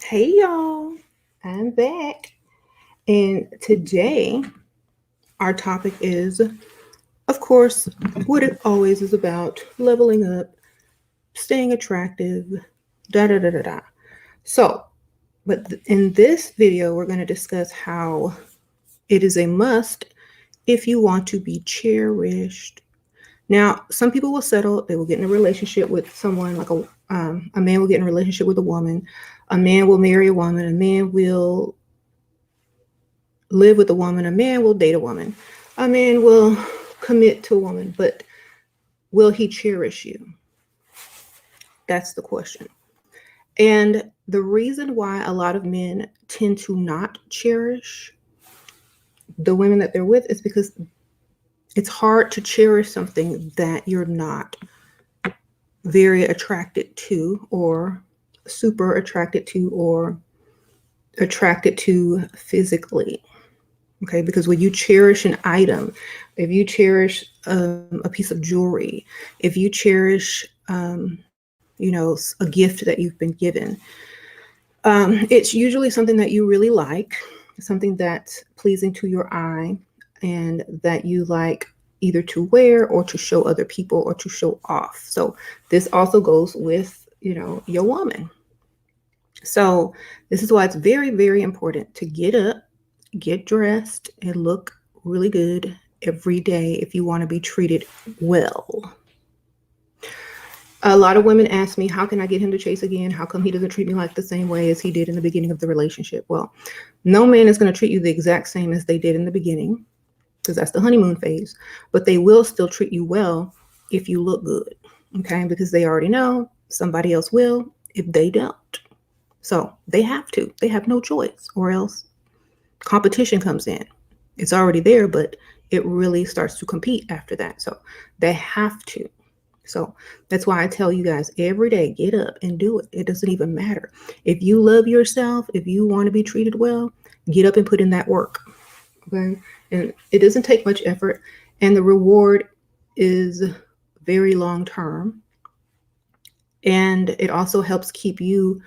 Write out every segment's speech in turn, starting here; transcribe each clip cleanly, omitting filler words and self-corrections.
Hey y'all, I'm back. And today our topic is, of course, what it always is about leveling up, staying attractive, da da da da da. So, in this video, we're going to discuss how it is a must if you want to be cherished. Now, some people will settle, they will get in a relationship with someone like a man will get in a relationship with a woman, a man will marry a woman, a man will live with a woman, a man will date a woman, a man will commit to a woman, but will he cherish you? That's the question. And the reason why a lot of men tend to not cherish the women that they're with is because it's hard to cherish something that you're not very attracted to, or super attracted to, or attracted to physically. Okay, because when you cherish an item, if you cherish a piece of jewelry, if you cherish, a gift that you've been given, it's usually something that you really like, something that's pleasing to your eye, and that you like either to wear or to show other people or to show off. So this also goes with, your woman. So this is why it's very, very important to get up, get dressed, and look really good every day if you want to be treated well. A lot of women ask me, how can I get him to chase again? How come he doesn't treat me like the same way as he did in the beginning of the relationship? Well, no man is going to treat you the exact same as they did in the beginning, because that's the honeymoon phase, but they will still treat you well if you look good, okay? Because they already know somebody else will if they don't. So they have to. They have no choice, or else competition comes in. It's already there, but it really starts to compete after that. So they have to. So that's why I tell you guys every day, get up and do it. It doesn't even matter. If you love yourself, if you want to be treated well, get up and put in that work. Okay. And it doesn't take much effort. And the reward is very long term. And it also helps keep you,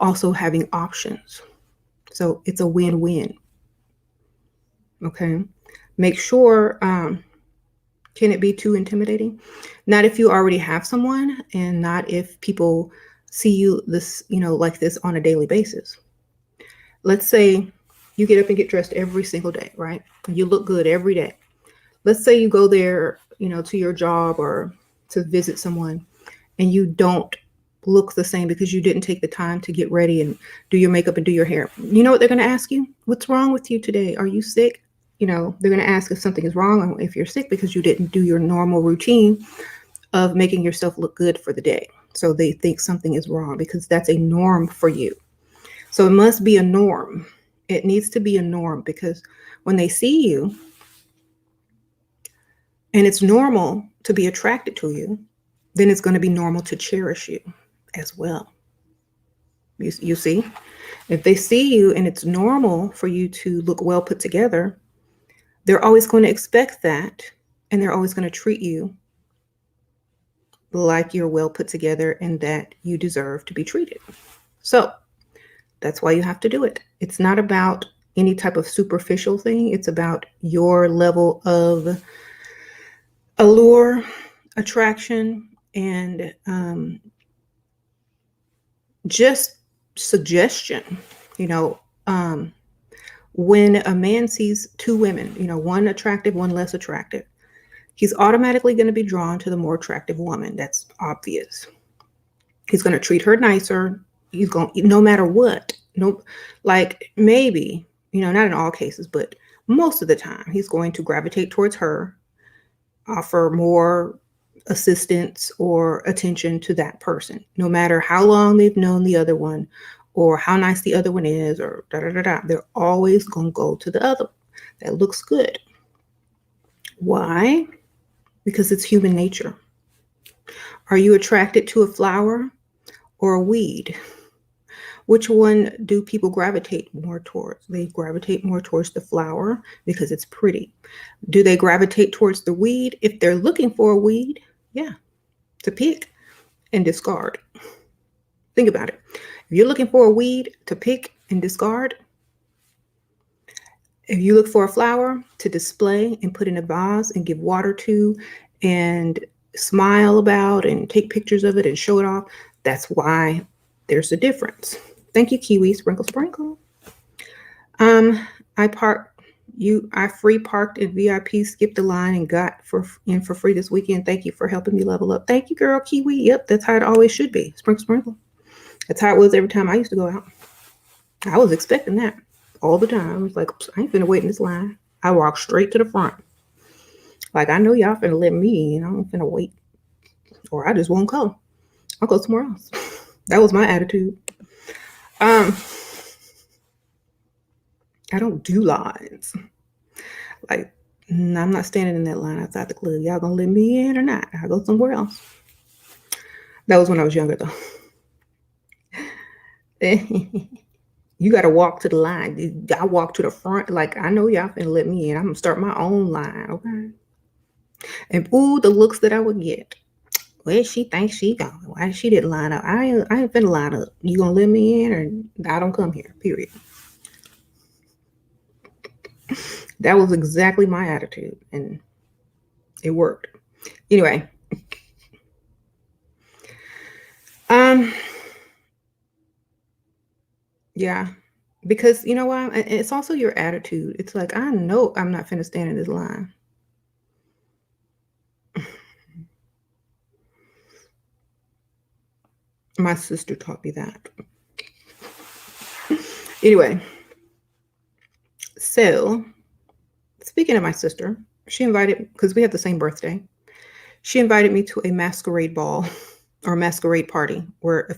also having options. So it's a win-win. Okay. Make sure, can it be too intimidating? Not if you already have someone, and not if people see you like this on a daily basis. Let's say you get up and get dressed every single day, right? You look good every day. Let's say you go there, to your job or to visit someone, and you don't look the same because you didn't take the time to get ready and do your makeup and do your hair. You know what they're going to ask you? What's wrong with you today? Are you sick? They're going to ask if something is wrong, or if you're sick because you didn't do your normal routine of making yourself look good for the day. So they think something is wrong because that's a norm for you. So it must be a norm. It needs to be a norm, because when they see you and it's normal to be attracted to you, then it's going to be normal to cherish you as well. You see, if they see you and it's normal for you to look well put together, they're always going to expect that, and they're always going to treat you like you're well put together and that you deserve to be treated. So that's why you have to do it. It's not about any type of superficial thing. It's about your level of allure, attraction, and just suggestion. When a man sees two women, one attractive, one less attractive, he's automatically going to be drawn to the more attractive woman. That's obvious. He's going to treat her nicer. He's going, no matter what. No, like maybe, not in all cases, but most of the time, he's going to gravitate towards her, offer more assistance or attention to that person, no matter how long they've known the other one, or how nice the other one is, or da da da da. They're always going to go to the other that looks good. Why? Because it's human nature. Are you attracted to a flower or a weed? Which one do people gravitate more towards? They gravitate more towards the flower because it's pretty. Do they gravitate towards the weed? If they're looking for a weed, yeah, to pick and discard. Think about it. If you're looking for a weed to pick and discard, if you look for a flower to display and put in a vase and give water to and smile about and take pictures of it and show it off, that's why there's a difference. Thank you, Kiwi. Sprinkle, sprinkle. I free parked in VIP, skipped the line, and got for free this weekend. Thank you for helping me level up. Thank you, girl, Kiwi. Yep, that's how it always should be. Sprinkle, sprinkle. That's how it was every time I used to go out. I was expecting that all the time. I was like, I ain't finna wait in this line. I walk straight to the front. Like, I know y'all finna let me in. I'm finna wait. Or I just won't go. I'll go somewhere else. That was my attitude. I don't do lines. Like, I'm not standing in that line outside the club. Y'all gonna let me in or not? I'll go somewhere else. That was when I was younger, though. You got to walk to the line. I walk to the front. Like, I know y'all finna let me in. I'm going to start my own line, okay? And, ooh, the looks that I would get. Where she thinks she going? Why she didn't line up? I ain't finna line up. You going to let me in or I don't come here, period. That was exactly my attitude, and it worked. Anyway. Yeah, because you know what? It's also your attitude. It's like, I know I'm not finna stand in this line. My sister taught me that. Anyway, so speaking of my sister, she invited, because we have the same birthday, she invited me to a masquerade ball or a masquerade party where I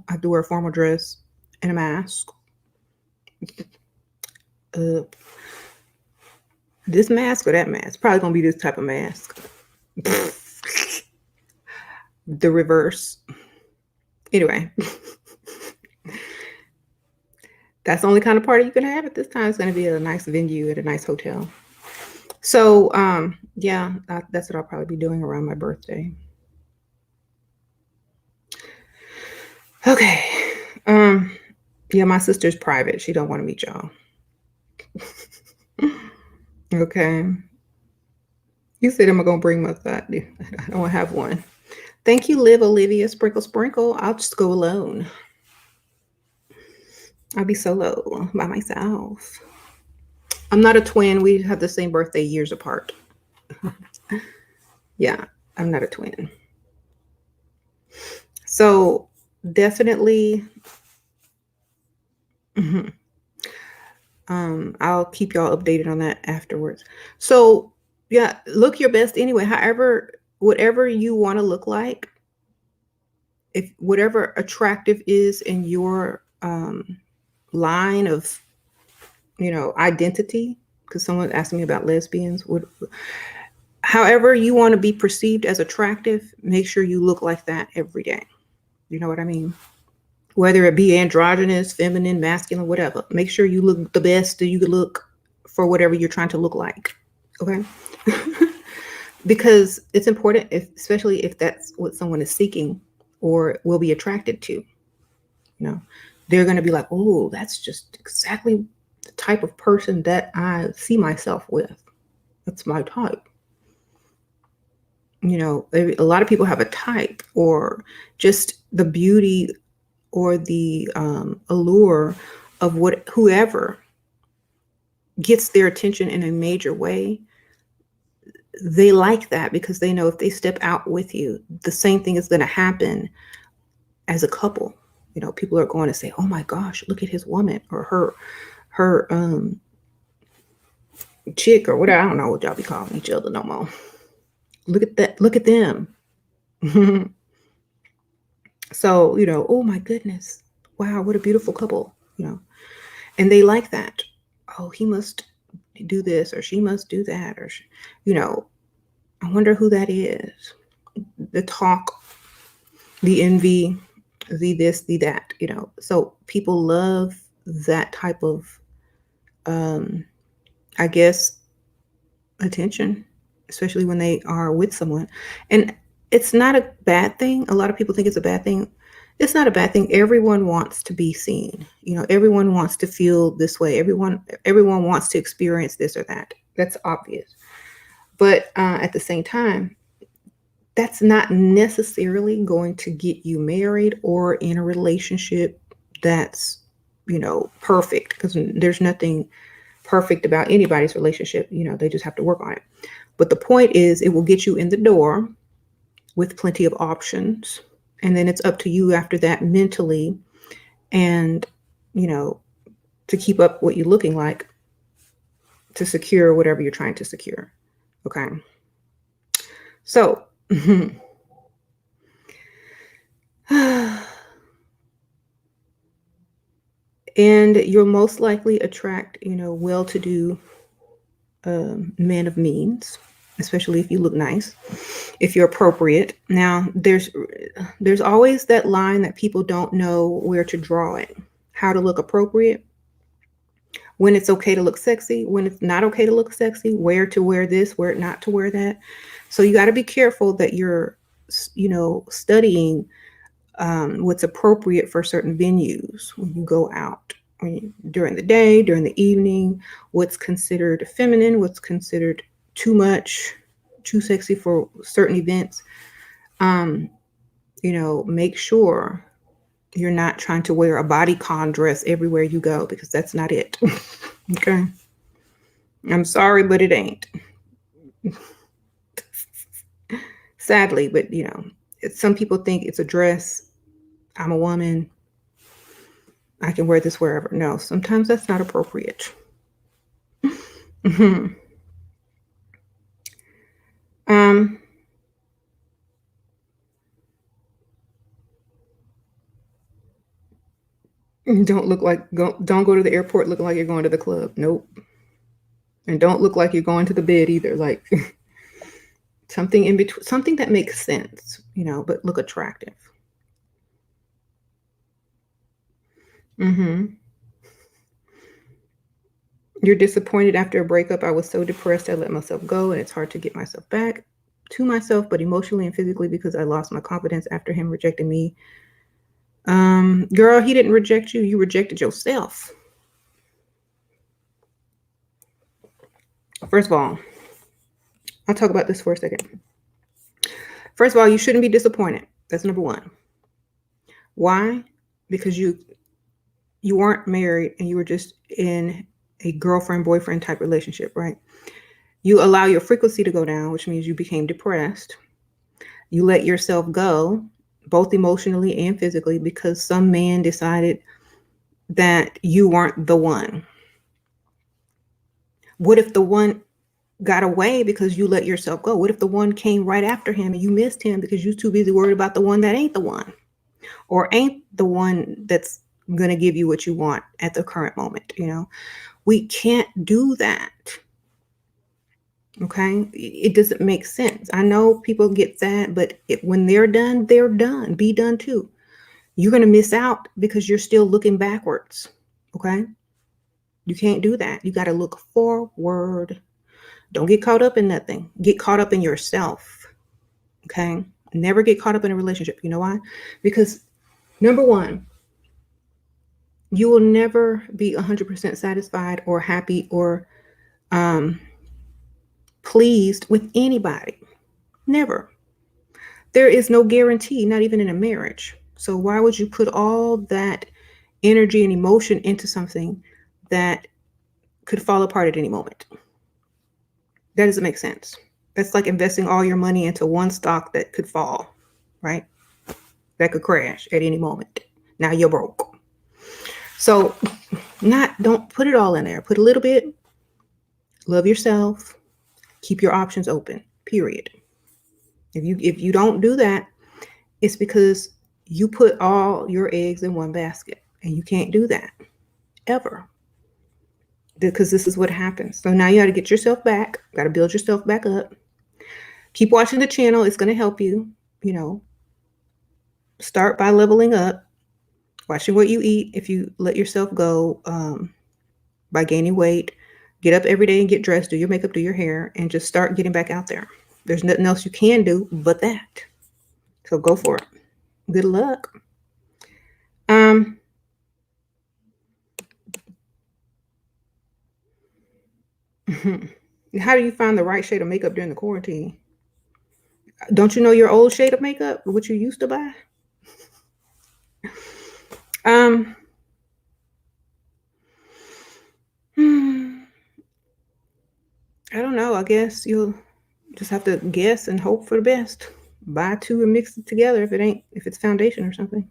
have to wear a formal dress and a mask. This mask or that mask? Probably gonna be this type of mask. The reverse. Anyway. That's the only kind of party you can have at this time. It's going to be at a nice venue at a nice hotel. So, yeah, that's what I'll probably be doing around my birthday. Okay. Yeah, my sister's private. She don't want to meet y'all. Okay. You said I'm going to bring my thought. I don't have one. Thank you, Liv Olivia. Sprinkle, sprinkle. I'll just go alone. I'll be solo by myself. I'm not a twin. We have the same birthday years apart. Yeah, I'm not a twin. So definitely, I'll keep y'all updated on that afterwards. So yeah, look your best anyway. However, whatever you want to look like, if whatever attractive is in your line of, identity, because someone asked me about lesbians, however you want to be perceived as attractive, make sure you look like that every day. You know what I mean? Whether it be androgynous, feminine, masculine, whatever, make sure you look the best that you could look for whatever you're trying to look like. Okay? Because it's important, especially if that's what someone is seeking or will be attracted to. They're going to be like, oh, that's just exactly the type of person that I see myself with. That's my type. A lot of people have a type, or just the beauty or the allure of whoever gets their attention in a major way. They like that because they know if they step out with you, the same thing is going to happen as a couple. People are going to say, oh my gosh, look at his woman or her chick or whatever. I don't know what y'all be calling each other no more. Look at that. Look at them. So, oh my goodness. Wow, what a beautiful couple, and they like that. Oh, he must do this or she must do that, or, I wonder who that is. The talk, the envy, the this, the that, so people love that type of, I guess, attention, especially when they are with someone. And it's not a bad thing. A lot of people think it's a bad thing. It's not a bad thing. Everyone wants to be seen. Everyone wants to feel this way. Everyone wants to experience this or that. That's obvious. But at the same time, that's not necessarily going to get you married or in a relationship that's, perfect, because there's nothing perfect about anybody's relationship. They just have to work on it. But the point is, it will get you in the door with plenty of options. And then it's up to you after that mentally and, to keep up what you're looking like to secure whatever you're trying to secure. Okay. So, and you'll most likely attract, well-to-do men of means, especially if you look nice, if you're appropriate. Now, there's always that line that people don't know where to draw it, how to look appropriate, when it's okay to look sexy, when it's not okay to look sexy, where to wear this, where not to wear that. So you got to be careful that you're, studying what's appropriate for certain venues when you go out, during the day, during the evening, what's considered feminine, what's considered too much, too sexy for certain events. Make sure you're not trying to wear a bodycon dress everywhere you go, because that's not it. Okay. I'm sorry, but it ain't. Sadly, but some people think it's a dress. I'm a woman. I can wear this wherever. No, sometimes that's not appropriate. Mm-hmm. Don't go to the airport looking like you're going to the club. Nope. And don't look like you're going to the bed either. Like something in between, something that makes sense, but look attractive. Mm-hmm. You're disappointed after a breakup. I was so depressed, I let myself go, and it's hard to get myself back to myself, but emotionally and physically, because I lost my confidence after him rejecting me. Girl, he didn't reject you. You rejected yourself. First of all, I'll talk about this for a second. First of all, you shouldn't be disappointed. That's number one. Why? Because you weren't married and you were just in a girlfriend-boyfriend type relationship, right? You allow your frequency to go down, which means you became depressed. You let yourself go, both emotionally and physically, because some man decided that you weren't the one. What if the one got away because you let yourself go? What if the one came right after him and you missed him because you're too busy worried about the one that ain't the one, or ain't the one that's going to give you what you want at the current moment? We can't do that. Okay. It doesn't make sense. I know people get sad, but when they're done, they're done. Be done too. You're going to miss out because you're still looking backwards. Okay. You can't do that. You got to look forward. Don't get caught up in nothing. Get caught up in yourself. Okay. Never get caught up in a relationship. You know why? Because number one, you will never be 100% satisfied or happy or pleased with anybody. Never. There is no guarantee, not even in a marriage. So why would you put all that energy and emotion into something that could fall apart at any moment? That doesn't make sense. That's like investing all your money into one stock that could fall, right? That could crash at any moment. Now you're broke. So don't put it all in there. Put a little bit. Love yourself. Keep your options open, period. If you don't do that, it's because you put all your eggs in one basket, and you can't do that ever, because this is what happens. So now you got to get yourself back, got to build yourself back up. Keep watching the channel. It's going to help you, start by leveling up, watching what you eat. If you let yourself go by gaining weight, get up every day and get dressed, do your makeup, do your hair, and just start getting back out there. There's nothing else you can do but that. So go for it. Good luck. How do you find the right shade of makeup during the quarantine? Don't you know your old shade of makeup, what you used to buy? Um, I don't know. I guess you'll just have to guess and hope for the best. Buy two and mix it together if it's foundation or something.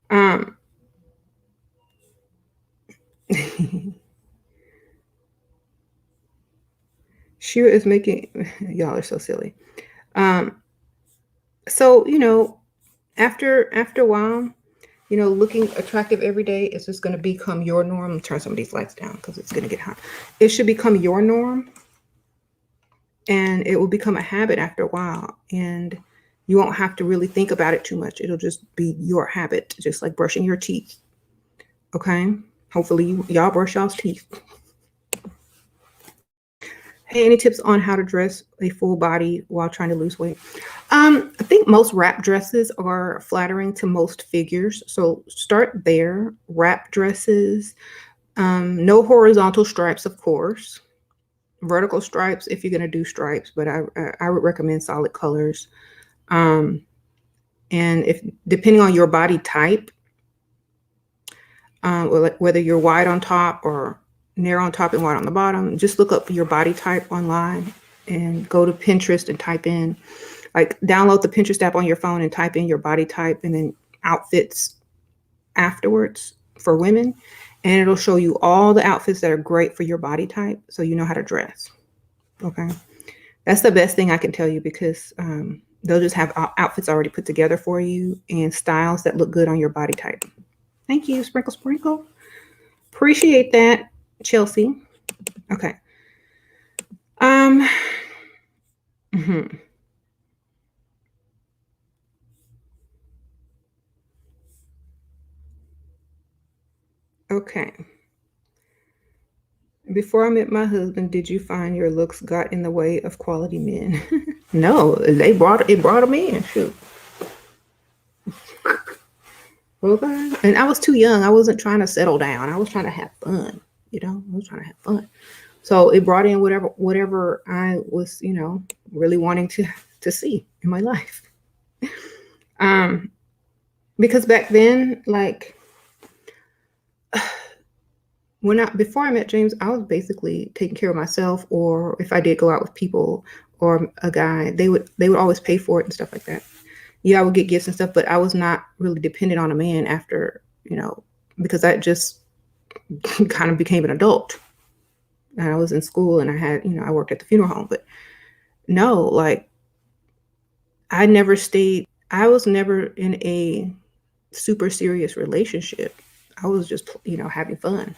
um, Shira is making y'all are so silly. Um, so after a while, looking attractive every day is just going to become your norm. Turn some of these lights down because it's going to get hot. It should become your norm, and it will become a habit after a while. And you won't have to really think about it too much. It'll just be your habit, just like brushing your teeth. Okay? Hopefully, y'all brush y'all's teeth. Hey, any tips on how to dress a full body while trying to lose weight? I think most wrap dresses are flattering to most figures. So start there. Wrap dresses, no horizontal stripes, of course. Vertical stripes if you're going to do stripes, but I would recommend solid colors. And if depending on your body type, whether you're wide on top or narrow on top and wide on the bottom, just look up your body type online and go to Pinterest and type in, like download the Pinterest app on your phone and type in your body type and then outfits afterwards for women. And it'll show you all the outfits that are great for your body type so you know how to dress. Okay. That's the best thing I can tell you because they'll just have outfits already put together for you and styles that look good on your body type. Thank you, Sprinkle Sprinkle. Appreciate that, Chelsea. Okay. Mhm. Okay. Before I met my husband, did you find your looks got in the way of quality men? No, it brought them in. Shoot. Okay. And I was too young. I wasn't trying to settle down. I was trying to have fun. I was trying to have fun. So it brought in whatever I was, really wanting to see in my life. Because back then, like before I met James, I was basically taking care of myself, or if I did go out with people or a guy, they would always pay for it and stuff like that. Yeah, I would get gifts and stuff, but I was not really dependent on a man after, because I just kind of became an adult. And I was in school and I had, I worked at the funeral home, but no, like I was never in a super serious relationship. I was just, having fun.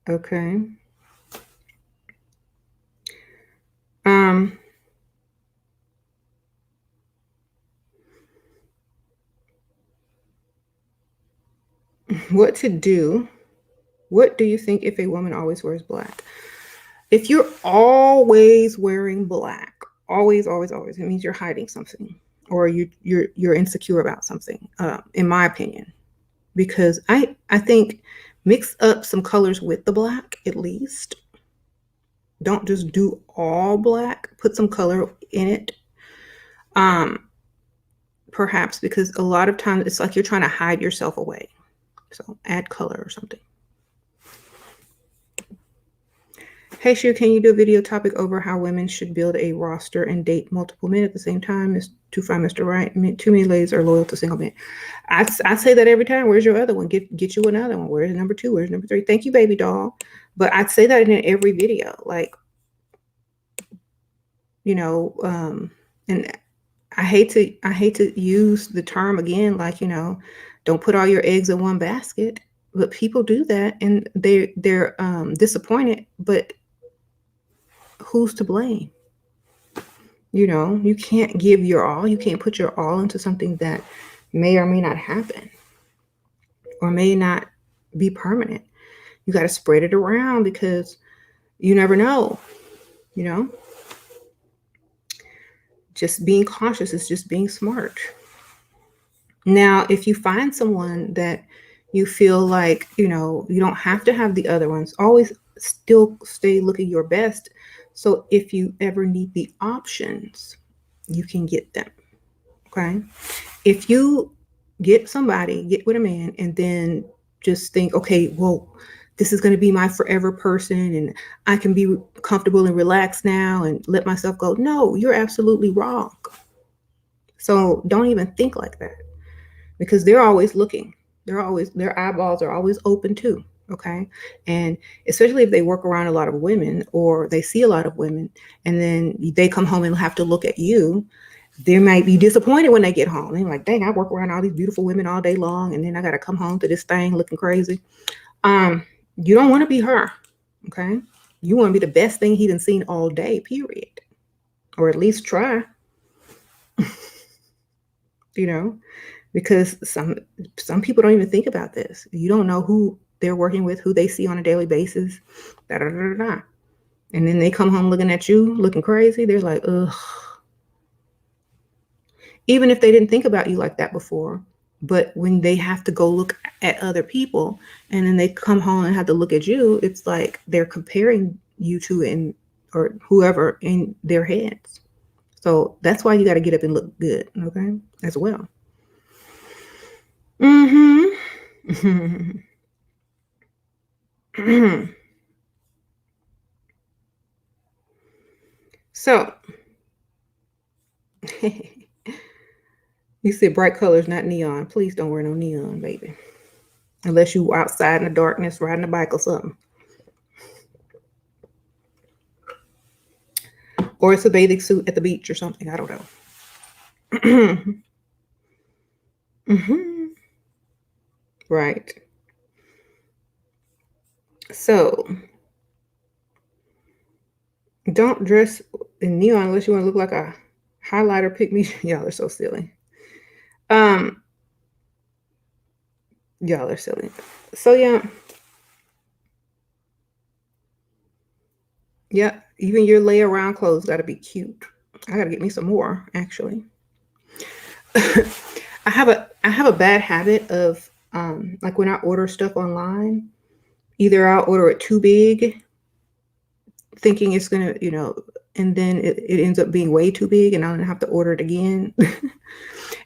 Okay. What to do? What do you think if a woman always wears black? If you're always wearing black, always, always, always, it means you're hiding something, or you're insecure about something. In my opinion, because I think mix up some colors with the black at least. Don't just do all black. Put some color in it. Perhaps because a lot of times it's like you're trying to hide yourself away. So add color or something. Hey, Shu, can you do a video topic over how women should build a roster and date multiple men at the same time? To find Mr. Wright. Too many ladies are loyal to single men. I say that every time. Where's your other one? Get you another one. Where's number 2? Where's number 3? Thank you, baby doll. But I'd say that in every video. Like, and I hate to use the term again, like, don't put all your eggs in one basket. But people do that and they're disappointed, but who's to blame? You can't give your all. You can't put your all into something that may or may not happen or may not be permanent. You got to spread it around because you never know, Just being cautious is just being smart. Now, if you find someone that you feel like, you don't have to have the other ones, always still stay looking your best. So if you ever need the options, you can get them. Okay. If you get with a man and then just think, okay, well, this is going to be my forever person and I can be comfortable and relaxed now and let myself go. No, you're absolutely wrong. So don't even think like that, because they're always looking. Their eyeballs are always open too. Okay. And especially if they work around a lot of women or they see a lot of women and then they come home and have to look at you, they might be disappointed when they get home. They're like, dang, I work around all these beautiful women all day long and then I got to come home to this thing looking crazy. You don't want to be her. Okay. You want to be the best thing he done seen all day, period. Or at least try, you know, because some people don't even think about this. You don't know who they're working with, who they see on a daily basis. Da, da, da, da, da. And then they come home looking at you, looking crazy. They're like, ugh. Even if they didn't think about you like that before, but when they have to go look at other people and then they come home and have to look at you, it's like they're comparing you to or whoever in their heads. So that's why you got to get up and look good, okay, as well. Mm-hmm. So, you said bright colors, not neon. Please don't wear no neon, baby. Unless you outside in the darkness riding a bike or something. Or it's a bathing suit at the beach or something. I don't know. Mm-hmm. Right. So, don't dress in neon unless you want to look like a highlighter pick me. Y'all are so silly. Um, y'all are silly. So yeah. Yeah, even your lay around clothes got to be cute. I got to get me some more, actually. I have a bad habit of like when I order stuff online, either I'll order it too big, thinking it's gonna, and then it ends up being way too big, and I don't have to order it again.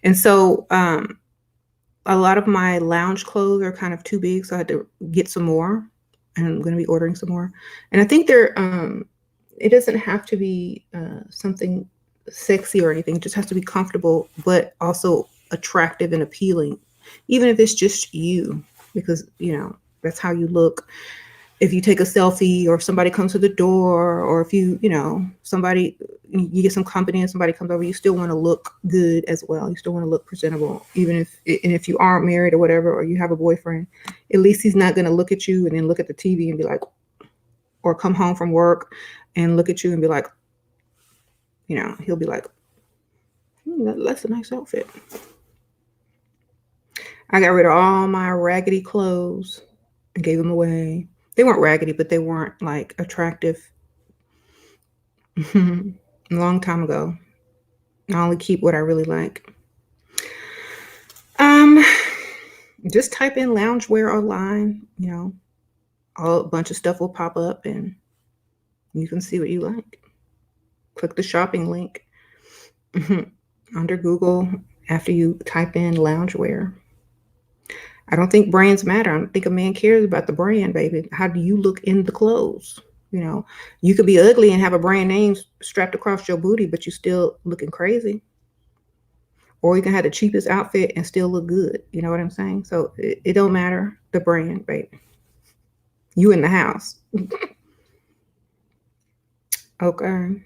And so a lot of my lounge clothes are kind of too big, so I had to get some more, and I'm going to be ordering some more. And I think it doesn't have to be something sexy or anything. It just has to be comfortable, but also attractive and appealing, even if it's just you, because that's how you look. If you take a selfie or somebody comes to the door, or if you get some company and somebody comes over, you still want to look good as well. You still want to look presentable, if you aren't married or whatever, or you have a boyfriend, at least he's not going to look at you and then look at the TV and be like, or come home from work and look at you and be like, he'll be like, that's a nice outfit. I got rid of all my raggedy clothes and gave them away. They weren't raggedy, but they weren't like attractive. A long time ago. I only keep what I really like. Just type in loungewear online, a bunch of stuff will pop up and you can see what you like. Click the shopping link under Google after you type in loungewear. I don't think brands matter. I don't think a man cares about the brand, baby. How do you look in the clothes? You could be ugly and have a brand name strapped across your booty, but you still looking crazy. Or you can have the cheapest outfit and still look good. You know what I'm saying? So it don't matter the brand, baby. You in the house. Okay.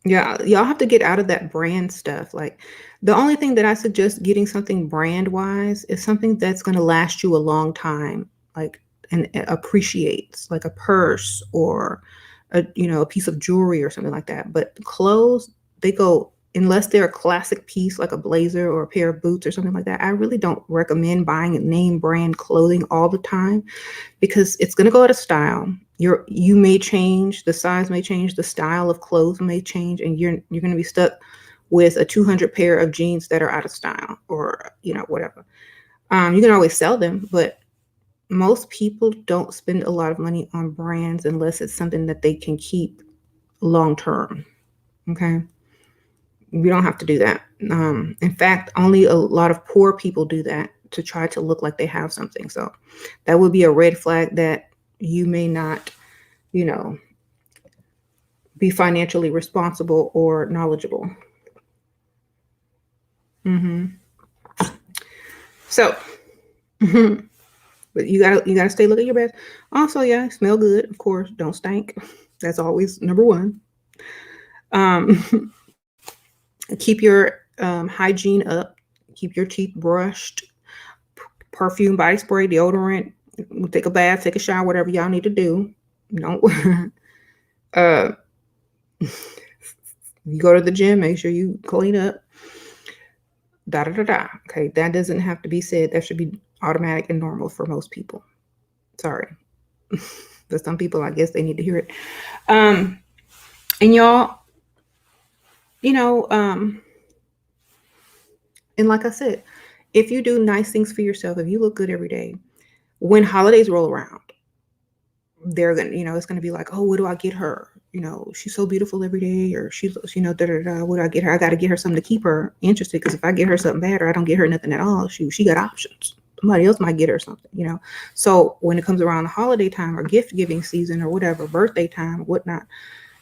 Yeah, y'all have to get out of that brand stuff. Like, the only thing that I suggest getting something brand wise is something that's going to last you a long time, like, and it appreciates, like a purse or a piece of jewelry or something like that. But clothes, they go, unless they're a classic piece like a blazer or a pair of boots or something like that. I really don't recommend buying name brand clothing all the time, because it's going to go out of style. You may change, the size may change, the style of clothes may change, and you're going to be stuck with a 200 pair of jeans that are out of style, or, whatever. You can always sell them, but most people don't spend a lot of money on brands unless it's something that they can keep long term. Okay. You don't have to do that. In fact, only a lot of poor people do that to try to look like they have something. So that would be a red flag that you may not, be financially responsible or knowledgeable. So, but you gotta stay look at your best. Also, yeah, smell good, of course. Don't stink. That's always number one. Keep your hygiene up. Keep your teeth brushed. Perfume, body spray, deodorant. Take a bath, take a shower, whatever y'all need to do. Don't. You go to the gym, make sure you clean up. Da da da da. Okay, that doesn't have to be said. That should be automatic and normal for most people. Sorry. But some people, I guess they need to hear it. And y'all, and like I said, if you do nice things for yourself, if you look good every day, when holidays roll around, they're gonna, it's gonna be like, oh, what do I get her? She's so beautiful every day, or she's, da da da. What do I get her? I got to get her something to keep her interested. Because if I get her something bad, or I don't get her nothing at all, she got options. Somebody else might get her something, So when it comes around the holiday time or gift giving season or whatever, birthday time, whatnot,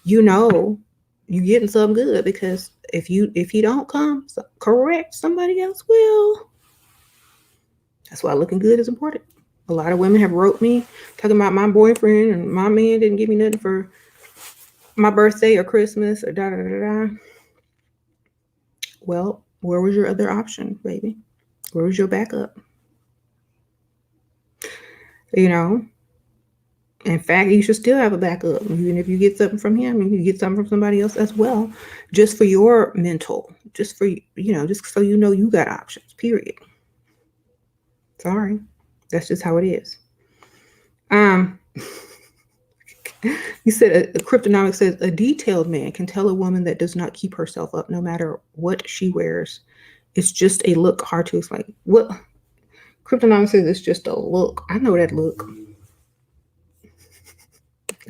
you getting something good, because if you don't come correct, somebody else will. That's why looking good is important. A lot of women have wrote me talking about my boyfriend and my man didn't give me nothing for my birthday or Christmas or da da da da. Well, where was your other option, baby? Where was your backup? In fact, you should still have a backup. Even if you get something from him, you get something from somebody else as well, just for your mental, just for, just so you got options, period. Sorry. That's just how it is. You said a cryptonomic says a detailed man can tell a woman that does not keep herself up no matter what she wears. It's just a look, hard to explain. What cryptonomic says, it's just a look. I know that look.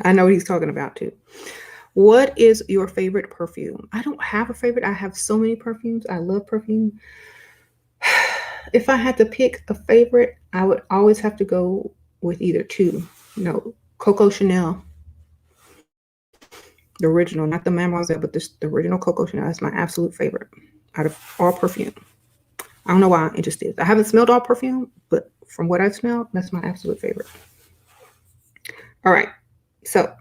I know what he's talking about too. What is your favorite perfume? I don't have a favorite. I have so many perfumes. I love perfume. If I had to pick a favorite, I would always have to go with either two. Coco Chanel. The original, not the Mademoiselle, but the original Coco Chanel. That's my absolute favorite out of all perfume. I don't know why, it just is. I haven't smelled all perfume, but from what I've smelled, that's my absolute favorite. All right. So,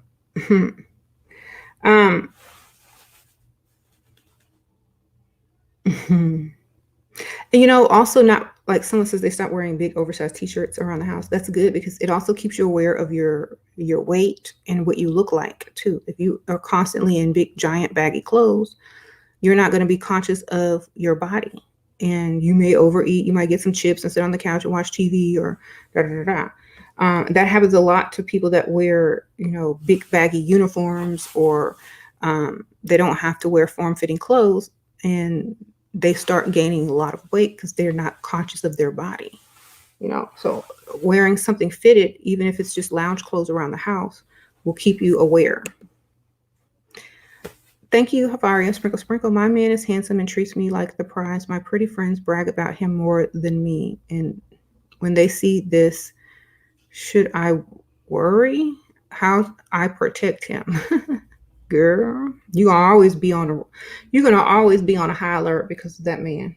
also not like someone says they stop wearing big oversized t-shirts around the house. That's good, because it also keeps you aware of your weight and what you look like too. If you are constantly in big, giant, baggy clothes, you're not going to be conscious of your body, and you may overeat. You might get some chips and sit on the couch and watch TV or da da da da. That happens a lot to people that wear, big baggy uniforms, or they don't have to wear form-fitting clothes, and they start gaining a lot of weight because they're not conscious of their body. So wearing something fitted, even if it's just lounge clothes around the house, will keep you aware. Thank you, Havaria. Sprinkle, sprinkle. My man is handsome and treats me like the prize. My pretty friends brag about him more than me. And when they see this, should I worry? How I protect him? Girl, you're gonna always be on a high alert because of that man.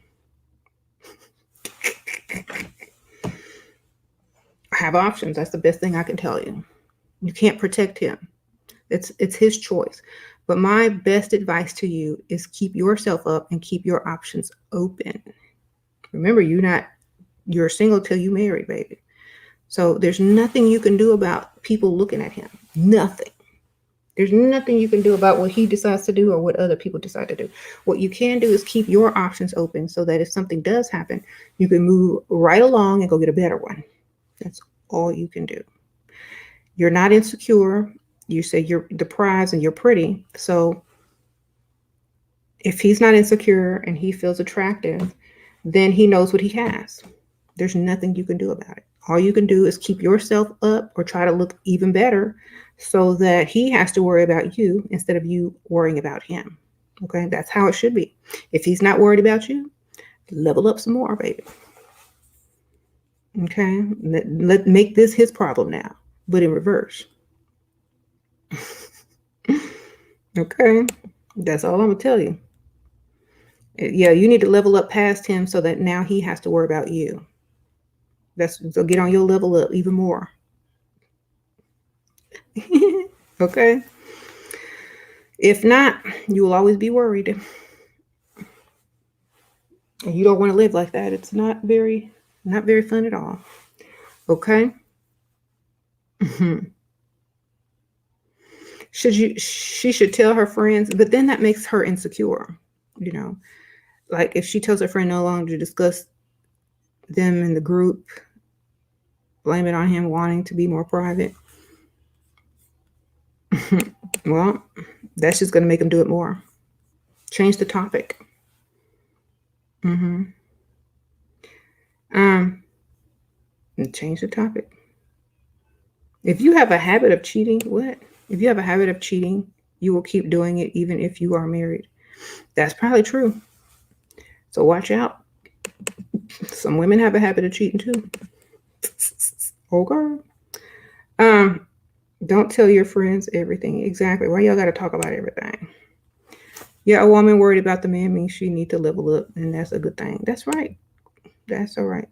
I have options. That's the best thing I can tell you. You can't protect him. It's his choice. But my best advice to you is keep yourself up and keep your options open. Remember, you're single till you marry, baby. So there's nothing you can do about people looking at him. Nothing. There's nothing you can do about what he decides to do or what other people decide to do. What you can do is keep your options open so that if something does happen, you can move right along and go get a better one. That's all you can do. You're not insecure. You say you're the prize and you're pretty. So If he's not insecure and he feels attractive, then he knows what he has. There's nothing you can do about it. All you can do is keep yourself up or try to look even better so that he has to worry about you instead of you worrying about him. Okay, that's how it should be. If he's not worried about you, level up some more, baby. Okay, let make this his problem now, but in reverse. Okay, that's all I'm gonna tell you. Yeah, you need to level up past him so that now he has to worry about you. So get on your level up even more. Okay. If not, you will always be worried. And you don't want to live like that. It's not very fun at all. Okay. She should tell her friends, but then that makes her insecure. You know, like if she tells her friend no longer to discuss them in the group, blame it on him wanting to be more private. Well, that's just going to make him do it more. Change the topic. Change the topic. If you have a habit of cheating, If you have a habit of cheating, you will keep doing it even if you are married. That's probably true. So watch out. Some women have a habit of cheating too. Okay. Don't tell your friends everything. Exactly. Why y'all got to talk about everything? Yeah, a woman worried about the man means she need to level up, and that's a good thing. That's right. That's all right.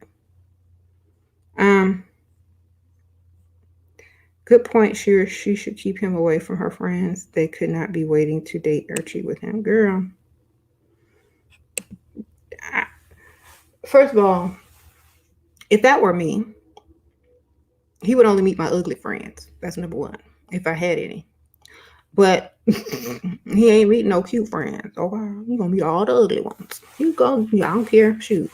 Good point. She should keep him away from her friends. They could not be waiting to date or cheat with him. Girl. First of all, if that were me, he would only meet my ugly friends. That's number one, if I had any. But he ain't meeting no cute friends. Okay, you gonna meet all the ugly ones. You go. I don't care. Shoot.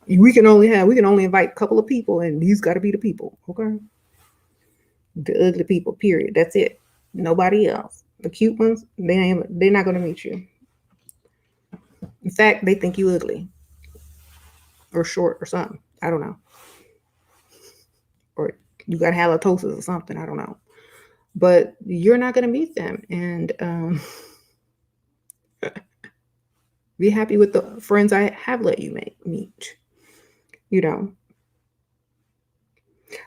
we can only invite a couple of people, and these got to be the people. Okay, the ugly people. Period. That's it. Nobody else. The cute ones, they're not gonna meet you. In fact, they think you ugly or short or something. I don't know. Or you got halitosis or something. I don't know. But you're not gonna meet them, and be happy with the friends I have let you meet. You know.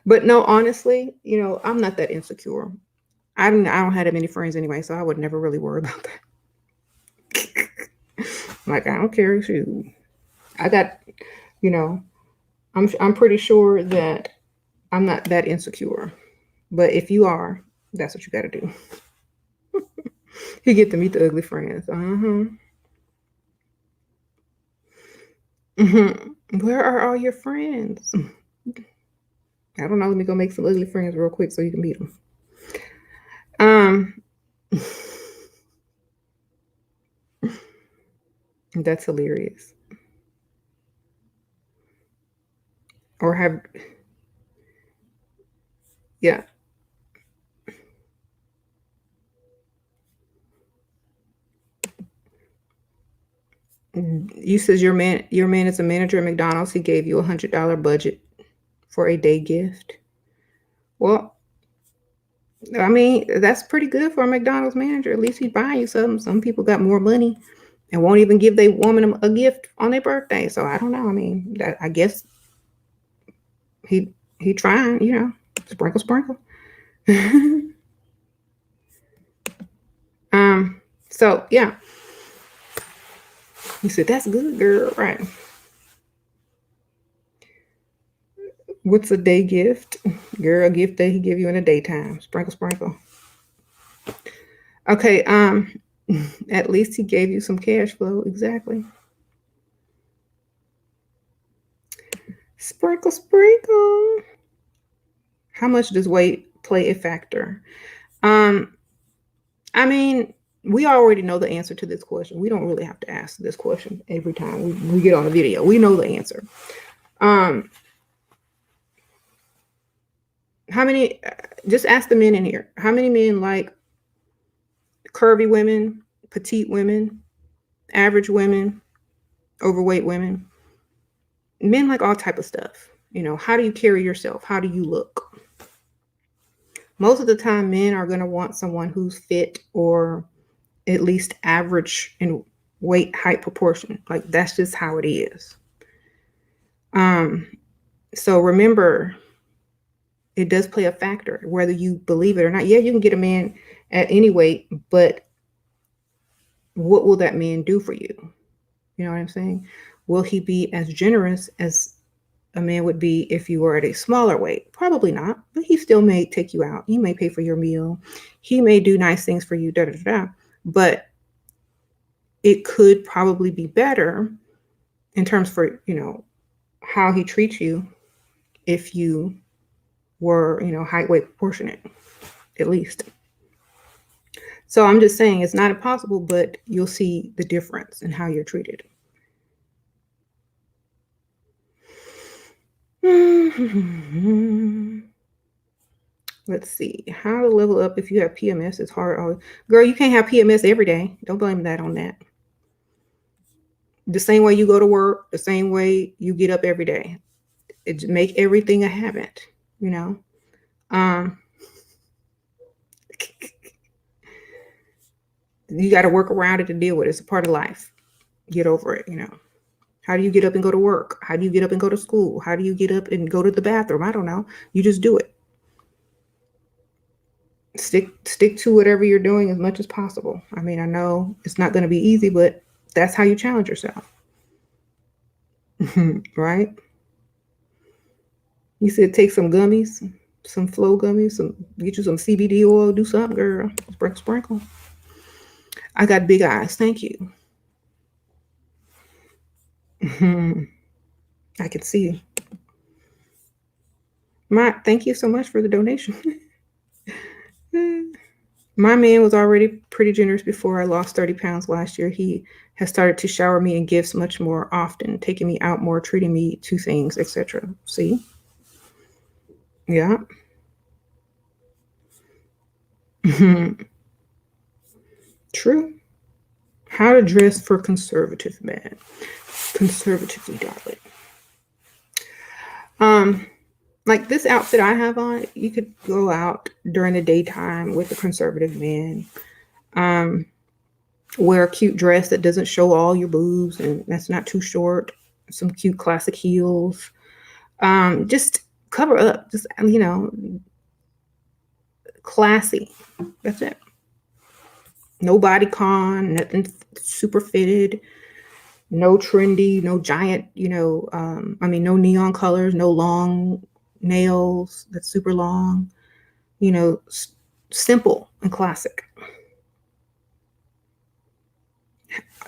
But no, honestly, I'm not that insecure. I don't have that many friends anyway, so I would never really worry about that. Like, I don't care. Shoot. I got, I'm pretty sure that I'm not that insecure. But if you are, that's what you got to do. You get to meet the ugly friends. Where are all your friends? I don't know. Let me go make some ugly friends real quick so you can meet them. That's hilarious. Or yeah. You says your man is a manager at McDonald's. He gave you $100 budget for a day gift. Well, I mean, that's pretty good for a McDonald's manager. At least he's buying you something. Some people got more money and won't even give their woman a gift on their birthday. So I don't know. I mean, I guess he trying, sprinkle. So yeah. He said, that's good, girl. Right. What's a day gift? Girl, a gift that he give you in the daytime. Sprinkle. Okay, at least he gave you some cash flow. Exactly. Sprinkle. How much does weight play a factor? I mean, we already know the answer to this question. We don't really have to ask this question every time we get on a video. We know the answer. How many, just ask the men in here. How many men like curvy women, petite women, average women, overweight women. Men like all type of stuff. You know, how do you carry yourself? How do you look? Most of the time, men are going to want someone who's fit or at least average in weight, height proportion. Like that's just how it is. So remember, it does play a factor, whether you believe it or not. Yeah, you can get a man at any weight, but what will that man do for you? You know what I'm saying? Will he be as generous as a man would be if you were at a smaller weight? Probably not, but he still may take you out. He may pay for your meal. He may do nice things for you, da da da. But it could probably be better in terms for, you know, how he treats you if you were, you know, height, weight proportionate, at least. So I'm just saying it's not impossible, but you'll see the difference in how you're treated. Let's see. How to level up if you have PMS is hard. Girl, you can't have PMS every day. Don't blame that on that. The same way you go to work, the same way you get up every day. Make everything a habit, you know. You got to work around it to deal with it. It's a part of life. Get over it, you know. How do you get up and go to work? How do you get up and go to school? How do you get up and go to the bathroom? I don't know. You just do it. Stick to whatever you're doing as much as possible. I mean, I know it's not going to be easy, but that's how you challenge yourself. Right? You said take some gummies, some flow gummies, get you some CBD oil, do something, girl. Sprinkle. I got big eyes. Thank you. I can see. Thank you so much for the donation. My man was already pretty generous before I lost 30 pounds last year. He has started to shower me in gifts much more often, taking me out more, treating me to things, etc. See? Yeah. True. How to dress for conservative man. Conservatively, darling. Like this outfit I have on, you could go out during the daytime with a conservative man. Wear a cute dress that doesn't show all your boobs and that's not too short. Some cute classic heels. Just cover up. Just, you know, classy. That's it. No bodycon, nothing super fitted. No trendy, no giant, you know, no neon colors, no long nails that's super long, you know, simple and classic,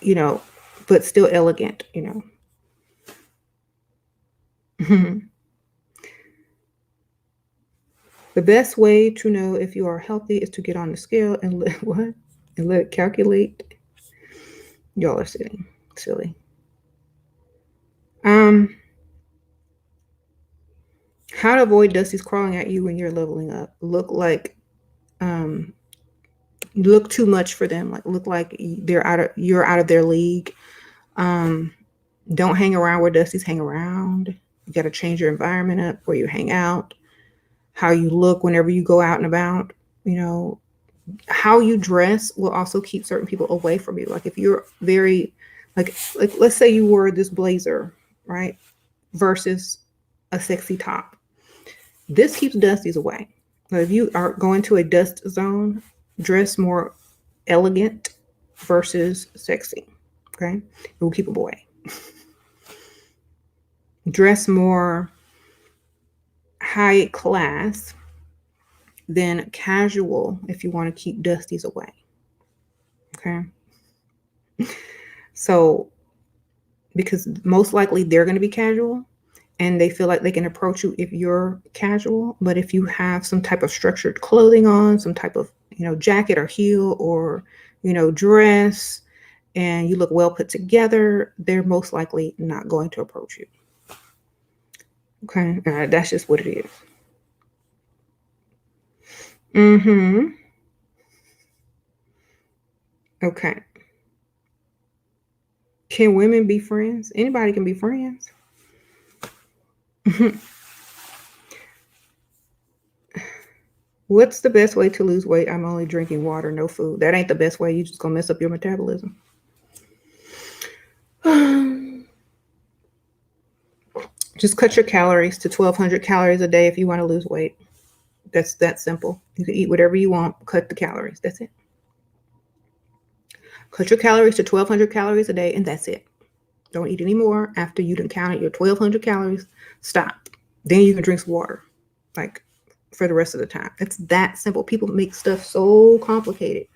you know, but still elegant, you know. The best way to know if you are healthy is to get on the scale and let it calculate. Y'all are silly. How to avoid dusties crawling at you when you're leveling up. Look too much for them. Like look like you're out of their league. Don't hang around where dusties hang around. You got to change your environment up where you hang out, how you look whenever you go out and about. You know, how you dress will also keep certain people away from you. Like if you're very like let's say you wore this blazer, right, versus a sexy top. This keeps dusties away. But if you are going to a dust zone, dress more elegant versus sexy. Okay, it will keep them away. Dress more high class than casual if you want to keep dusties away. Okay. So, because most likely they're going to be casual and they feel like they can approach you if you're casual. But if you have some type of structured clothing on, some type of, you know, jacket or heel or, you know, dress, and you look well put together, they're most likely not going to approach you. Okay. That's just what it is. Okay. Can women be friends? Anybody can be friends. What's the best way to lose weight? I'm only drinking water, no food. That ain't the best way. You just gonna mess up your metabolism. Just cut your calories to 1,200 calories a day if you want to lose weight. That's that simple. You can eat whatever you want, cut the calories. That's it. Cut your calories to 1,200 calories a day, and that's it. Don't eat any more after you done counted your 1,200 calories. Stop. Then you can drink some water, like for the rest of the time. It's that simple. People make stuff so complicated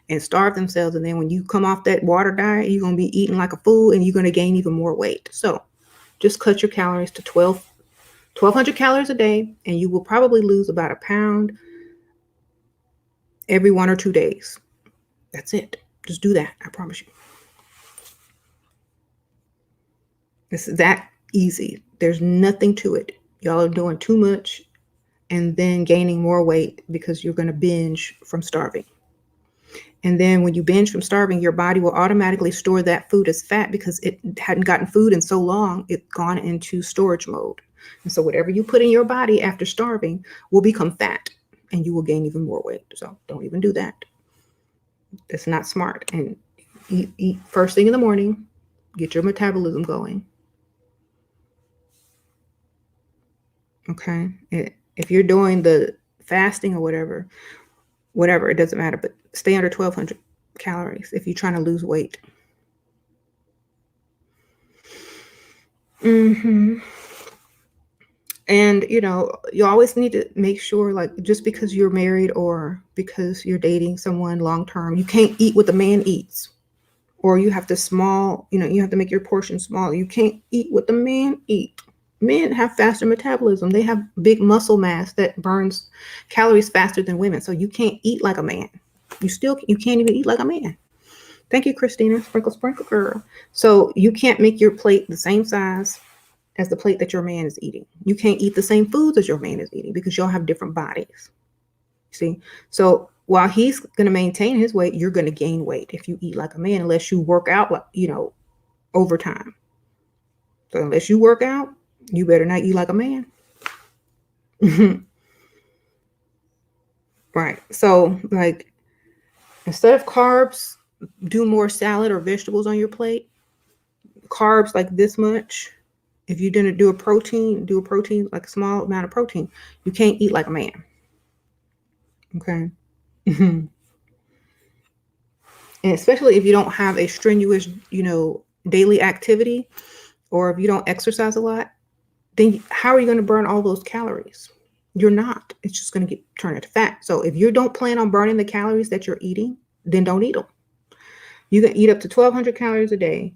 and starve themselves, and then when you come off that water diet, you're gonna be eating like a fool, and you're gonna gain even more weight. So just cut your calories to 1,200 calories a day, and you will probably lose about a pound every 1 or 2 days. That's it. Just do that. I promise you. It's that easy. There's nothing to it. Y'all are doing too much and then gaining more weight because you're going to binge from starving. And then when you binge from starving, your body will automatically store that food as fat because it hadn't gotten food in so long, it's gone into storage mode. And so whatever you put in your body after starving will become fat and you will gain even more weight. So don't even do that. That's not smart. And eat first thing in the morning, get your metabolism going. Okay. If you're doing the fasting or whatever, it doesn't matter, but stay under 1,200 calories if you're trying to lose weight. And, you always need to make sure, like, just because you're married or because you're dating someone long term, you can't eat what the man eats. Or you have to you have to make your portion small. You can't eat what the men eat. Men have faster metabolism. They have big muscle mass that burns calories faster than women. So you can't eat like a man. You can't even eat like a man. Thank you, Christina. Sprinkle, sprinkle, girl. So you can't make your plate the same size as the plate that your man is eating. You can't eat the same foods as your man is eating because y'all have different bodies. See? So while he's going to maintain his weight, you're going to gain weight if you eat like a man, unless you work out, over time. So unless you work out, you better not eat like a man. Right. So, like, instead of carbs, do more salad or vegetables on your plate. Carbs like this much. If you didn't do a protein, like a small amount of protein. You can't eat like a man. Okay. And especially if you don't have a strenuous, daily activity, or if you don't exercise a lot, then how are you going to burn all those calories? You're not. It's just going to turn into fat. So if you don't plan on burning the calories that you're eating, then don't eat them. You can eat up to 1,200 calories a day,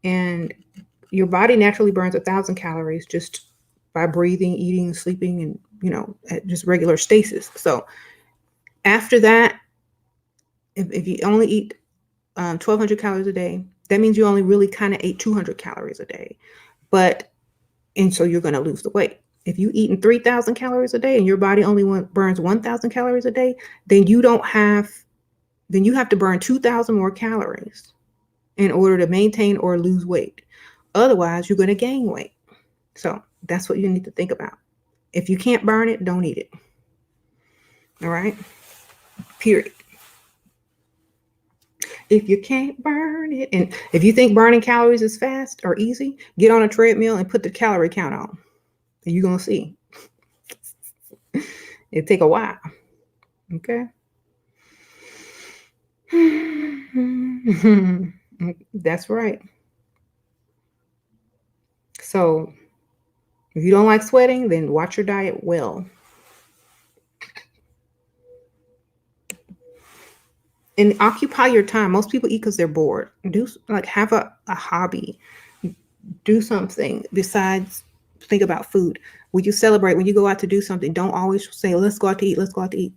and your body naturally burns 1,000 calories just by breathing, eating, sleeping, and at just regular stasis. So after that, if you only eat 1,200 calories a day, that means you only really kind of ate 200 calories a day. And so you're going to lose the weight. If you eating 3,000 calories a day and your body only burns 1,000 calories a day, then you have to burn 2,000 more calories in order to maintain or lose weight. Otherwise, you're going to gain weight. So that's what you need to think about. If you can't burn it, don't eat it. All right? Period. If you can't burn it, and if you think burning calories is fast or easy, get on a treadmill and put the calorie count on. And you're going to see. It'll take a while. Okay? That's right. So if you don't like sweating, then watch your diet well. And occupy your time. Most people eat because they're bored. Have a hobby. Do something besides think about food. When you celebrate, when you go out to do something, don't always say, let's go out to eat, let's go out to eat.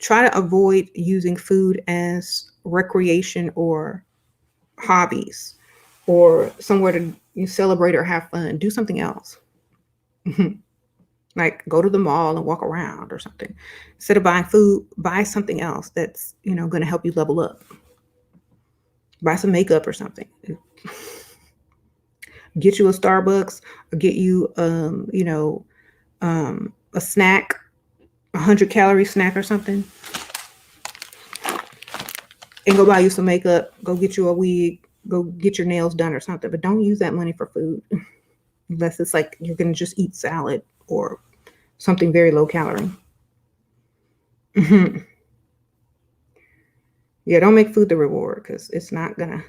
Try to avoid using food as recreation or hobbies or somewhere to celebrate or have fun. Do something else. Like go to the mall and walk around or something. Instead of buying food, buy something else that's, going to help you level up. Buy some makeup or something. Get you a Starbucks or get you, a snack, 100-calorie snack or something. And go buy you some makeup. Go get you a wig. Go get your nails done or something. But don't use that money for food. Unless it's like you're going to just eat salad or something very low calorie. Yeah, don't make food the reward because it's not gonna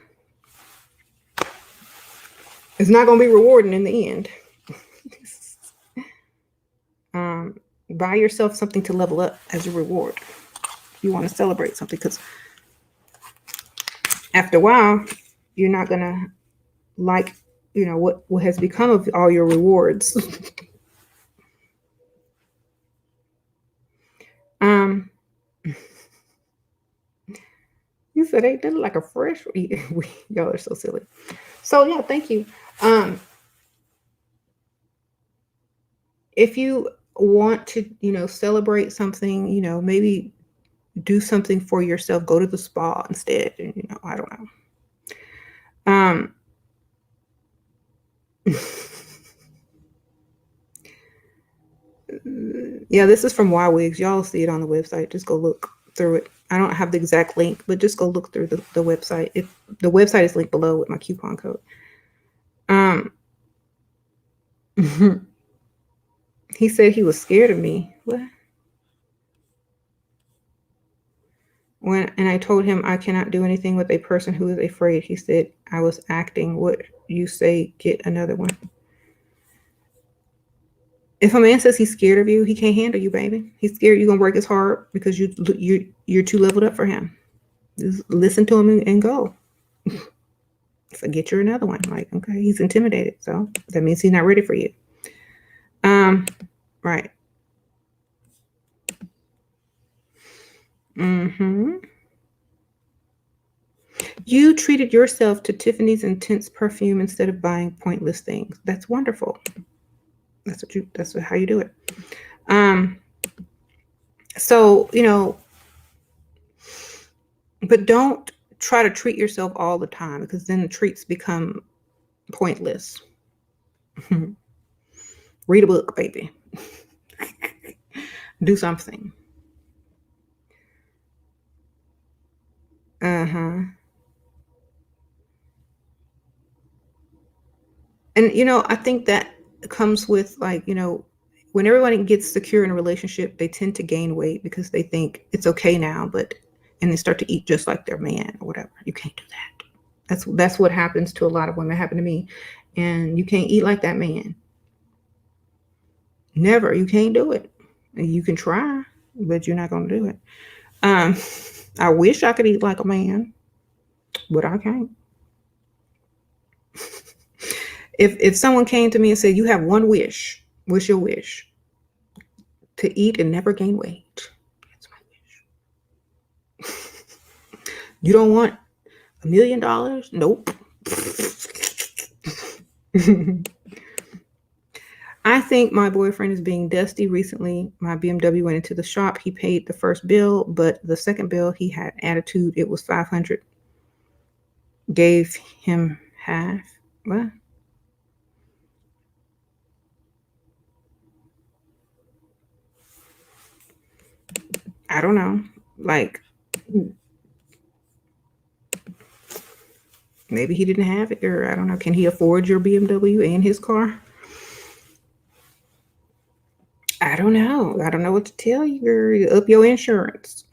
be rewarding in the end. Buy yourself something to level up as a reward. You want to celebrate something, because after a while, you're not gonna like, what has become of all your rewards. You said ain't that like a fresh? Y'all are so silly. So yeah, thank you. If you want to, celebrate something, maybe do something for yourself. Go to the spa instead. I don't know. Yeah, this is from Y Wigs. Y'all see it on the website. Just go look through it. I don't have the exact link, but just go look through the website. The website is linked below with my coupon code. He said he was scared of me. What? And I told him I cannot do anything with a person who is afraid. He said I was acting. What you say? Get another one. If a man says he's scared of you, he can't handle you, baby. He's scared you're gonna break his heart because you're too leveled up for him. Just listen to him and go. So get you another one. Like, okay, he's intimidated, so that means he's not ready for you. Right. You treated yourself to Tiffany's intense perfume instead of buying pointless things. That's wonderful. That's how you do it. So, but don't try to treat yourself all the time, because then the treats become pointless. Read a book, baby. Do something. And I think that comes with, like, when everybody gets secure in a relationship, they tend to gain weight because they think it's okay now, and they start to eat just like their man or whatever. You can't do that. That's what happens to a lot of women. It happened to me. And you can't eat like that man. Never. You can't do it. You can try, but you're not going to do it. I wish I could eat like a man, but I can't. If someone came to me and said, you have one wish, what's your wish? To eat and never gain weight. That's my wish. You don't want $1 million? Nope. I think my boyfriend is being dusty. Recently, my BMW went into the shop. He paid the first bill, but the second bill, he had attitude. It was $500. Gave him half. What? I don't know. Like, maybe he didn't have it, or I don't know. Can he afford your BMW and his car? I don't know. I don't know what to tell you, girl. Up your insurance.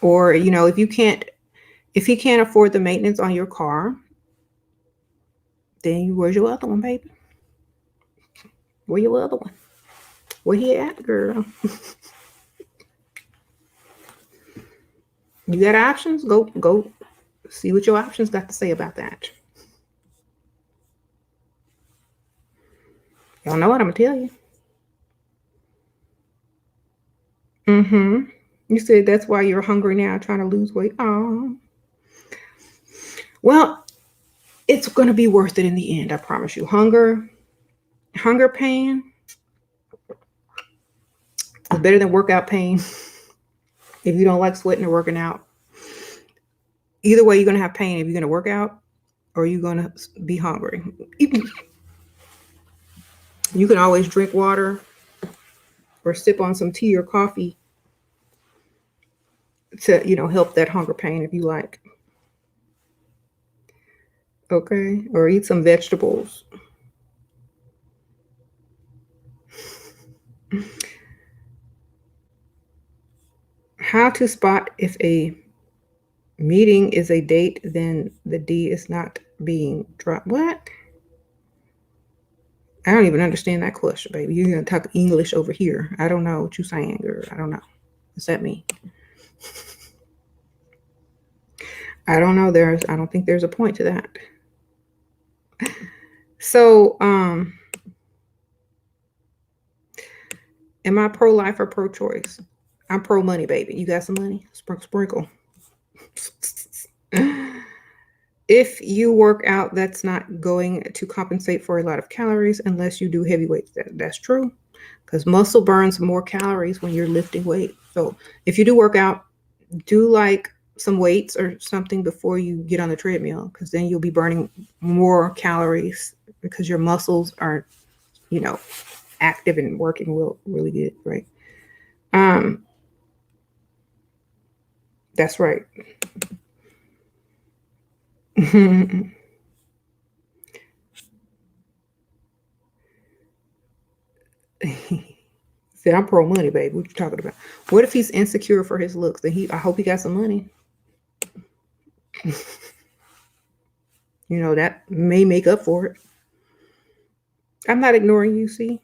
Or, if he can't afford the maintenance on your car, then where's your other one, baby? Where your other one? Where he at, girl? You got options? Go see what your options got to say about that. Y'all know what I'm gonna tell you. You said that's why you're hungry now, trying to lose weight. Oh, well, it's gonna be worth it in the end. I promise you. Hunger pain It's better than workout pain if you don't like sweating or working out. Either way, you're going to have pain if you're going to work out or you're going to be hungry. You can always drink water or sip on some tea or coffee to, help that hunger pain if you like. Okay. Or eat some vegetables. How to spot if a meeting is a date, then the D is not being dropped. What? I don't even understand that question, baby. You're going to talk English over here. I don't know what you're saying, girl. I don't know. What's that mean? I don't know. I don't think there's a point to that. So, am I pro-life or pro-choice? I'm pro-money, baby. You got some money? Sprinkle. If you work out, that's not going to compensate for a lot of calories unless you do heavy weights. That's true, because muscle burns more calories when you're lifting weight. So if you do work out, do like some weights or something before you get on the treadmill, because then you'll be burning more calories because your muscles are, active and working really good, right? That's right. Said, I'm pro money, baby. What you talking about? What if he's insecure for his looks? Then I hope he got some money. That may make up for it. I'm not ignoring you, see?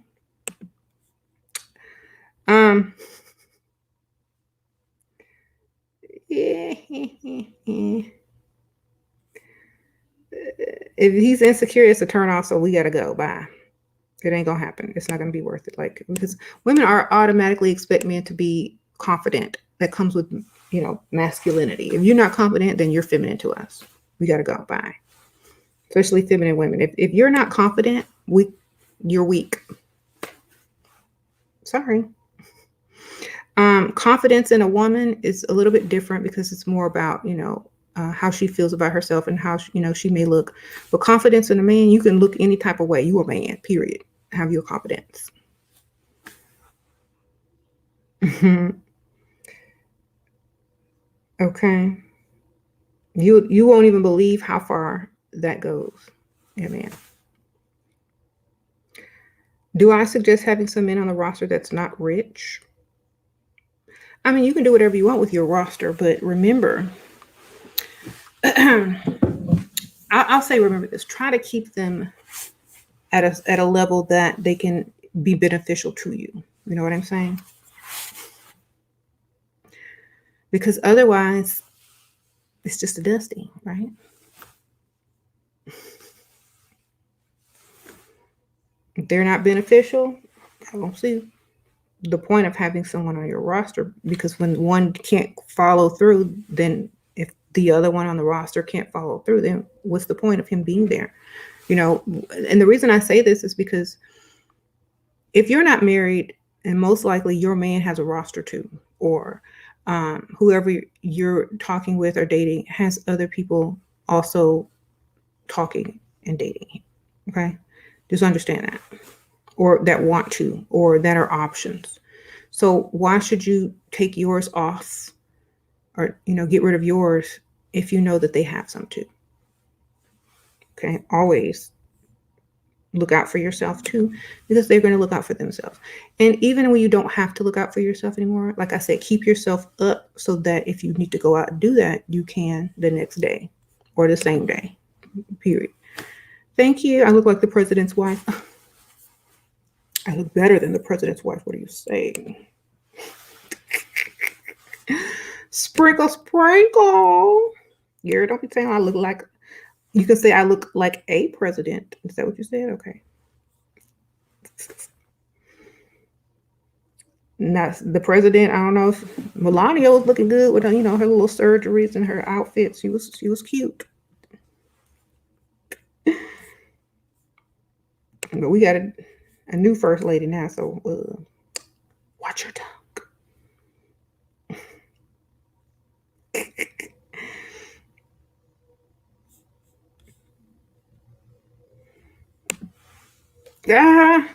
If he's insecure, it's a turn off, so we gotta go. Bye. It ain't gonna happen. It's not gonna be worth it. Like, because women are automatically expect men to be confident. That comes with, masculinity. If you're not confident, then you're feminine to us. We gotta go. Bye. Especially feminine women. If you're not confident, you're weak. Sorry. Confidence in a woman is a little bit different because it's more about, how she feels about herself and how, she may look. But confidence in a man, you can look any type of way. You a man, period. Have your confidence. Okay. You won't even believe how far that goes. Yeah, man. Do I suggest having some men on the roster that's not rich? I mean, you can do whatever you want with your roster, but remember, I'll say remember this. Try to keep them at a level that they can be beneficial to you. You know what I'm saying? Because otherwise, it's just a dusty, right? If they're not beneficial, I don't see the point of having someone on your roster, because when one can't follow through, then if the other one on the roster can't follow through, then what's the point of him being there? And the reason I say this is because if you're not married, and most likely your man has a roster too, or whoever you're talking with or dating has other people also talking and dating. Okay. Just understand that, or that want to, or that are options. So why should you take yours off or, get rid of yours if you know that they have some too? Okay. Always look out for yourself too, because they're going to look out for themselves. And even when you don't have to look out for yourself anymore, like I said, keep yourself up so that if you need to go out and do that, you can the next day or the same day, period. Thank you. I look like the president's wife. I look better than the president's wife. What do you say? Sprinkle, sprinkle. Yeah, don't be saying I look like, you can say I look like a president. Is that what you said? Okay. Not the president. I don't know if Melania was looking good with her, her little surgeries and her outfits. She was cute. But we got a new first lady now, so watch your tongue. Ah,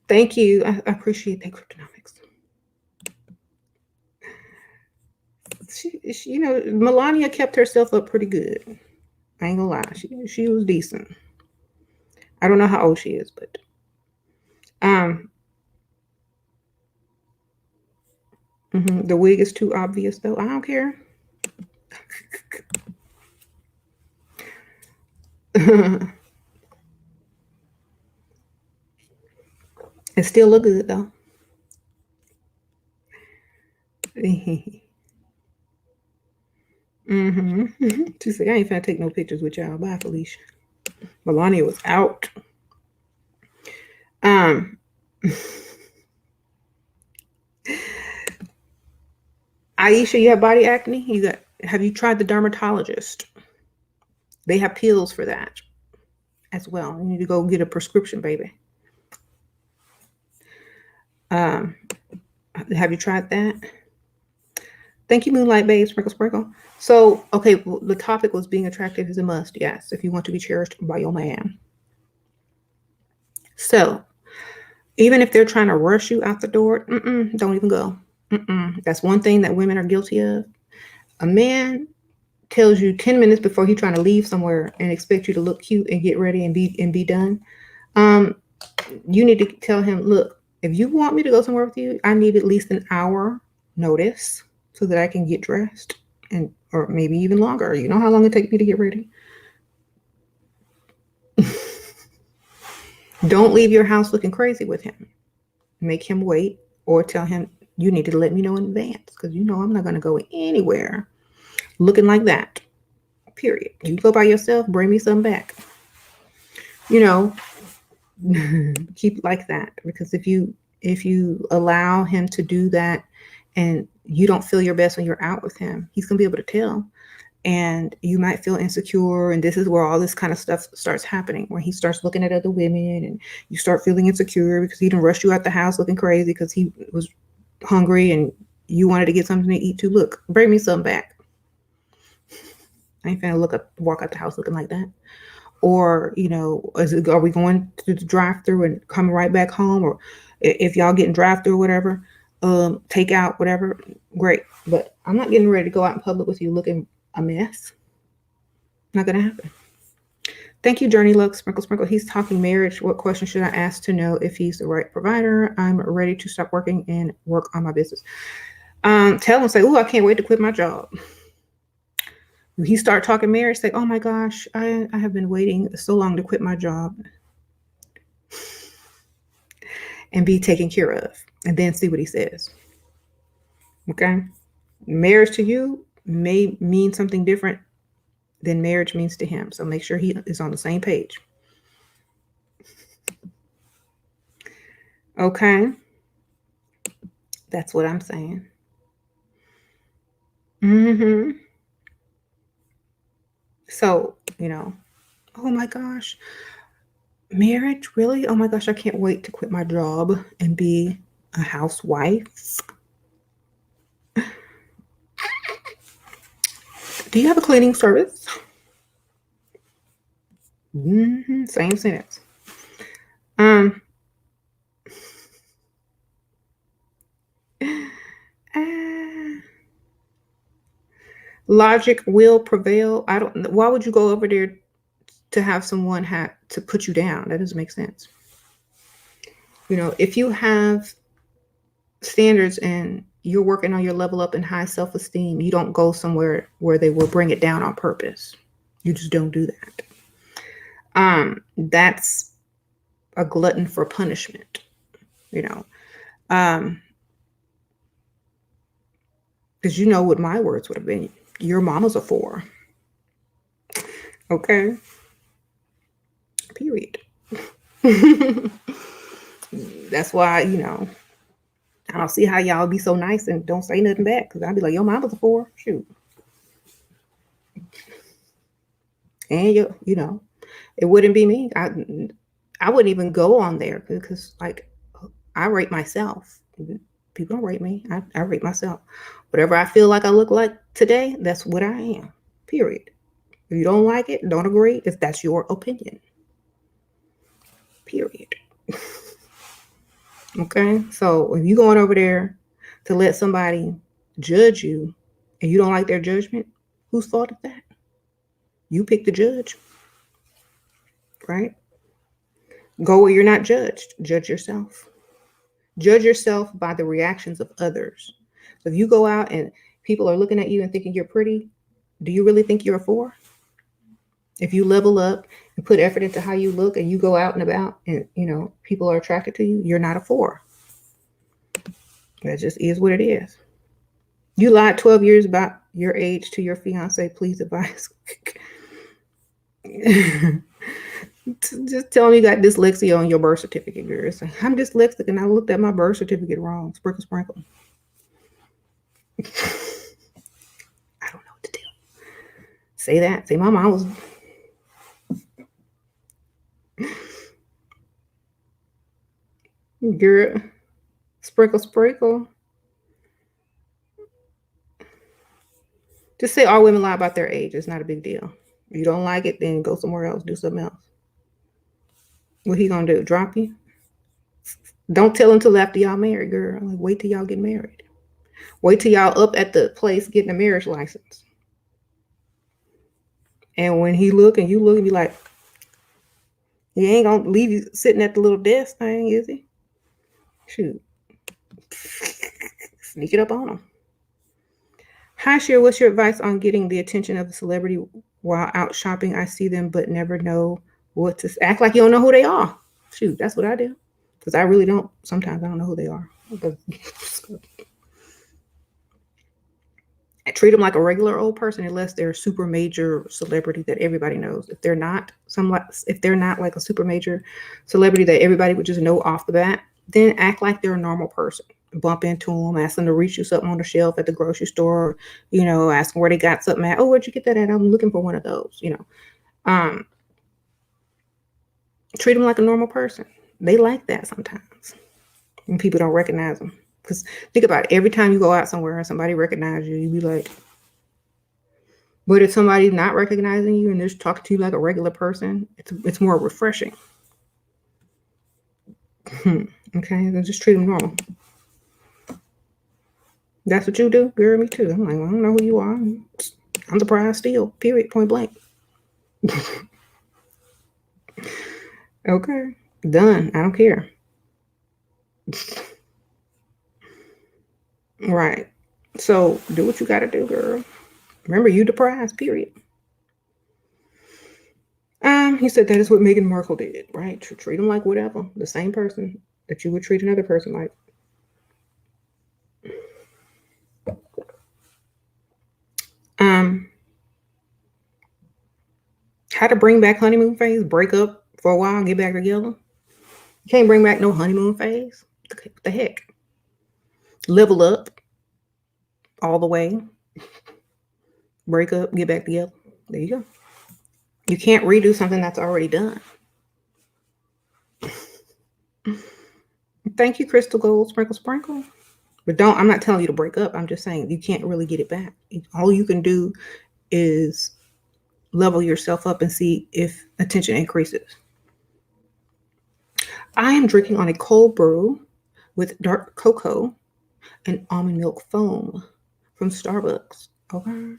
thank you. I appreciate that, Cryptonomics. She, Melania kept herself up pretty good. I ain't gonna lie. She was decent. I don't know how old she is, but the wig is too obvious though. I don't care. It still look good though. She said, I ain't finna take no pictures with y'all. Bye, Felicia. Melania was out. Aisha, you have body acne? Have you tried the dermatologist? They have pills for that as well. You need to go get a prescription, baby. Have you tried that? Thank you, Moonlight Babe, Sprinkle Sprinkle. So, okay, well, the topic was being attractive is a must, yes, if you want to be cherished by your man. So, even if they're trying to rush you out the door, don't even go. That's one thing that women are guilty of. A man tells you 10 minutes before he's trying to leave somewhere and expect you to look cute and get ready and be done. You need to tell him, look, if you want me to go somewhere with you, I need at least an hour notice so that I can get dressed, or maybe even longer. You know how long it takes me to get ready? Don't leave your house looking crazy with him. Make him wait, or tell him you need to let me know in advance, because you know I'm not going to go anywhere looking like that. Period. You go by yourself, bring me some back. Keep it like that, because if you allow him to do that and you don't feel your best when you're out with him, he's gonna be able to tell, and you might feel insecure, and this is where all this kind of stuff starts happening, where he starts looking at other women and you start feeling insecure because he didn't rush you out the house looking crazy because he was hungry and you wanted to get something to eat too. Look, bring me something back. I ain't finna walk out the house looking like that. Or, are we going to the drive-thru and coming right back home? Or if y'all getting drive-thru or whatever, take out, whatever, great. But I'm not getting ready to go out in public with you looking a mess. Not gonna happen. Thank you, Journey Lux, Sprinkle Sprinkle. He's talking marriage. What question should I ask to know if he's the right provider? I'm ready to stop working and work on my business. Tell him, say, oh, I can't wait to quit my job. He start talking marriage, say, oh my gosh, I have been waiting so long to quit my job and be taken care of, and then see what he says. Okay? Marriage to you may mean something different than marriage means to him. So make sure he is on the same page. Okay? That's what I'm saying. So, oh my gosh, marriage, really? Oh my gosh, I can't wait to quit my job and be a housewife. Do you have a cleaning service? Same sentence. Logic will prevail. Why would you go over there to have someone to put you down? That doesn't make sense. If you have standards and you're working on your level up in high self-esteem, you don't go somewhere where they will bring it down on purpose. You just don't do that. That's a glutton for punishment, because you know what my words would have been. Your mama's a 4. Okay. Period. That's why, I don't see how y'all be so nice and don't say nothing back, because I'd be like, your mama's a 4. Shoot. And it wouldn't be me. I wouldn't even go on there because, like, I rate myself. People don't rate me. I rate myself. Whatever I feel like I look like today, that's what I am. Period. If you don't like it, don't agree, if that's your opinion. period. Okay, so if you're going over there to let somebody judge you and you don't like their judgment, whose fault is that? You pick the judge, right? Go where you're not judged. Judge yourself. Judge yourself by the reactions of others. So if you go out and people are looking at you and thinking you're pretty, do you really think you're a 4? If you level up and put effort into how you look and you go out and about and, people are attracted to you, you're not a 4. That just is what it is. You lied 12 years about your age to your fiance. Please advise. Just tell me you got dyslexia on your birth certificate, girl. It's like, I'm dyslexic and I looked at my birth certificate wrong. Sprinkle, sprinkle. I don't know what to do. Say that. Say my mom was. Girl. Sprinkle, sprinkle. Just say all women lie about their age. It's not a big deal. If you don't like it, then go somewhere else. Do something else. What he gonna do? Drop you? Don't tell him till after y'all married, girl. Like, wait till y'all get married. Wait till y'all up at the place getting a marriage license. And when he look and you look and be like, he ain't gonna leave you sitting at the little desk thing, is he? Shoot. Sneak it up on him. Hi, Cher. What's your advice on getting the attention of a celebrity while out shopping? I see them but never know what to act like you don't know who they are. Shoot, that's what I do. Because I really don't. Sometimes I don't know who they are. I treat them like a regular old person unless they're a super major celebrity that everybody knows. If they're not like a super major celebrity that everybody would just know off the bat, then act like they're a normal person. Bump into them, ask them to reach you something on the shelf at the grocery store, ask them where they got something at. Oh, where'd you get that at? I'm looking for one of those, Treat them like a normal person. They like that sometimes when people don't recognize them. Because think about it. Every time you go out somewhere and somebody recognizes you, you be like, but if somebody's not recognizing you and they're just talking to you like a regular person, it's more refreshing. Okay, then just treat them normal. That's what you do? Girl, me too. I'm like, well, I don't know who you are. I'm the prize still, period, point blank. Okay, done. I don't care. Right. So do what you got to do, girl. Remember, you the prize, period. He said that is what Meghan Markle did, right? Treat them like whatever. The same person that you would treat another person like. How to bring back honeymoon phase? Break up for a while and get back together? You can't bring back no honeymoon phase. What the heck? Level up all the way. Break up, get back together. There you go. You can't redo something that's already done. Thank you, Crystal Gold. Sprinkle, sprinkle. But I'm not telling you to break up. I'm just saying you can't really get it back. All you can do is level yourself up and see if attention increases. I am drinking on a cold brew with dark cocoa and almond milk foam from Starbucks. Okay.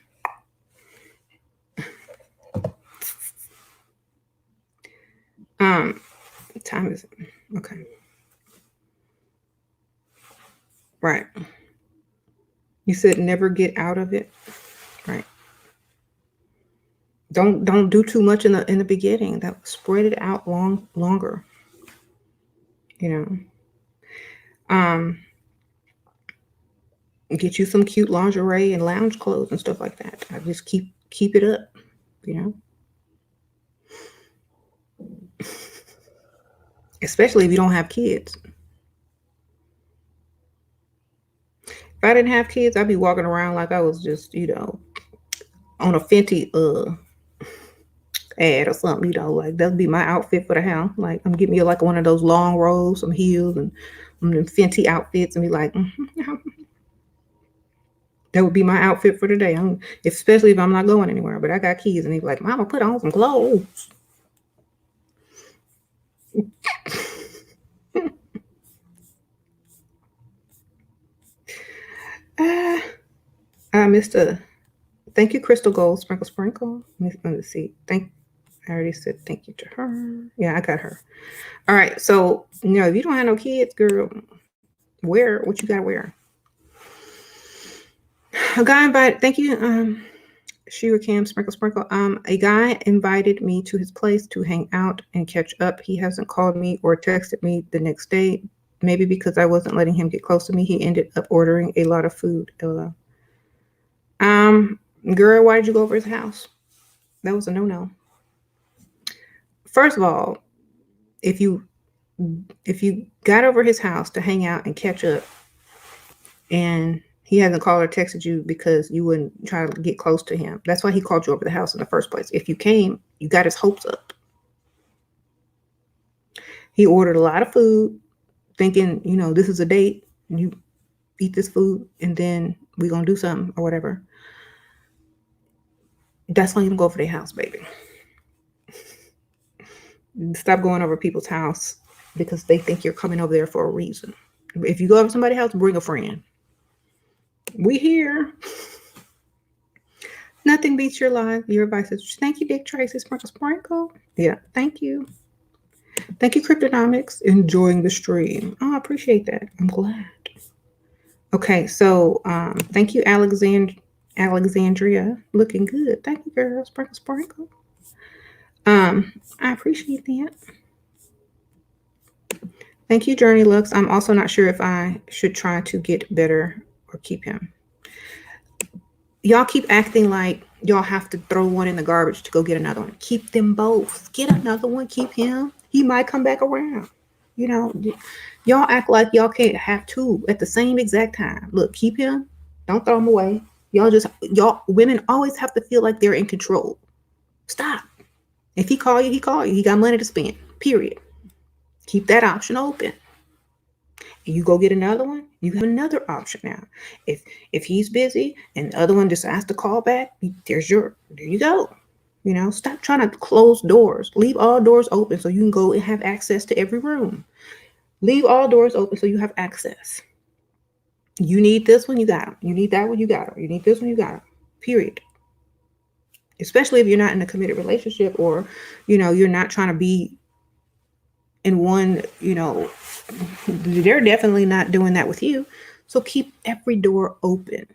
What time is it? Okay. Right. You said never get out of it. Right. Don't do too much in the beginning. That spread it out longer. Get you some cute lingerie and lounge clothes and stuff like that. I just keep it up, Especially if you don't have kids. If I didn't have kids, I'd be walking around like I was just, on a Fenty ad or something, like that'd be my outfit for the house. Like I'm getting me like one of those long robes, some heels, and them Fenty outfits, and be like, that would be my outfit for the day. Especially if I'm not going anywhere. But I got kids, and they be like, "Mama, put on some clothes." Mr. Thank you, Crystal Gold, Sprinkle Sprinkle. Let me see. I already said thank you to her. Yeah, I got her. All right. So, if you don't have no kids, girl, wear what you gotta wear. A guy invited, thank you, SheRaSeven, Sprinkle Sprinkle. A guy invited me to his place to hang out and catch up. He hasn't called me or texted me the next day. Maybe because I wasn't letting him get close to me, he ended up ordering a lot of food. Girl, why did you go over his house? That was a no-no. First of all, if you got over his house to hang out and catch up, and he hasn't called or texted you because you wouldn't try to get close to him, that's why he called you over the house in the first place. If you came, you got his hopes up. He ordered a lot of food, thinking, this is a date. You eat this food, and then we're gonna do something or whatever. That's why you don't go over their house, baby. Stop going over people's house because they think you're coming over there for a reason. If you go over somebody's house, bring a friend. We here. Nothing beats your life. Your advice is thank you, Dick Tracy, Sprinkle Sprinkle. Yeah, thank you. Thank you, Cryptonomics. Enjoying the stream. Oh, I appreciate that. I'm glad. Okay, so thank you, Alexandria. Looking good. Thank you, girl. Sprinkle Sprinkle. I appreciate that. Thank you, Journey Lux. I'm also not sure if I should try to get better or keep him. Y'all keep acting like y'all have to throw one in the garbage to go get another one. Keep them both. Get another one. Keep him. He might come back around. Y'all act like y'all can't have two at the same exact time. Look, keep him. Don't throw him away. Y'all women always have to feel like they're in control. Stop. If he call you, he call you. He got money to spend. Period. Keep that option open. You go get another one, you have another option now. If he's busy and the other one decides to call back, there you go. Stop trying to close doors. Leave all doors open so you can go and have access to every room. Leave all doors open so you have access. You need this one, you got them. You need that one, you got them. You need this one, you got them. Period. Especially if you're not in a committed relationship or, you're not trying to be in one, they're definitely not doing that with you. So keep every door open.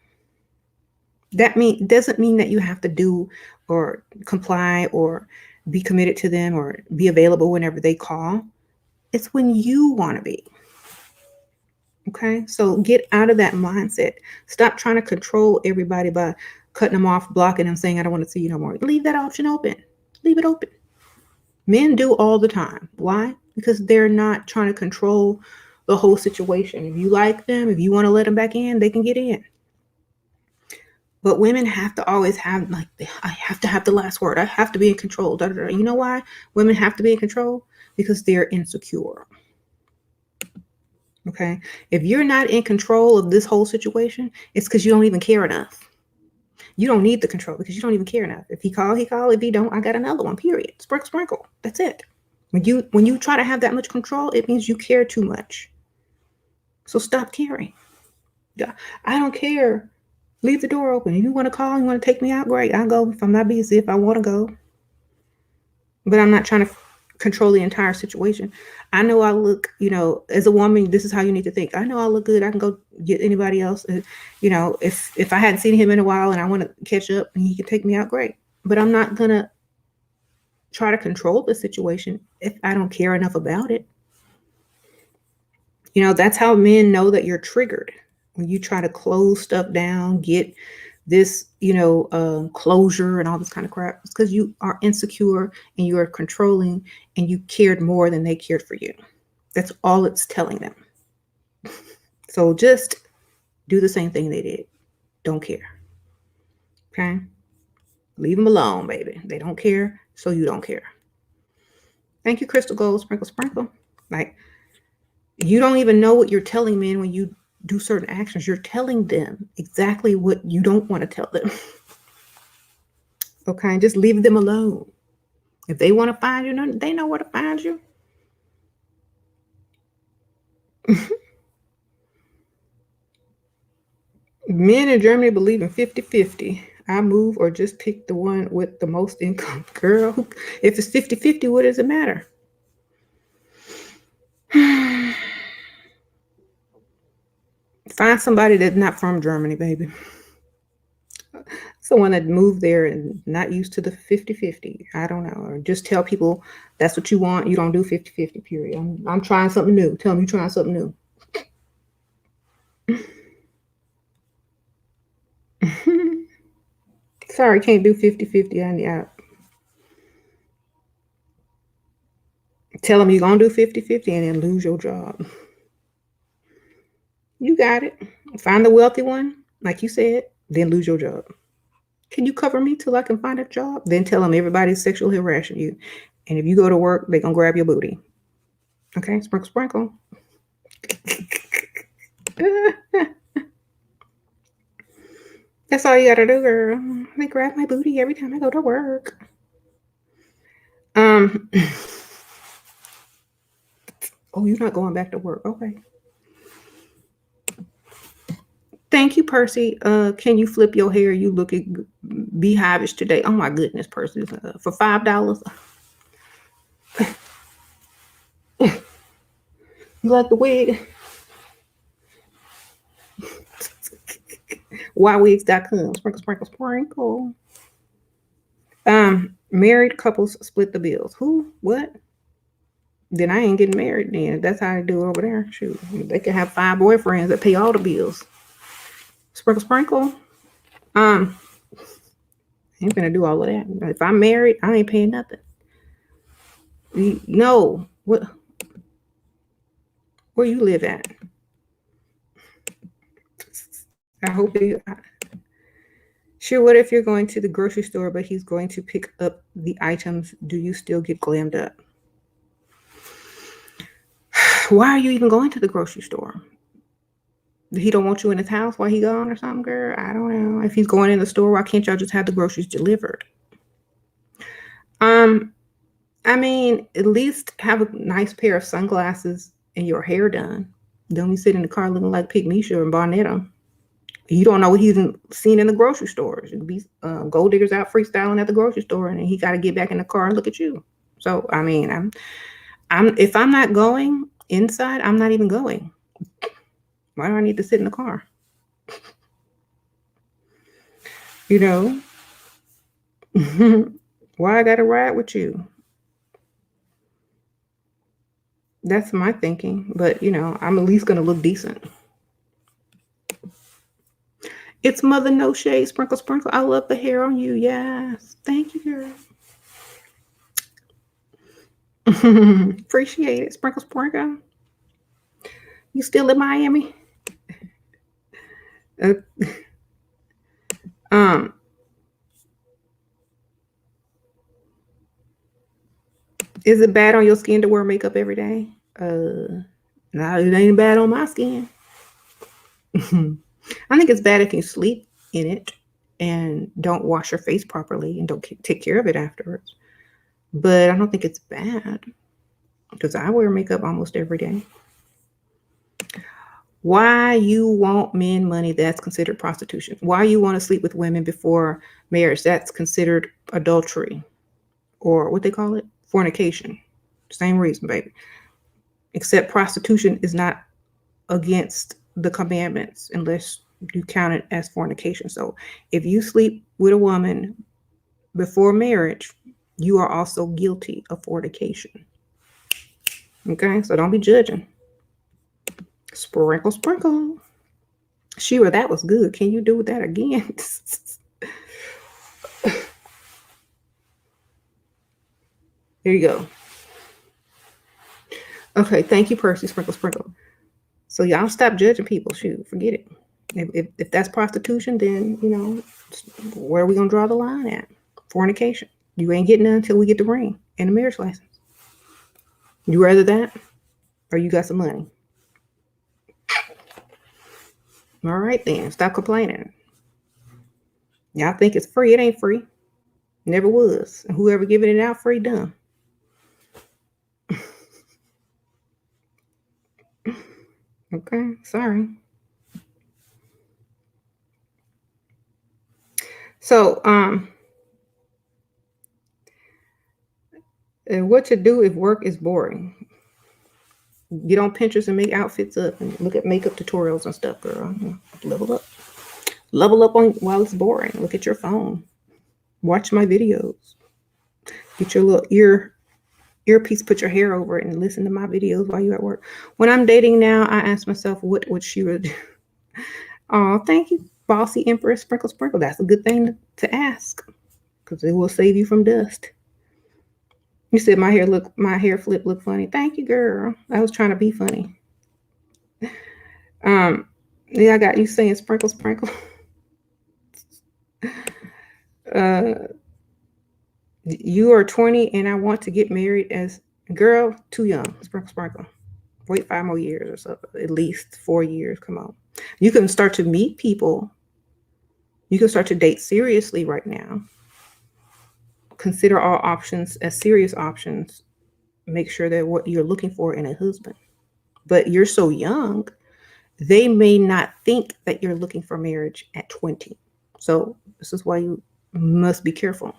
That doesn't mean that you have to do or comply or be committed to them or be available whenever they call. It's when you want to be. Okay, so get out of that mindset. Stop trying to control everybody by cutting them off, blocking them, saying, I don't want to see you no more. Leave that option open. Leave it open. Men do all the time. Why? Because they're not trying to control the whole situation. If you like them, if you want to let them back in, they can get in. But women have to always have I have to have the last word. I have to be in control. Da, da, da. You know why women have to be in control? Because they're insecure. Okay. If you're not in control of this whole situation, it's because you don't even care enough. You don't need the control because you don't even care enough. If he call, he call. If he don't, I got another one. Period. Sprinkle, sprinkle. That's it. When you try to have that much control, it means you care too much. So stop caring. I don't care. Leave the door open. If you want to call, you want to take me out, great. I'll go if I'm not busy, if I want to go. But I'm not trying to control the entire situation. I know I look, as a woman, this is how you need to think. I know I look good. I can go get anybody else. If I hadn't seen him in a while and I want to catch up and he can take me out, great. But I'm not going to try to control the situation if I don't care enough about it. That's how men know that you're triggered. When you try to close stuff down, get this, closure and all this kind of crap, it's because you are insecure and you are controlling and you cared more than they cared for you. That's all it's telling them. So just do the same thing they did. Don't care. Okay? Leave them alone, baby. They don't care, so you don't care. Thank you, Crystal Gold, Sprinkle, Sprinkle. You don't even know what you're telling men when you do certain actions. You're telling them exactly what you don't want to tell them. Okay, just leave them alone. If they want to find you, they know where to find you. Men in Germany believe in 50-50. I move or just pick the one with the most income. Girl, if it's 50-50, what does it matter? Find somebody that's not from Germany, baby. Someone that moved there and not used to the 50-50. I don't know. Or just tell people that's what you want. You don't do 50-50, period. I'm trying something new. Tell them you're trying something new. Sorry, can't do 50-50 on the app. Tell them you're going to do 50-50 and then lose your job. You got it. Find the wealthy one, like you said, then lose your job. Can you cover me till I can find a job? Then tell them everybody's sexually harassing you. And if you go to work, they're going to grab your booty. Okay, sprinkle, sprinkle. That's all you got to do, girl. They grab my booty every time I go to work. Oh, you're not going back to work. Okay. Thank you, Percy. Can you flip your hair? You looking beehivish today. Oh my goodness, Percy. For $5. You like the wig? Ywigs.com. Sprinkle, sprinkle, sprinkle. Married couples split the bills. Who? What? Then I ain't getting married then. That's how they do it over there. Shoot. They can have 5 boyfriends that pay all the bills. Sprinkle, sprinkle. I ain't gonna do all of that. If I'm married, I ain't paying nothing. No. What? Where you live at? I hope you. Sure, what if you're going to the grocery store, but he's going to pick up the items? Do you still get glammed up? Why are you even going to the grocery store? He don't want you in his house while he gone or something, girl? I don't know. If he's going in the store, why can't y'all just have the groceries delivered? I mean, at least have a nice pair of sunglasses and your hair done. Don't be sitting in the car looking like Pygmisha or Barnetta. You don't know what he's seen in the grocery stores. It could be gold diggers out freestyling at the grocery store, and he got to get back in the car and look at you. So, I mean, if I'm not going inside, I'm not even going. Why do I need to sit in the car? You know, why I got to ride with you? That's my thinking. But, you know, I'm at least going to look decent. It's Mother No Shade, sprinkle, sprinkle. I love the hair on you. Yes. Thank you, girl. Appreciate it. Sprinkle, sprinkle. You still in Miami? Is it bad on your skin to wear makeup every day? No, it ain't bad on my skin. I think it's bad if you sleep in it and don't wash your face properly and don't take care of it afterwards. But I don't think it's bad because I wear makeup almost every day. Why you want men money? That's considered prostitution. Why you want to sleep with women before marriage? That's considered adultery, or what they call it, fornication. Same reason, baby. Except prostitution is not against the commandments unless you count it as fornication. So if you sleep with a woman before marriage, you are also guilty of fornication. Okay, so don't be judging. Sprinkle, sprinkle. Shira, that was good. Can you do that again? There you go. Okay, thank you, Percy. Sprinkle, sprinkle. So y'all stop judging people. Shoot, forget it. If that's prostitution, then, you know, where are we going to draw the line at? Fornication. You ain't getting none until we get the ring and the marriage license. You rather that or you got some money? All right, then. Stop complaining. Y'all think it's free. It ain't free. Never was. And whoever giving it out free, dumb. Okay, sorry. So, what to do if work is boring? Get on Pinterest and make outfits up and look at makeup tutorials and stuff, girl. Level up. Level up on while it's boring. Look at your phone. Watch my videos. Get your little earpiece, put your hair over it, and listen to my videos while you're at work. When I'm dating now, I ask myself, what would she would do? Oh, thank you, bossy Empress Sprinkle Sprinkle. That's a good thing to ask because it will save you from dust. You said my hair flip look funny. Thank you, girl. I was trying to be funny. Yeah, I got you saying sprinkle sprinkle. You are 20 and I want to get married as girl, too young. Sprinkle sprinkle. Wait 5 more years or so, at least 4 years. Come on. You can start to meet people. You can start to date seriously right now. Consider all options as serious options. Make sure that what you're looking for in a husband. But you're so young, they may not think that you're looking for marriage at 20. So this is why you must be careful.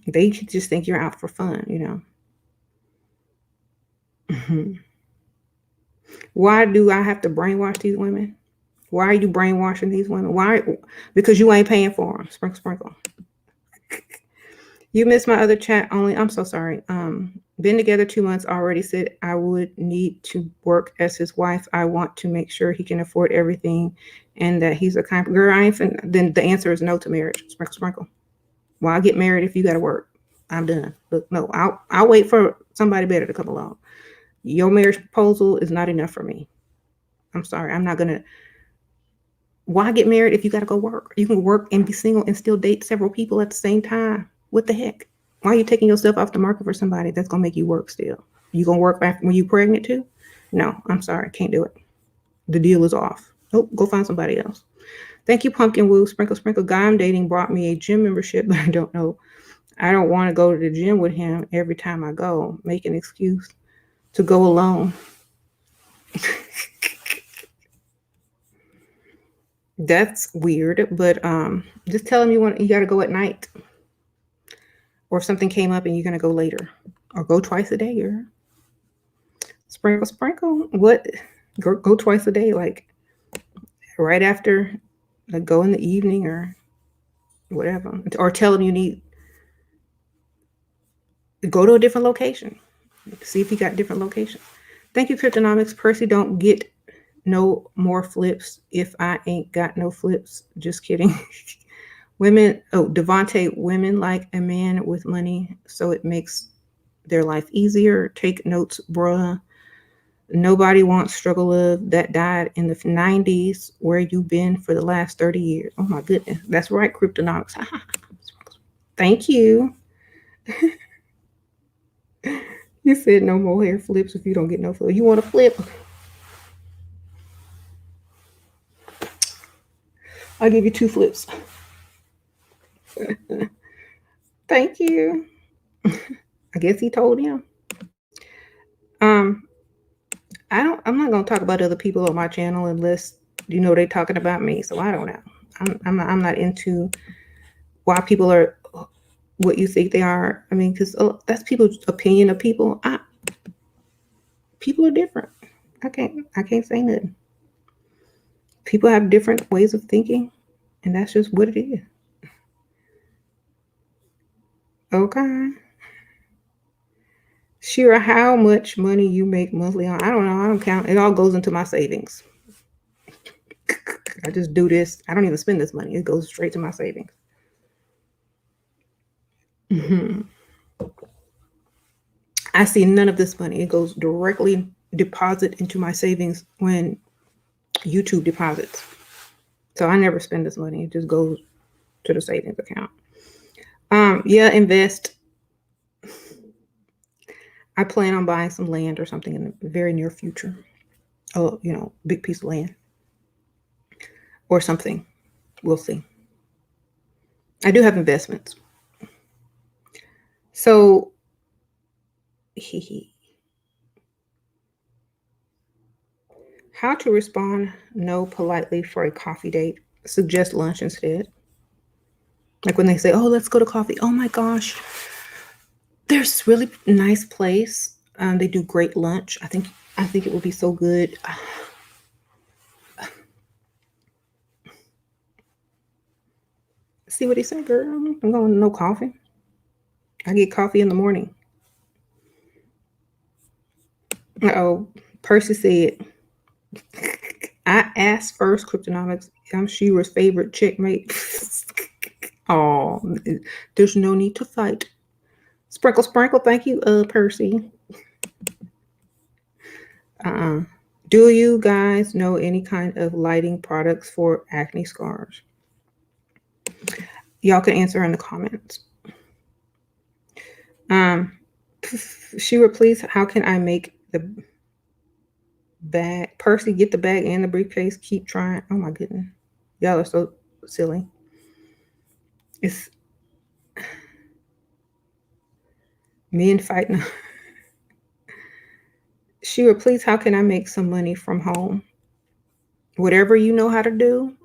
They just think you're out for fun, you know. Why do I have to brainwash these women? Why are you brainwashing these women? Why? Because you ain't paying for them. Sprinkle, sprinkle. You missed my other chat only. I'm so sorry. Been together 2 months already. Said I would need to work as his wife. I want to make sure he can afford everything and that he's a kind girl. I ain't then the answer is no to marriage. Sprinkle, sprinkle. Why get married if you got to work? I'm done. Look, no, I'll wait for somebody better to come along. Your marriage proposal is not enough for me. I'm sorry. I'm not gonna. Why get married if you got to go work? You can work and be single and still date several people at the same time. What the heck? Why are you taking yourself off the market for somebody that's gonna make you work still? You gonna work after when you pregnant too? No, I'm sorry, can't do it. The deal is off. Nope, go find somebody else. Thank you, Pumpkin Woo. Sprinkle Sprinkle. Guy I'm dating brought me a gym membership, but I don't know. I don't want to go to the gym with him every time I go. Make an excuse to go alone. That's weird, but just tell him you got to go at night, or if something came up and you're gonna go later, or go twice a day, girl. Sprinkle, sprinkle. What? Go twice a day, like right after, like go in the evening or whatever, or tell him you need go to a different location. See if you got different locations. Thank you, Cryptonomics. Percy, don't get no more flips if I ain't got no flips. Just kidding. Women, Devontae, women like a man with money, so it makes their life easier. Take notes, bruh. Nobody wants struggle love that died in the 90s. Where you been for the last 30 years? Oh my goodness. That's right, Cryptonomics. Thank you. You said no more hair flips if you don't get no flip. You want to flip? I'll give you 2 flips. Thank you. I guess he told him. I'm not gonna talk about other people on my channel unless they're talking about me. So I don't know. I'm not into why people are what you think they are. I mean, because that's people's opinion of people. People are different. I can't say nothing. People have different ways of thinking, and that's just what it is. Okay. Shira, how much money you make monthly on? I don't know. I don't count. It all goes into my savings. I just do this. I don't even spend this money. It goes straight to my savings. Mm-hmm. I see none of this money. It goes directly deposit into my savings when YouTube deposits. So I never spend this money. It just goes to the savings account. Yeah, invest. I plan on buying some land or something in the very near future. Oh, big piece of land or something. We'll see. I do have investments. So, how to respond no politely for a coffee date? suggest lunch instead. Like when they say, oh, let's go to coffee. Oh my gosh, there's this really nice place. They do great lunch. I think it will be so good. See what he said, girl? I'm going to no coffee. I get coffee in the morning. Uh-oh. Percy said, I asked first, Kryptonomics. I'm Shira's favorite checkmate. Oh, there's no need to fight. Sprinkle, sprinkle. Thank you, Percy. Do you guys know any kind of lighting products for acne scars? Y'all can answer in the comments. Shira, please, how can I make the bag? Percy, get the bag and the briefcase. Keep trying. Oh my goodness. Y'all are so silly. It's men fighting. Shira, please, how can I make some money from home? Whatever you know how to do,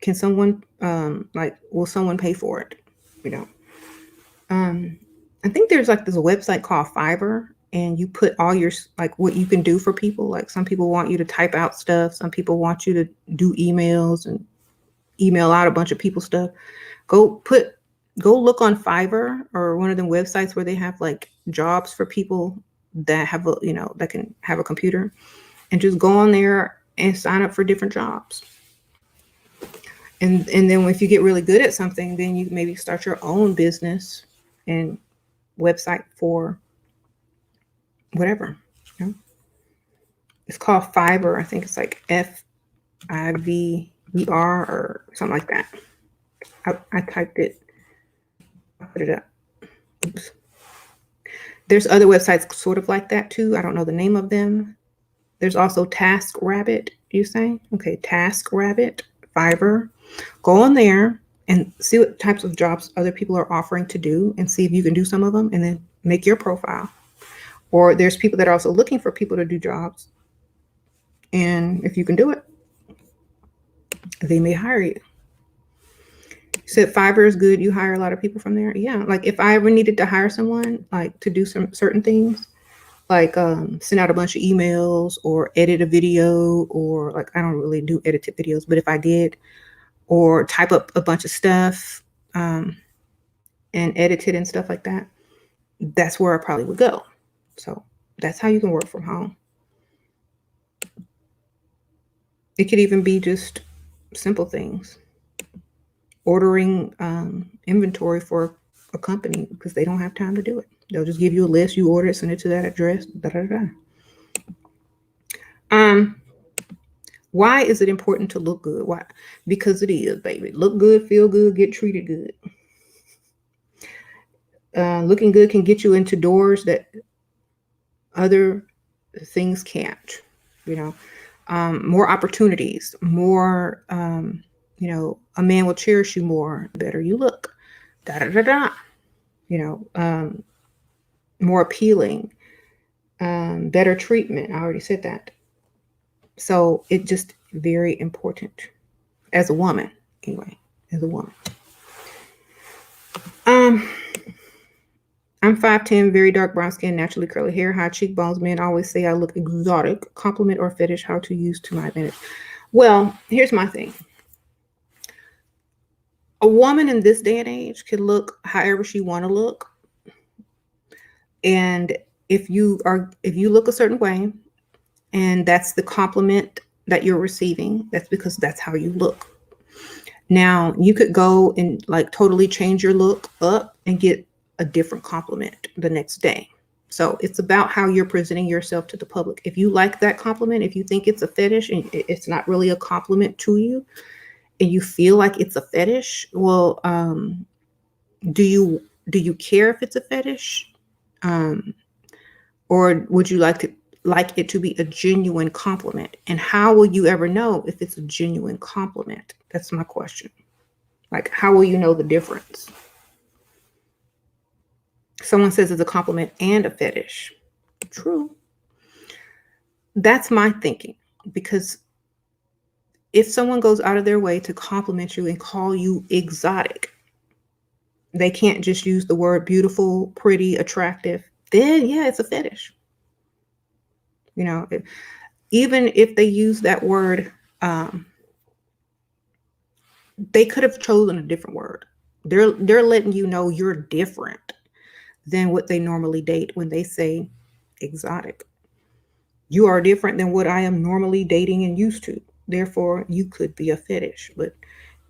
can someone will someone pay for it? You know. I think there's like this website called Fiverr, and you put all your like what you can do for people. Like some people want you to type out stuff, some people want you to do emails and email out a bunch of people stuff. Go look on Fiverr or one of the websites where they have like jobs for people that have that can have a computer, and just go on there and sign up for different jobs. And then if you get really good at something, then you maybe start your own business and website for whatever. You know? It's called Fiverr. I think it's like FIVER or something like that. I typed it. I put it up. Oops. There's other websites sort of like that too. I don't know the name of them. There's also TaskRabbit, you say? Okay, TaskRabbit, Fiverr. Go on there and see what types of jobs other people are offering to do and see if you can do some of them, and then make your profile. Or there's people that are also looking for people to do jobs. And if you can do it, they may hire you. You said Fiverr is good. You hire a lot of people from there. Yeah. Like if I ever needed to hire someone like to do some certain things, like send out a bunch of emails or edit a video, or like I don't really do edited videos, but if I did, or type up a bunch of stuff and edit it and stuff like that, that's where I probably would go. So that's how you can work from home. It could even be just simple things. Ordering inventory for a company because they don't have time to do it. They'll just give you a list, you order it, send it to that address, Why is it important to look good? Why? Because it is, baby. Look good, feel good, get treated good. Looking good can get you into doors that other things can't, more opportunities, more, a man will cherish you more, the better you look, more appealing, better treatment. I already said that. So it's just very important as a woman, anyway, as a woman. I'm 5'10", very dark brown skin, naturally curly hair, high cheekbones. Men always say I look exotic. Compliment or fetish, how to use to my advantage. Well, here's my thing. A woman in this day and age can look however she want to look. And if you look a certain way, and that's the compliment that you're receiving, that's because that's how you look. Now, you could go and like totally change your look up and get a different compliment the next day. So it's about how you're presenting yourself to the public. If you like that compliment, if you think it's a fetish and it's not really a compliment to you, and you feel like it's a fetish, well, do you care if it's a fetish? Or would you like it to be a genuine compliment? And how will you ever know if it's a genuine compliment? That's my question. Like, how will you know the difference? Someone says it's a compliment and a fetish. True. That's my thinking, because if someone goes out of their way to compliment you and call you exotic, they can't just use the word beautiful, pretty, attractive, then yeah, it's a fetish. You know, even if they use that word, they could have chosen a different word. They're letting you know you're different than what they normally date when they say exotic. You are different than what I am normally dating and used to. Therefore, you could be a fetish. But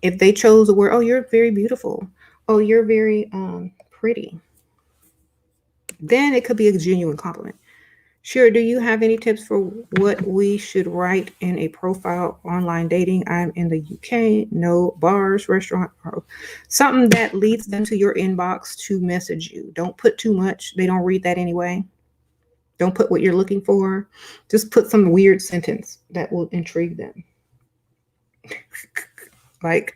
if they chose a word, oh, you're very beautiful. Oh, you're very pretty. Then it could be a genuine compliment. Sure, do you have any tips for what we should write in a profile online dating? I'm in the UK, no bars, restaurant, or something that leads them to your inbox to message you. Don't put too much. They don't read that anyway. Don't put what you're looking for. Just put some weird sentence that will intrigue them. Like,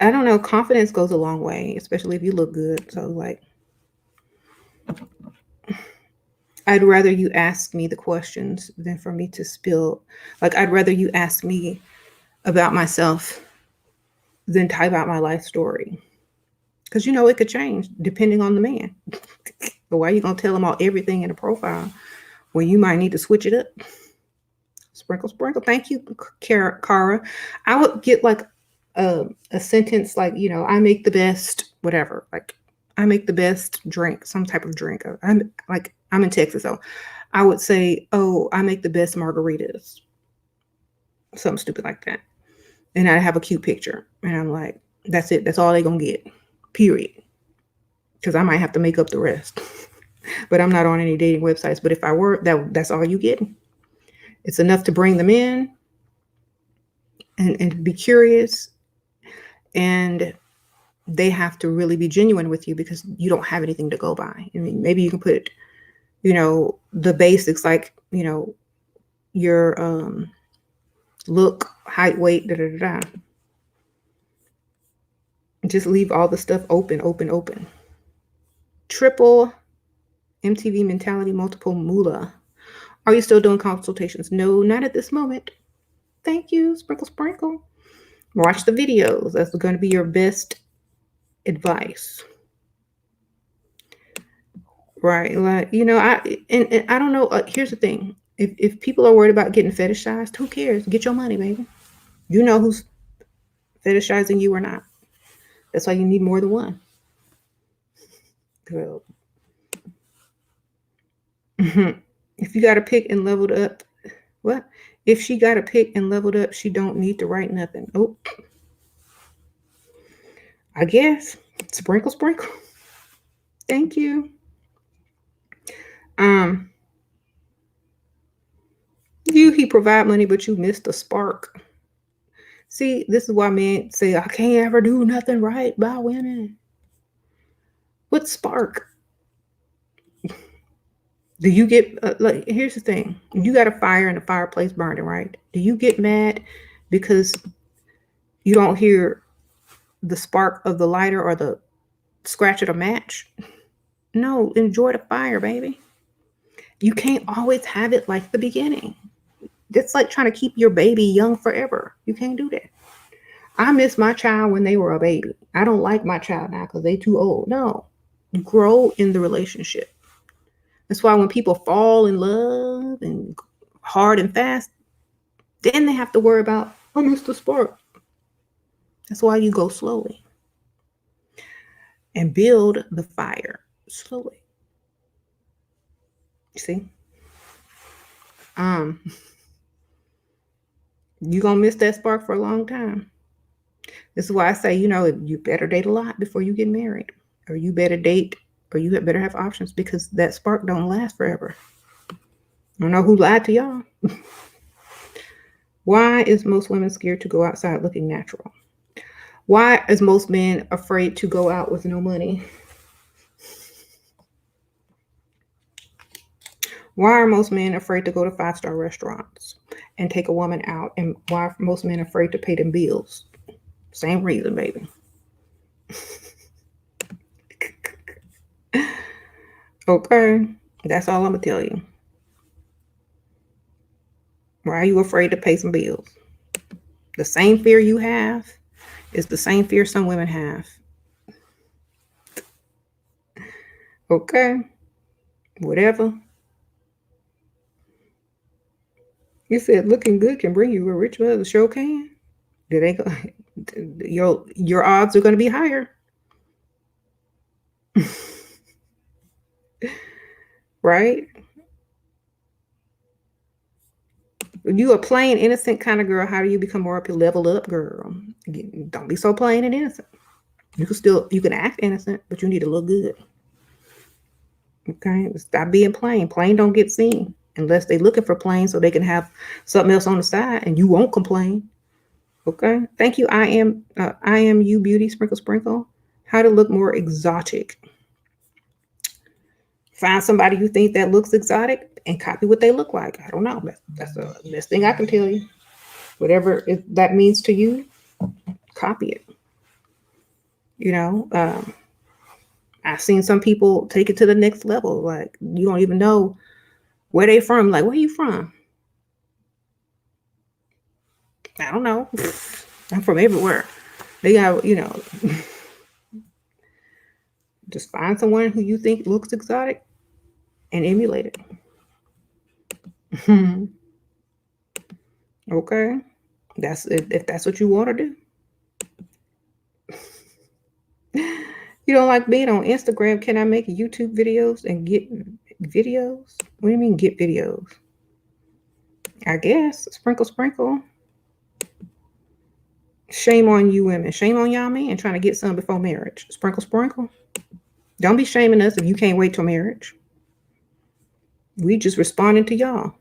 I don't know, confidence goes a long way, especially if you look good. So like, I'd rather you ask me the questions than for me to spill. Like, I'd rather you ask me about myself than type out my life story. Because you know it could change depending on the man. But why are you gonna tell them all everything in a profile when you might need to switch it up? Sprinkle, sprinkle. Thank you, Cara. I would get like a sentence like, you know, I make the best whatever. Like, I make the best drink, some type of drink. I'm in Texas, so I would say, oh, I make the best margaritas. Something stupid like that. And I have a cute picture. And I'm like, that's it. That's all they're gonna get. Period. Because I might have to make up the rest. But I'm not on any dating websites. But if I were, that's all you get. It's enough to bring them in and be curious. And they have to really be genuine with you because you don't have anything to go by. I mean, maybe you can put, you know, the basics like, you know, your look, height, weight, da da da. Just leave all the stuff open, open, open. Triple MTV mentality, multiple moolah. Are you still doing consultations? No, not at this moment. Thank you. Sprinkle, sprinkle. Watch the videos. That's going to be your best advice. Right. Like, you know, and I don't know. Here's the thing. If people are worried about getting fetishized, who cares? Get your money, baby. You know who's fetishizing you or not. That's why you need more than one. Girl. If you got to pick and leveled up, what? If she got to pick and leveled up, she don't need to write nothing. Oh, I guess. Sprinkle, sprinkle. Thank you. He provide money, but you missed the spark. See, this is why men say, I can't ever do nothing right by women. What spark? Do you get, like, here's the thing. You got a fire and the fireplace burning, right? Do you get mad because you don't hear the spark of the lighter or the scratch of the match? No, enjoy the fire, baby. You can't always have it like the beginning. It's like trying to keep your baby young forever. You can't do that. I miss my child when they were a baby. I don't like my child now because they too old. No, grow in the relationship. That's why when people fall in love and hard and fast, then they have to worry about, I missed the spark. That's why you go slowly and build the fire slowly. See? You're going to miss that spark for a long time. This is why I say, you know, you better date a lot before you get married. Or you better date, or you better have options because that spark don't last forever. I don't know who lied to y'all. Why is most women scared to go outside looking natural? Why is most men afraid to go out with no money? Why are most men afraid to go to 5-star restaurants and take a woman out? And why are most men afraid to pay them bills? Same reason, baby. Okay, that's all I'm gonna tell you. Why are you afraid to pay some bills? The same fear you have is the same fear some women have. Okay, whatever. You said looking good can bring you a rich mother. Sure can. Did they go? Your odds are going to be higher, right? You a plain innocent kind of girl. How do you become more up? You level up, girl. Don't be so plain and innocent. You can act innocent, but you need to look good. Okay, stop being plain. Plain don't get seen unless they looking for plain so they can have something else on the side, and you won't complain. Okay, thank you. I am you beauty sprinkle sprinkle. How to look more exotic. Find somebody you think that looks exotic and copy what they look like. I don't know. That's the best thing I can tell you. Whatever that means to you, copy it. You know, I've seen some people take it to the next level. Like you don't even know where they from. Like, where you from? I don't know. I'm from everywhere. They got, just find someone who you think looks exotic and emulate it. Okay. That's if that's what you want to do. You don't like being on Instagram. Can I make YouTube videos and get videos? What do you mean get videos? I guess. Sprinkle, sprinkle. Shame on you women. Shame on y'all men trying to get some before marriage. Sprinkle, sprinkle. Don't be shaming us if you can't wait till marriage. We just responding to y'all.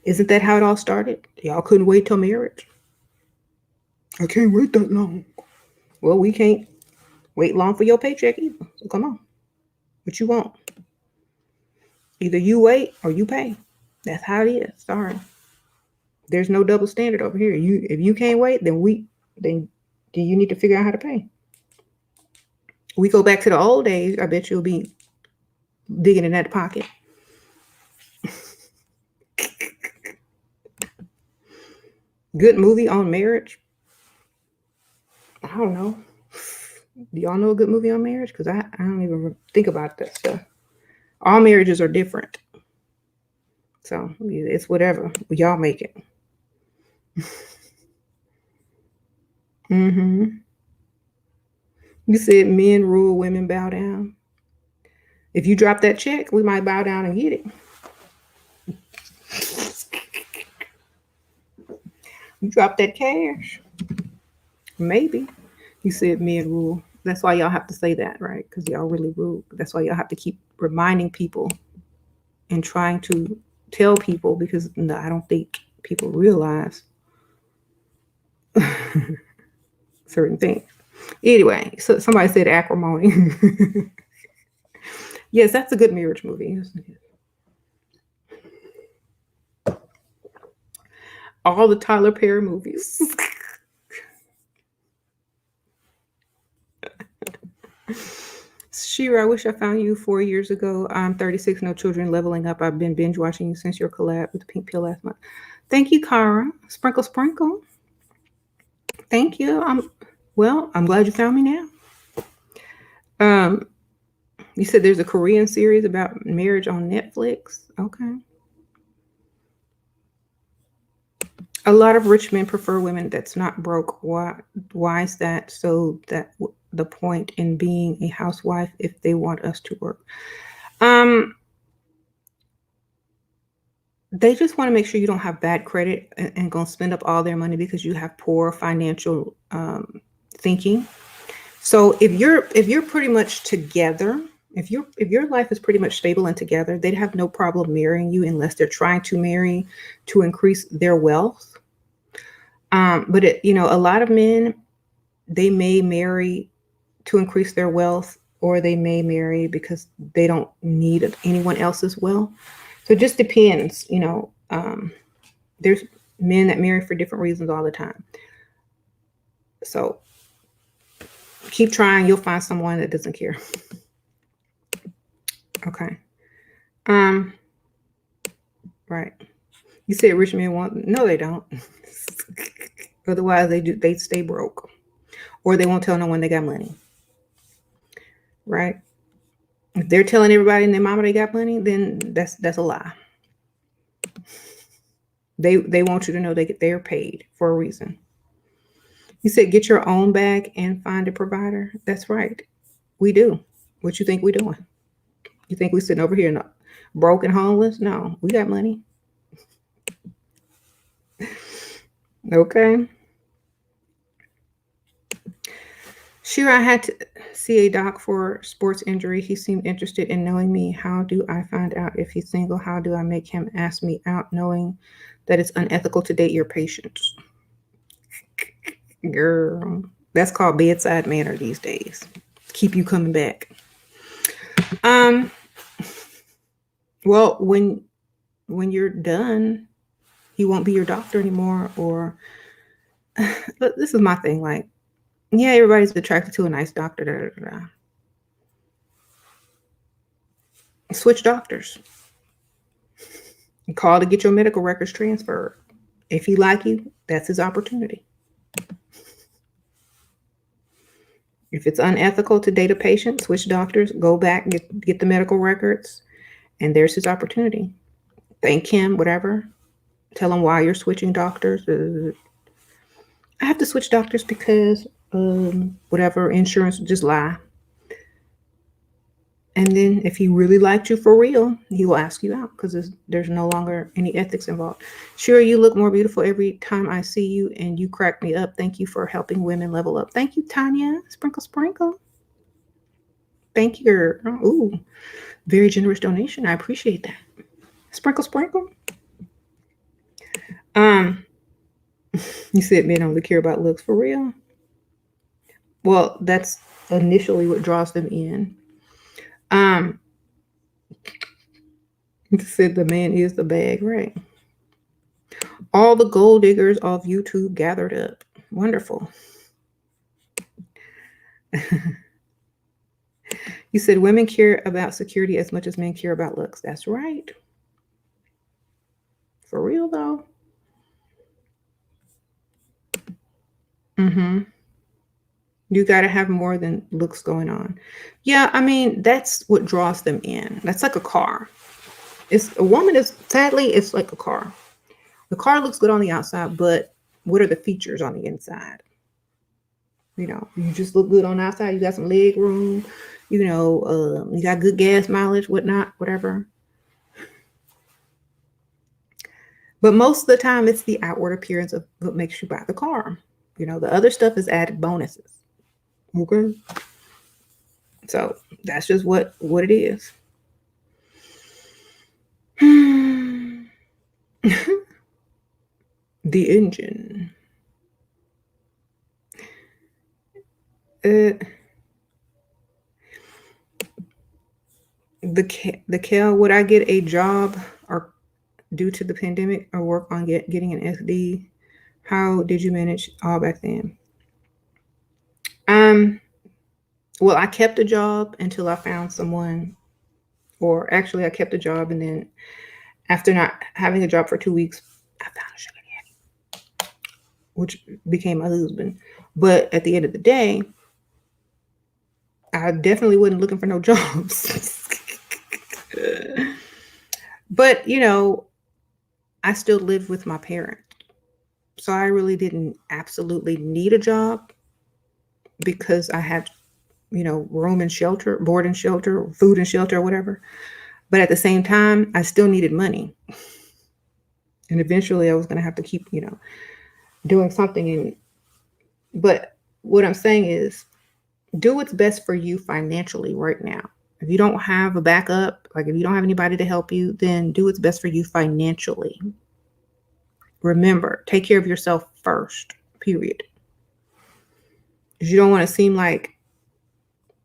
Isn't that how it all started? Y'all couldn't wait till marriage. I can't wait that long. Well, we can't wait long for your paycheck either. So come on. What you want? Either you wait or you pay. That's how it is. Sorry. There's no double standard over here. If you can't wait, then you need to figure out how to pay. We go back to the old days, I bet you'll be digging in that pocket. Good movie on marriage. I don't know. Do y'all know a good movie on marriage? Because I don't even think about that stuff. All marriages are different. So it's whatever. Y'all make it. You said men rule, women bow down. If you drop that check, we might bow down and get it. You drop that cash. Maybe. You said men rule. That's why y'all have to say that, right? Because y'all really rule. That's why y'all have to keep reminding people and trying to tell people, because no, I don't think people realize certain things. Anyway, so somebody said acrimony. Yes, that's a good marriage movie. All the Tyler Perry movies. Shira, I wish I found you 4 years ago. I'm 36, no children, leveling up. I've been binge watching you since your collab with the Pink Pill last month. Thank you, Kara. Sprinkle, sprinkle. Thank you. I'm glad you found me now. You said there's a Korean series about marriage on Netflix. Okay. A lot of rich men prefer women that's not broke. Why is that? So that the point in being a housewife if they want us to work. They just want to make sure you don't have bad credit and gonna spend up all their money because you have poor financial thinking. So if you're pretty much together, if your life is pretty much stable and together, they'd have no problem marrying you unless they're trying to marry to increase their wealth. But a lot of men, they may marry to increase their wealth, or they may marry because they don't need anyone else's wealth. So it just depends, there's men that marry for different reasons all the time. So keep trying. You'll find someone that doesn't care. Okay. Right. You said rich men want, no, they don't. Otherwise they stay broke. Or they won't tell no one they got money. Right? If they're telling everybody and their mama they got money, then that's a lie. They want you to know they're paid for a reason. You said get your own bag and find a provider. That's right. We do. What you think we doing? You think we sitting over here broke and homeless? No, we got money. Okay. Sure, I had to see a doc for sports injury. He seemed interested in knowing me. How do I find out if he's single? How do I make him ask me out, knowing that it's unethical to date your patients? Girl, that's called bedside manner these days. Keep you coming back. Well, when you're done, he won't be your doctor anymore. Or this is my thing. Like, yeah, everybody's attracted to a nice doctor. Da, da, da. Switch doctors. Call to get your medical records transferred. If he like you, that's his opportunity. If it's unethical to date a patient, switch doctors, go back, get the medical records, and there's his opportunity. Thank him, whatever. Tell him why you're switching doctors. I have to switch doctors because whatever, insurance, just lie. And then if he really liked you for real, he will ask you out because there's no longer any ethics involved. Sure, you look more beautiful every time I see you and you crack me up. Thank you for helping women level up. Thank you, Tanya. Sprinkle, sprinkle. Thank you. Ooh, very generous donation. I appreciate that. Sprinkle, sprinkle. You said men only care about looks for real. Well, that's initially what draws them in. You said the man is the bag, right? All the gold diggers of YouTube gathered up. Wonderful. You said women care about security as much as men care about looks. That's right. For real, though. You got to have more than looks going on. Yeah, I mean, that's what draws them in. That's like a car. It's a woman is, sadly, it's like a car. The car looks good on the outside, but what are the features on the inside? You know, you just look good on the outside. You got some leg room. You know, you got good gas mileage, whatnot, whatever. But most of the time, it's the outward appearance of what makes you buy the car. You know, the other stuff is added bonuses. Okay. So that's just what it is. The engine. The Kel, would I get a job or due to the pandemic or work on getting an SD? How did you manage all back then? Well, I kept a job until I found someone, or actually I kept a job and then after not having a job for 2 weeks, I found a sugar daddy, which became my husband. But at the end of the day, I definitely wasn't looking for no jobs. But, you know, I still lived with my parents. So I really didn't absolutely need a job because I had, you know, room and shelter, board and shelter, food and shelter, or whatever. But at the same time, I still needed money. And eventually I was going to have to keep, you know, doing something. But what I'm saying is do what's best for you financially right now. If you don't have a backup, like if you don't have anybody to help you, then do what's best for you financially. Remember, take care of yourself first, period. Because you don't want to seem like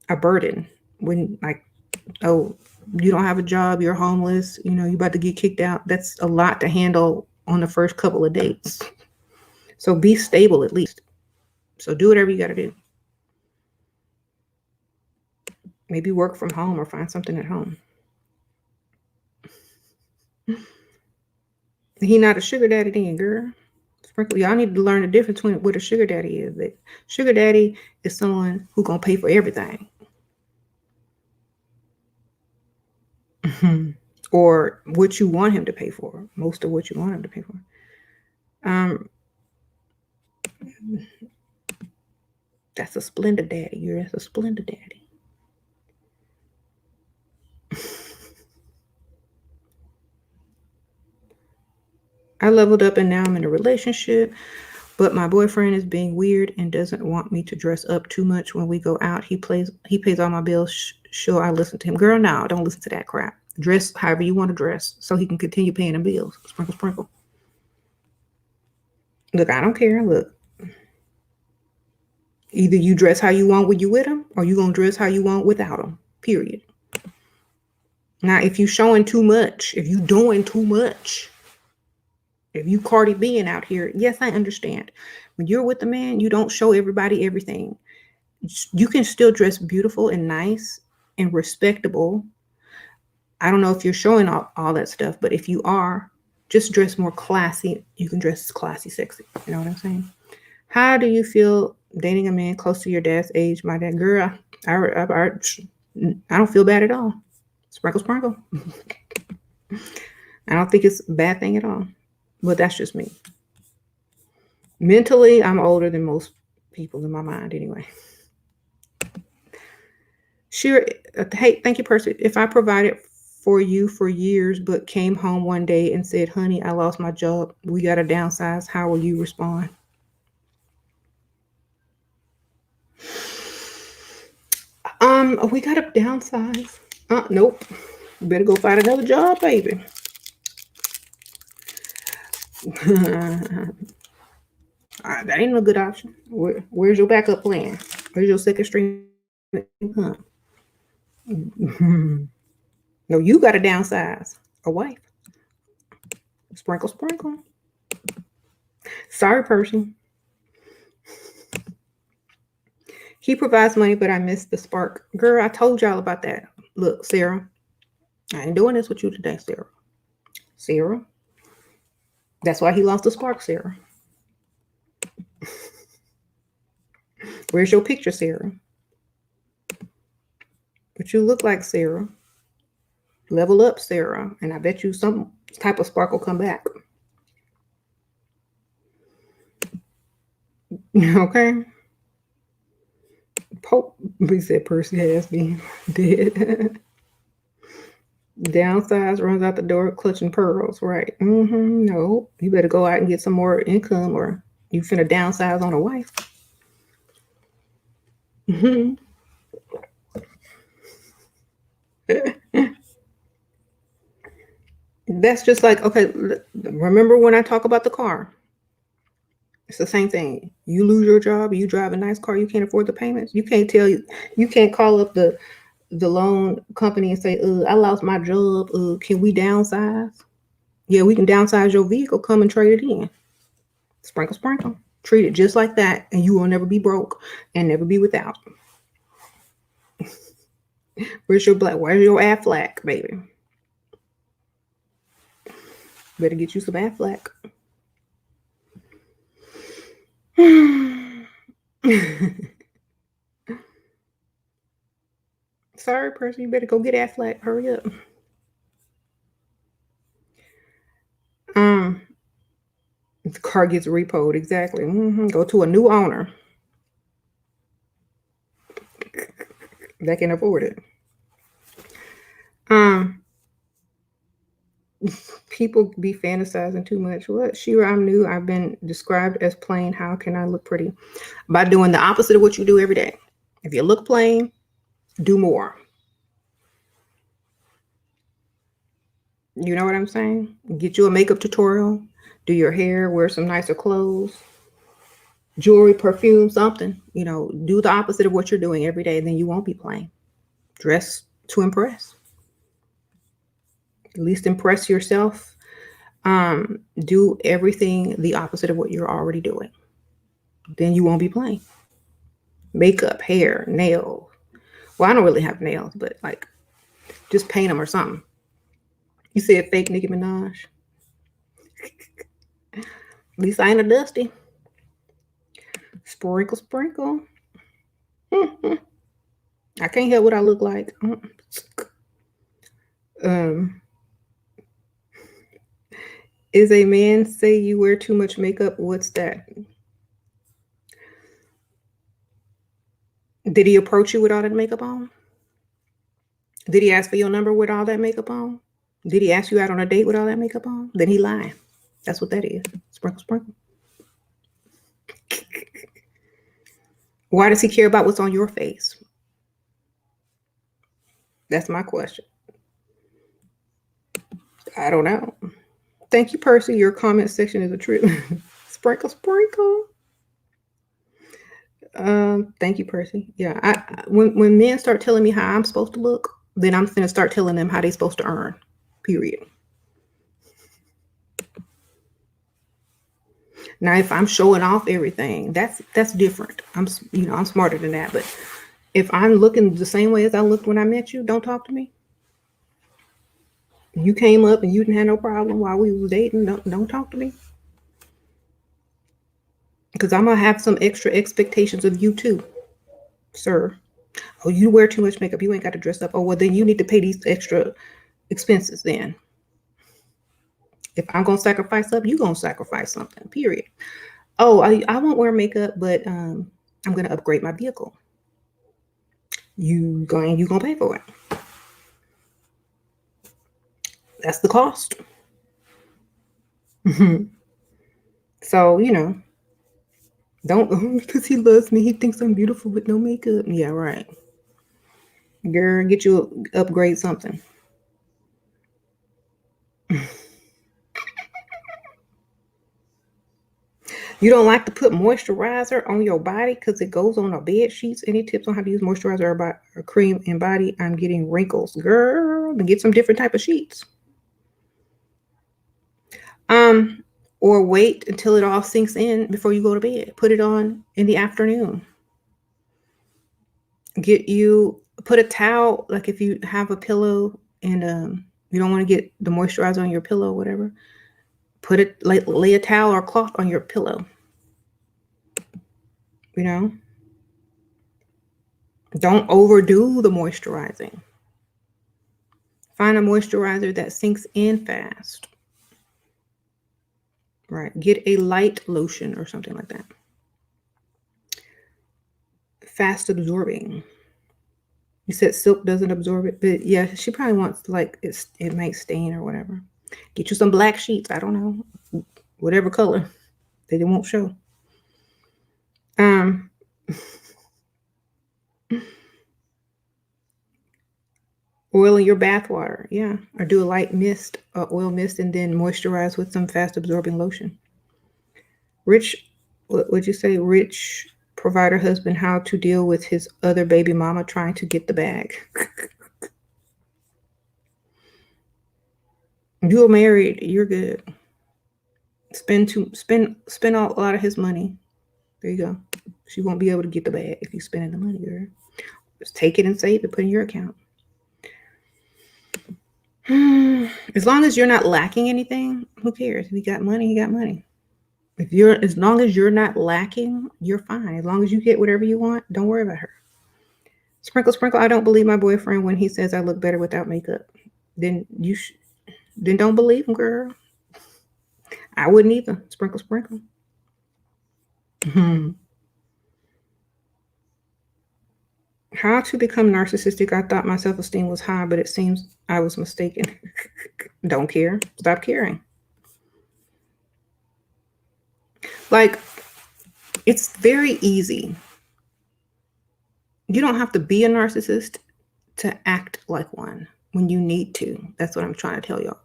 a burden when, like, oh, you don't have a job, you're homeless, you know, you're about to get kicked out. That's a lot to handle on the first couple of dates. So be stable at least. So do whatever you got to do. Maybe work from home or find something at home. He not a sugar daddy then, girl. Sprinkle. Y'all need to learn the difference between what a sugar daddy is. That sugar daddy is someone who gonna pay for everything. Or what you want him to pay for. Most of what you want him to pay for. That's a splendid daddy. You're a splendid daddy. I leveled up and now I'm in a relationship, but my boyfriend is being weird and doesn't want me to dress up too much when we go out. He pays all my bills. Sure, I listen to him. Girl, no, don't listen to that crap. Dress however you want to dress so he can continue paying the bills. Sprinkle, sprinkle. Look, I don't care. Look, either you dress how you want when you with him, or you gonna dress how you want without him. Period. Now, if you showing too much, if you doing too much, if you Cardi being out here, yes, I understand. When you're with the man, you don't show everybody everything. You can still dress beautiful and nice and respectable. I don't know if you're showing all that stuff, but if you are, just dress more classy. You can dress classy, sexy. You know what I'm saying? How do you feel dating a man close to your dad's age? My dad, girl, I don't feel bad at all. Sprinkle, sprinkle. I don't think it's a bad thing at all. But that's just me. Mentally, I'm older than most people in my mind anyway. Sure. Hey, thank you, Percy. If I provided for you for years, but came home one day and said, honey, I lost my job. We got to downsize. How will you respond? We got to downsize. Nope. You better go find another job, baby. That ain't a good option. Where's your backup plan? Where's your second stream income? No, you got to downsize. A wife. Sprinkle, sprinkle. Sorry, person. He provides money, but I miss the spark. Girl, I told y'all about that. Look, Sarah, I ain't doing this with you today, Sarah. Sarah. That's why he lost the spark, Sarah. Where's your picture, Sarah? But you look like Sarah. Level up, Sarah. And I bet you some type of spark will come back. Okay? Pope, we said Percy has me dead. Downsize, runs out the door, clutching pearls. Right. No, you better go out and get some more income, or you finna downsize on a wife. That's just like, okay, remember when I talk about the car? It's the same thing. You lose your job, you drive a nice car, you can't afford the payments. You can't call up the loan company and say, I lost my job. Can we downsize? Yeah, we can downsize your vehicle. Come and trade it in. Sprinkle, sprinkle. Treat it just like that, and you will never be broke and never be without. Where's your Aflac, baby? Better get you some Aflac. Sorry, person. You better go get Aflac. Hurry up. The car gets repoed. Exactly. Go to a new owner that can afford it. People be fantasizing too much. What? Shira, I'm new. I've been described as plain. How can I look pretty? By doing the opposite of what you do every day. If you look plain, do more. You know what I'm saying? Get you a makeup tutorial. Do your hair. Wear some nicer clothes. Jewelry, perfume, something. You know, do the opposite of what you're doing every day. Then you won't be plain. Dress to impress. At least impress yourself. Do everything the opposite of what you're already doing. Then you won't be plain. Makeup, hair, nails. Well, I don't really have nails, but like just paint them or something. You said fake Nicki Minaj. At least I ain't a dusty. Sprinkle, sprinkle. I can't help what I look like. Is a man say you wear too much makeup? What's that? Did he approach you with all that makeup on? Did he ask for your number with all that makeup on? Did he ask you out on a date with all that makeup on? Then he lied. That's what that is. Sprinkle, sprinkle. Why does he care about what's on your face? That's my question. I don't know. Thank you, Percy. Your comment section is a trip. Sprinkle, sprinkle. Thank you, Percy. Yeah, when men start telling me how I'm supposed to look, then I'm gonna start telling them how they're supposed to earn. Period. Now, if I'm showing off everything, that's different. I'm smarter than that. But if I'm looking the same way as I looked when I met you, don't talk to me. You came up and you didn't have no problem while we was dating. Don't talk to me. Because I'm gonna have some extra expectations of you too, sir. Oh, you wear too much makeup. You ain't got to dress up. Oh, well, then you need to pay these extra expenses then. If I'm gonna sacrifice something, you gonna sacrifice something. Period. Oh, I won't wear makeup, but I'm gonna upgrade my vehicle. You gonna pay for it. That's the cost. So don't because he loves me. He thinks I'm beautiful with no makeup. Yeah, right. Girl, get you upgrade something. You don't like to put moisturizer on your body because it goes on our bed sheets. Any tips on how to use moisturizer or cream in body? I'm getting wrinkles. Girl, get some different type of sheets. Or wait until it all sinks in before you go to bed. Put it on in the afternoon. Put a towel, like if you have a pillow and you don't want to get the moisturizer on your pillow or whatever, lay a towel or cloth on your pillow. Don't overdo the moisturizing. Find a moisturizer that sinks in fast. Right. Get a light lotion or something like that. Fast absorbing. You said silk doesn't absorb it, but yeah, she probably wants it might stain or whatever. Get you some black sheets. I don't know, whatever color that it won't show. Oil in your bath water, yeah, or do a light mist, oil mist, and then moisturize with some fast absorbing lotion. Rich, what would you say? Rich provider husband, how to deal with his other baby mama trying to get the bag. You're married, you're good. Spend a lot of his money. There you go. She won't be able to get the bag if you spending the money, girl. Just take it and save it, put in your account. As long as you're not lacking anything, who cares? If you got money, you got money. As long as you're not lacking, you're fine. As long as you get whatever you want, don't worry about her. Sprinkle, sprinkle. I don't believe my boyfriend when he says I look better without makeup. Then then don't believe him, girl. I wouldn't either. Sprinkle, sprinkle. How to become narcissistic? I thought my self-esteem was high, but it seems I was mistaken. Don't care. Stop caring. Like, it's very easy. You don't have to be a narcissist to act like one when you need to. That's what I'm trying to tell y'all.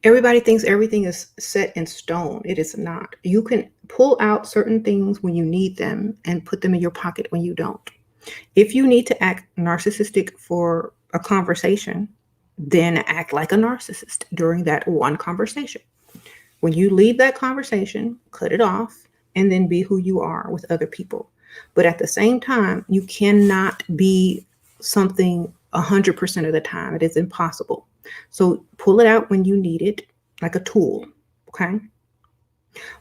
Everybody thinks everything is set in stone. It is not. You can pull out certain things when you need them and put them in your pocket when you don't. If you need to act narcissistic for a conversation, then act like a narcissist during that one conversation. When you leave that conversation, cut it off and then be who you are with other people. But at the same time, you cannot be something 100% of the time. It is impossible. So pull it out when you need it, like a tool. Okay?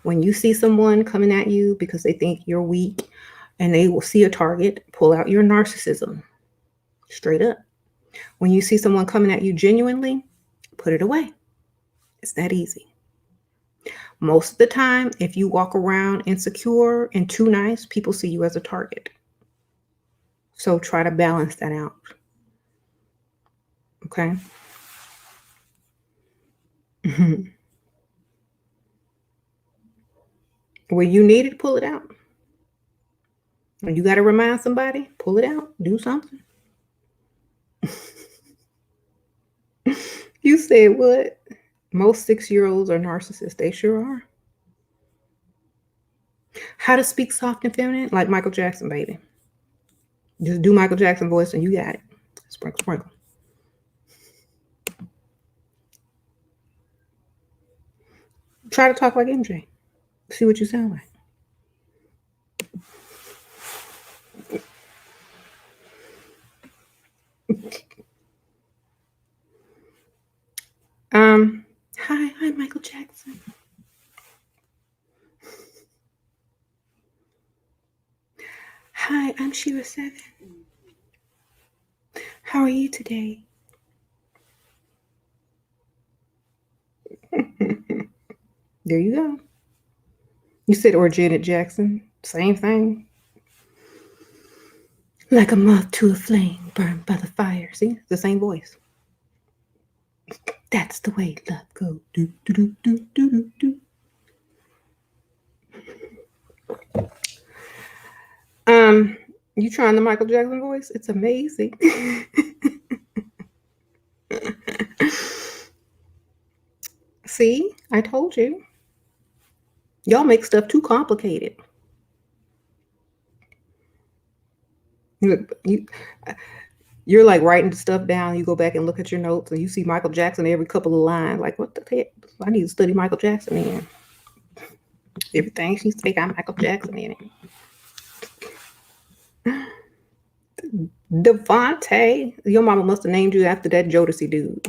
When you see someone coming at you because they think you're weak and they will see a target, pull out your narcissism. Straight up. When you see someone coming at you genuinely, put it away. It's that easy. Most of the time, if you walk around insecure and too nice, people see you as a target. So try to balance that out. Okay? When you need it, pull it out. When you got to remind somebody, pull it out. Do something. You said what? Most 6-year-olds are narcissists. They sure are. How to speak soft and feminine? Like Michael Jackson, baby. Just do Michael Jackson voice and you got it. Sprinkle, sprinkle. Try to talk like MJ. See what you sound like. Hi, I'm Michael Jackson. Hi, I'm SheRaSeven. How are you today? There you go. You said or Janet Jackson. Same thing. Like a moth to a flame, burned by the fire. See, it's the same voice. That's the way love goes. Do, do, do, do, do, do. You trying the Michael Jackson voice? It's amazing. See, I told you. Y'all make stuff too complicated. You're like writing stuff down. You go back and look at your notes and you see Michael Jackson every couple of lines. Like, what the heck? I need to study Michael Jackson in. Everything she say got Michael Jackson in it. Devontae. Your mama must have named you after that Jodeci dude.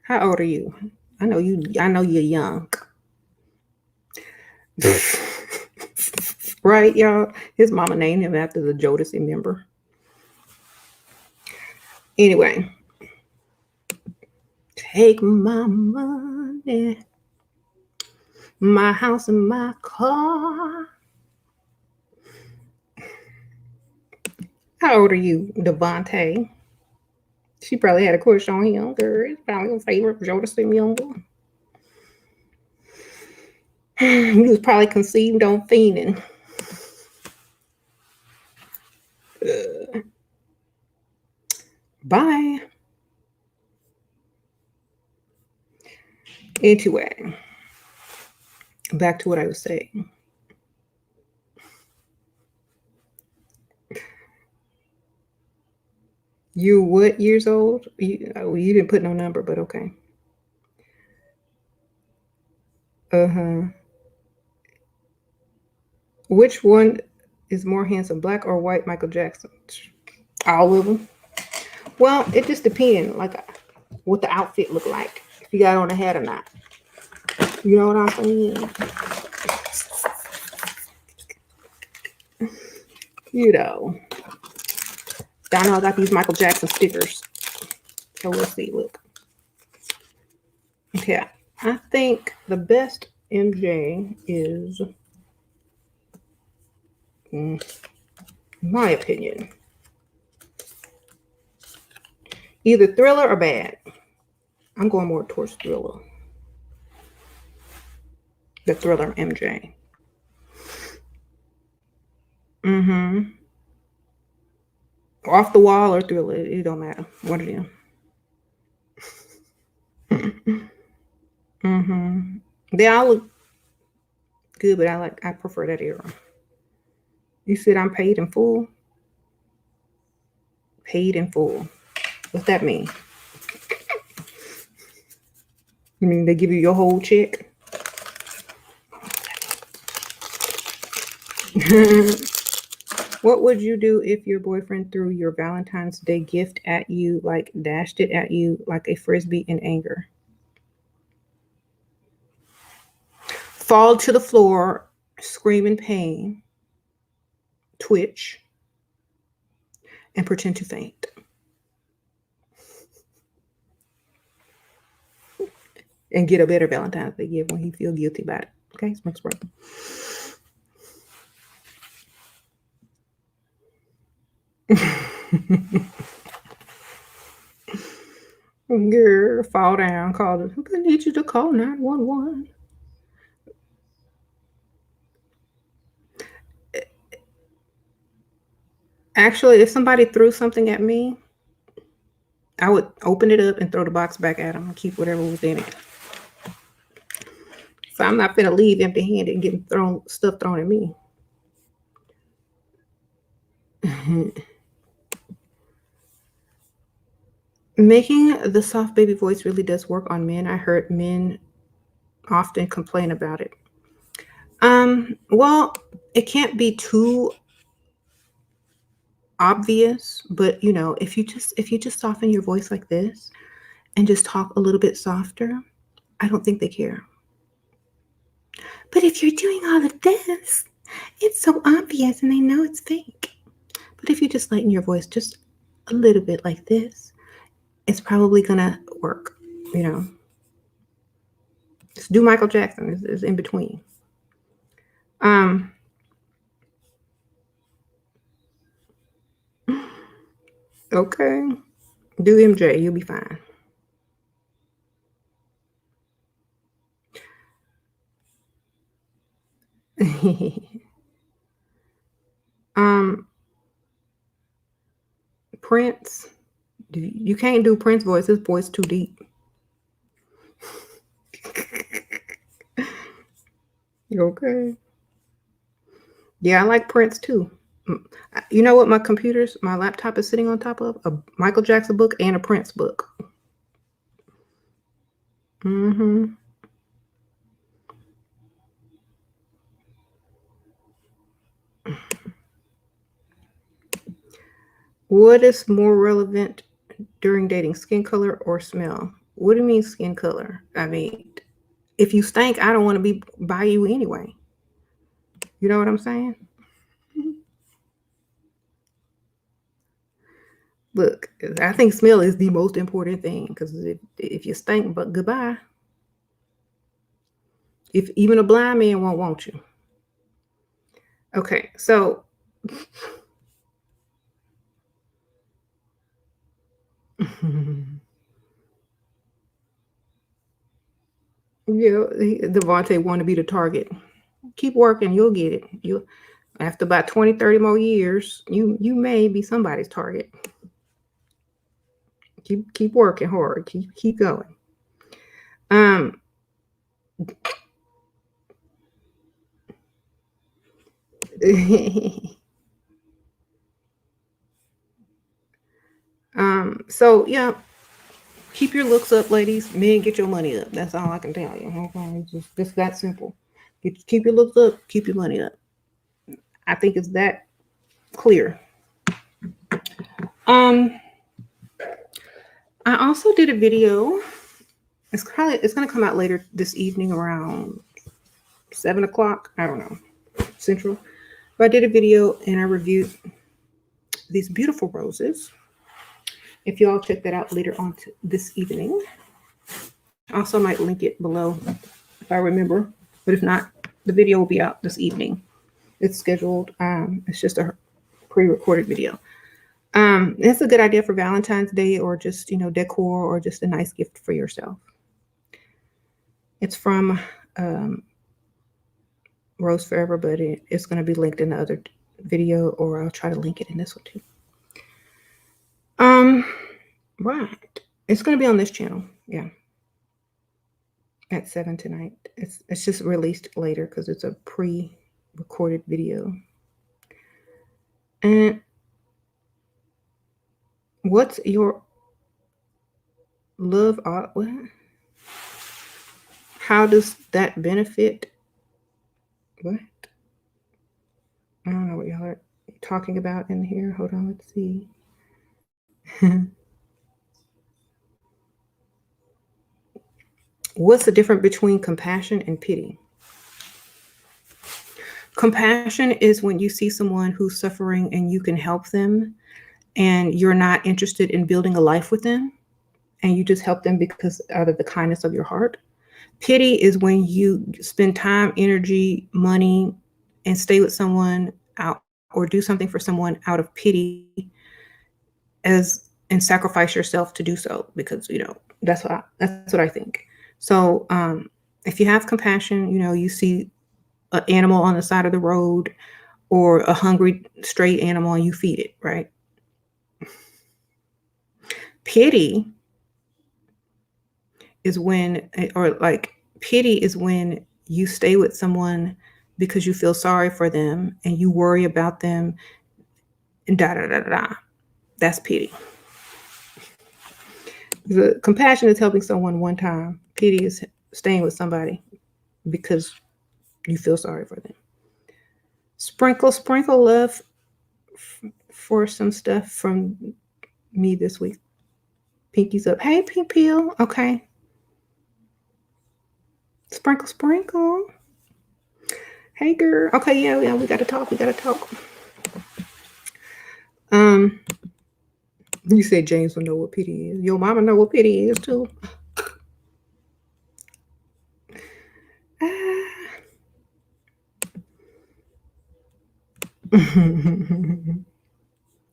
How old are you? I know you're young. Right, y'all? His mama named him after the Jodeci member. Anyway. Take my money, my house and my car. How old are you, Devontae? She probably had a crush on him, girl. It's probably her favorite Jodeci member. He was probably conceived on fiending. Bye. Anyway, back to what I was saying. You what years old? You didn't put no number, but okay. Which one is more handsome, black or white Michael Jackson? All of them. Well, it just depends, like what the outfit look like. If you got on a hat or not. You know what I'm saying? You know. I know I got these Michael Jackson stickers. So let's see, look. Okay. I think the best MJ is, in my opinion, either Thriller or Bad. I'm going more towards Thriller. The Thriller MJ. Off the Wall or Thriller, it don't matter. One of them. They all look good, but I prefer that era. You said I'm paid in full? Paid in full. What's that mean? You mean they give you your whole check? What would you do if your boyfriend threw your Valentine's Day gift at you, like dashed it at you like a frisbee in anger? fall to the floor, scream in pain, twitch, and pretend to faint. And get a better Valentine's Day gift when he feel guilty about it. Okay, smoke spray. Girl, fall down, call it. I need you to call 911. Actually, if somebody threw something at me, I would open it up and throw the box back at them and keep whatever was in it. So I'm not gonna leave empty-handed and getting stuff thrown at me. Making the soft baby voice really does work on men. I heard men often complain about it. Well, it can't be too obvious, but you know, if you just soften your voice like this and just talk a little bit softer, I don't think they care. But if you're doing all of this, it's so obvious and they know it's fake. But if you just lighten your voice just a little bit like this, it's probably gonna work, you know. Just do Michael Jackson is in between. Okay. Do MJ, you'll be fine. Prince. You can't do Prince voice. His voice too deep. Okay. Yeah, I like Prince too. You know what my laptop is sitting on top of? A Michael Jackson book and a Prince book. Mm-hmm. What is more relevant during dating, skin color or smell? What do you mean skin color? I mean, if you stink, I don't want to be by you anyway. You know what I'm saying? Look, I think smell is the most important thing because if you stink, but goodbye. If even a blind man won't want you. Okay, so yeah, Devontae want to be the target. Keep working, you'll get it. You after about 20, 30 more years, you may be somebody's target. Keep working hard. Keep going. So yeah, keep your looks up, ladies. Men, get your money up. That's all I can tell you. Okay, it's just that simple. Keep your looks up. Keep your money up. I think it's that clear. I also did a video. It's going to come out later this evening around 7:00. I don't know, Central. But I did a video and I reviewed these beautiful roses. If you all check that out later on this evening, also might link it below if I remember. But if not, the video will be out this evening. It's scheduled. It's just a pre-recorded video. It's a good idea for Valentine's Day or just, decor or just a nice gift for yourself. It's from Rose Forever, but it's going to be linked in the other video, or I'll try to link it in this one too. Right. It's going to be on this channel. Yeah. At 7 tonight. It's just released later because it's a pre-recorded video. And what's your love? What? How does that benefit? What? I don't know what y'all are talking about in here. Hold on, let's see. What's the difference between compassion and pity? Compassion is when you see someone who's suffering and you can help them and you're not interested in building a life with them and you just help them because out of the kindness of your heart. Pity is when you spend time, energy, money, and stay with someone out or do something for someone out of pity and sacrifice yourself to do so because that's what I think. So if you have compassion, you see an animal on the side of the road or a hungry stray animal and you feed it, right? Pity is when, pity is when you stay with someone because you feel sorry for them and you worry about them and da da da da. That's pity. The compassion is helping someone one time. Pity is staying with somebody because you feel sorry for them. Sprinkle love for some stuff from me this week. Pinky's up. Hey, Pink Peel. Okay. Sprinkle. Hey, girl. Okay, yeah, we gotta talk. You said James will know what pity is. Your mama know what pity is too.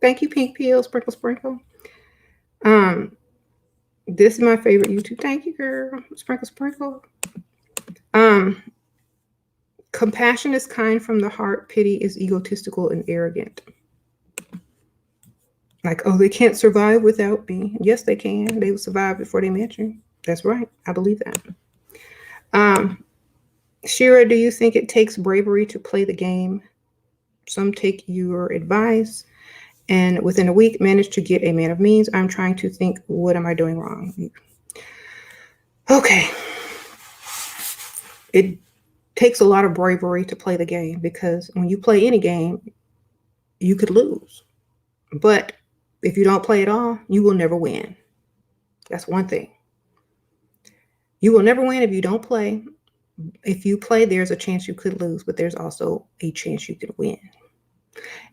Thank you, Pink Peel. Sprinkle. This is my favorite YouTube. Thank you, girl. Sprinkle. Compassion is kind from the heart. Pity is egotistical and arrogant. Like, oh, they can't survive without me. Yes, they can. They will survive before they met you. That's right. I believe that. Shira, do you think it takes bravery to play the game? Some take your advice and within a week manage to get a man of means. I'm trying to think, what am I doing wrong? Okay. It takes a lot of bravery to play the game because when you play any game, you could lose. But if you don't play at all, you will never win. That's one thing. You will never win if you don't play. If you play, there's a chance you could lose, but there's also a chance you could win.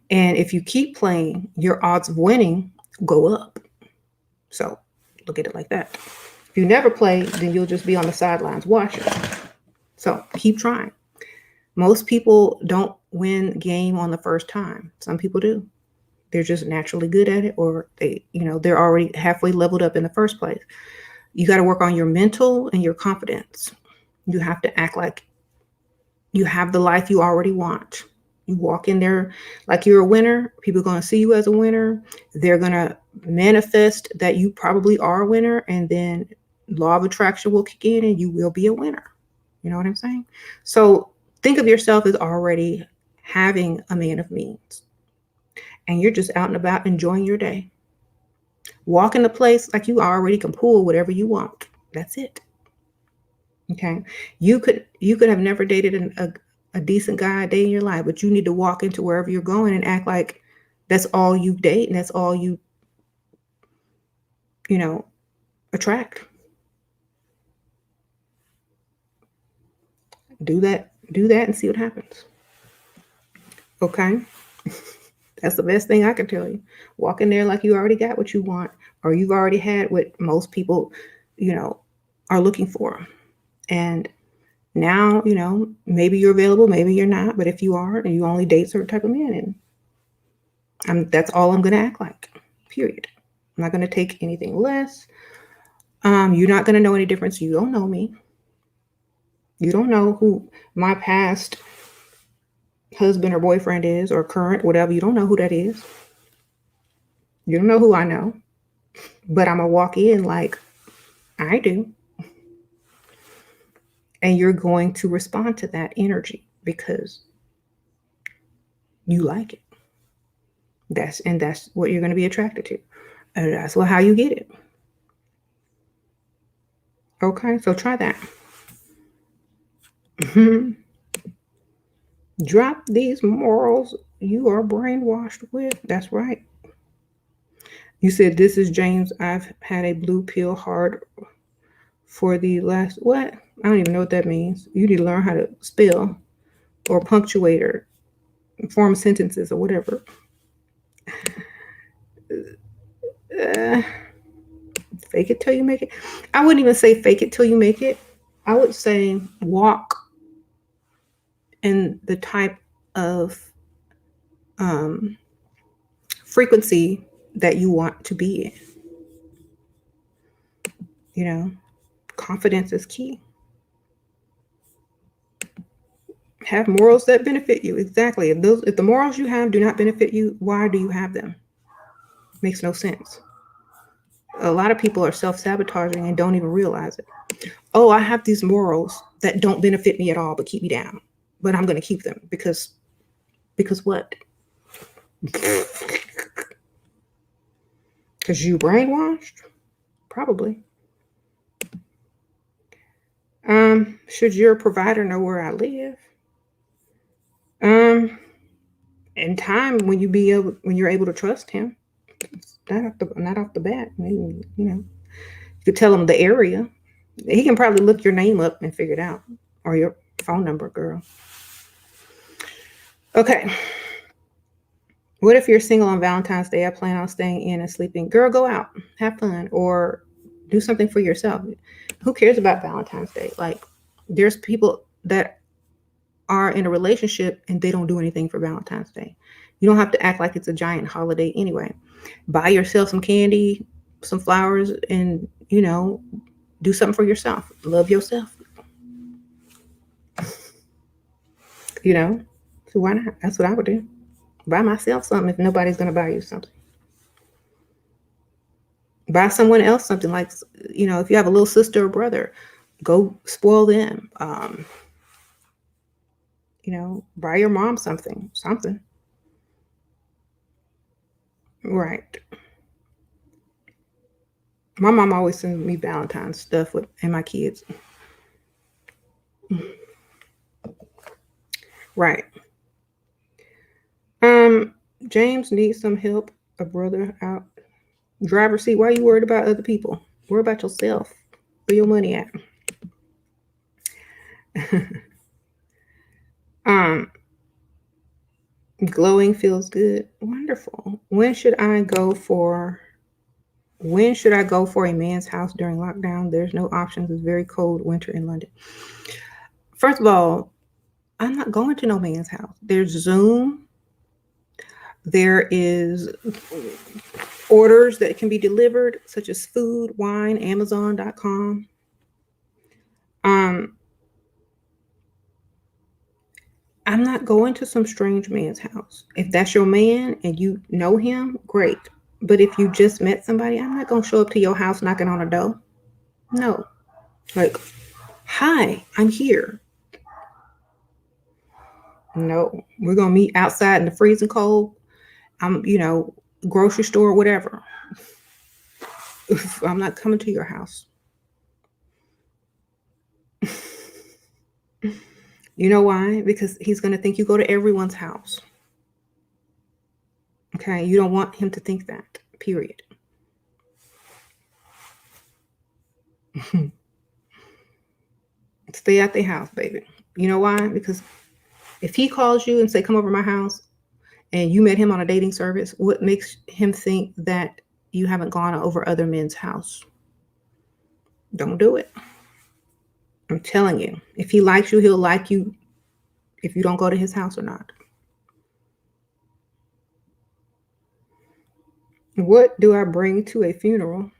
And if you keep playing, your odds of winning go up. So look at it like that. If you never play, then you'll just be on the sidelines watching. So keep trying. Most people don't win game on the first time. Some people do. They're just naturally good at it, or they're already halfway leveled up in the first place. You got to work on your mental and your confidence. You have to act like you have the life you already want. You walk in there like you're a winner. People are going to see you as a winner. They're going to manifest that you probably are a winner, and then law of attraction will kick in and you will be a winner. You know what I'm saying? So think of yourself as already having a man of means, and you're just out and about enjoying your day. Walk in the place like you already can pull whatever you want. That's it. Okay. You could have never dated a decent guy a day in your life, but you need to walk into wherever you're going and act like that's all you date and that's all you attract. Do that and see what happens. Okay. That's the best thing I can tell you. Walk in there like you already got what you want, or you've already had what most people, are looking for. And now, maybe you're available, maybe you're not. But if you are, and you only date certain type of men, and that's all I'm going to act like, period. I'm not going to take anything less. You're not going to know any difference. You don't know me. You don't know who my past husband or boyfriend is, or current, whatever. You don't know who that is. You don't know who I know. But I'm going to walk in like I do. And you're going to respond to that energy because you like it. That's what you're going to be attracted to. And that's how you get it. Okay, so try that. Drop these morals you are brainwashed with. That's right. You said, this is James. I've had a blue pill hard for the last, what? I don't even know what that means. You need to learn how to spell. or punctuator, form sentences or whatever. Fake it till you make it. I wouldn't even say fake it till you make it. I would say walk in the type of frequency that you want to be in. You know, confidence is key. Have morals that benefit you. Exactly. If the morals you have do not benefit you, why do you have them? Makes no sense. A lot of people are self-sabotaging and don't even realize it. Oh, I have these morals that don't benefit me at all but keep me down. But I'm going to keep them because what? Because you brainwashed? Probably. Should your provider know where I live? In time when you're able to trust him. Not off the bat. Maybe, you could tell him the area. He can probably look your name up and figure it out. Or your phone number, girl. Okay. What if you're single on Valentine's Day? I plan on staying in and sleeping. Girl, go out. Have fun. Or do something for yourself. Who cares about Valentine's Day? Like, there's people that are in a relationship and they don't do anything for Valentine's Day. You don't have to act like it's a giant holiday anyway. Buy yourself some candy, some flowers, and, do something for yourself. Love yourself. So why not? That's what I would do. Buy myself something if nobody's going to buy you something. Buy someone else something, like, if you have a little sister or brother, go spoil them. Buy your mom something. Right. My mom always sends me Valentine's stuff and my kids. Right. James needs some help. A brother out. Driver's seat. Why are you worried about other people? Worry about yourself. Where your money at? Glowing feels good. Wonderful. When should I go for a man's house during lockdown? There's no options. It's very cold winter in London. First of all, I'm not going to no man's house. There's Zoom. There is orders that can be delivered, such as food, wine, Amazon.com. I'm not going to some strange man's house. If that's your man and you know him, great. But if you just met somebody, I'm not going to show up to your house knocking on a door. No. Like, hi, I'm here. No, we're going to meet outside in the freezing cold. I'm, grocery store, whatever. I'm not coming to your house. You know why? Because he's going to think you go to everyone's house. Okay, you don't want him to think that, period. Stay at their house, baby. You know why? Because if he calls you and say, come over to my house, and you met him on a dating service, what makes him think that you haven't gone over other men's house? Don't do it. I'm telling you. If he likes you, he'll like you if you don't go to his house or not. What do I bring to a funeral?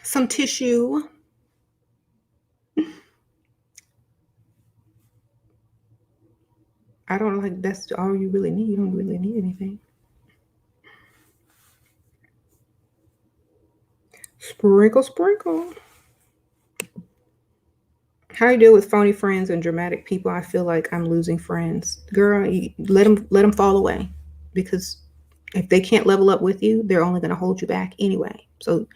Some tissue. I don't like that's all you really need. You don't really need anything. Sprinkle. How you deal with phony friends and dramatic people? I feel like I'm losing friends. Girl, let them fall away, because if they can't level up with you, they're only going to hold you back anyway. So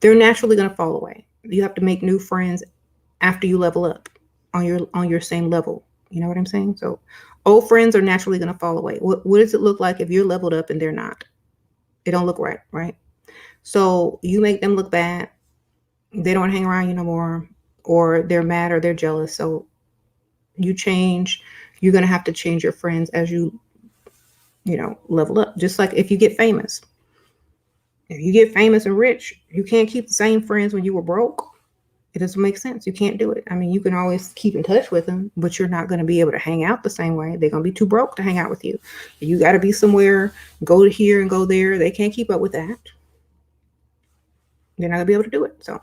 they're naturally going to fall away. You have to make new friends after you level up on your same level. You know what I'm saying? So old friends are naturally going to fall away. What does it look like if you're leveled up and they're not? It don't look right, right? So you make them look bad. They don't hang around you no more, or they're mad or they're jealous. So you change. You're going to have to change your friends as you level up. Just like if you get famous. If you get famous and rich, you can't keep the same friends when you were broke. It doesn't make sense. You can't do it. I mean, you can always keep in touch with them, but you're not going to be able to hang out the same way. They're going to be too broke to hang out with you. You got to be somewhere, go to here and go there. They can't keep up with that. They're not going to be able to do it. So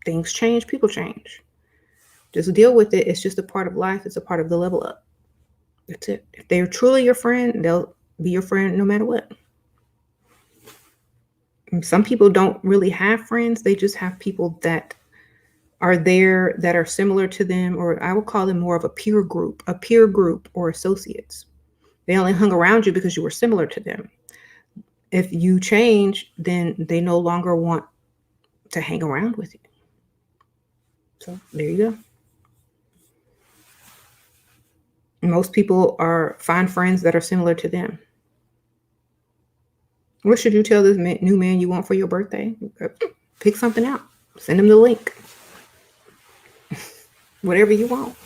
things change, people change. Just deal with it. It's just a part of life. It's a part of the level up. That's it. If they're truly your friend, they'll be your friend no matter what. And some people don't really have friends. They just have people that are there that are similar to them, or I would call them more of a peer group or associates. They only hung around you because you were similar to them. If you change, then they no longer want to hang around with you. So there you go. Most people find friends that are similar to them. What should you tell this new man you want for your birthday? Pick something out. Send him the link. Whatever you want.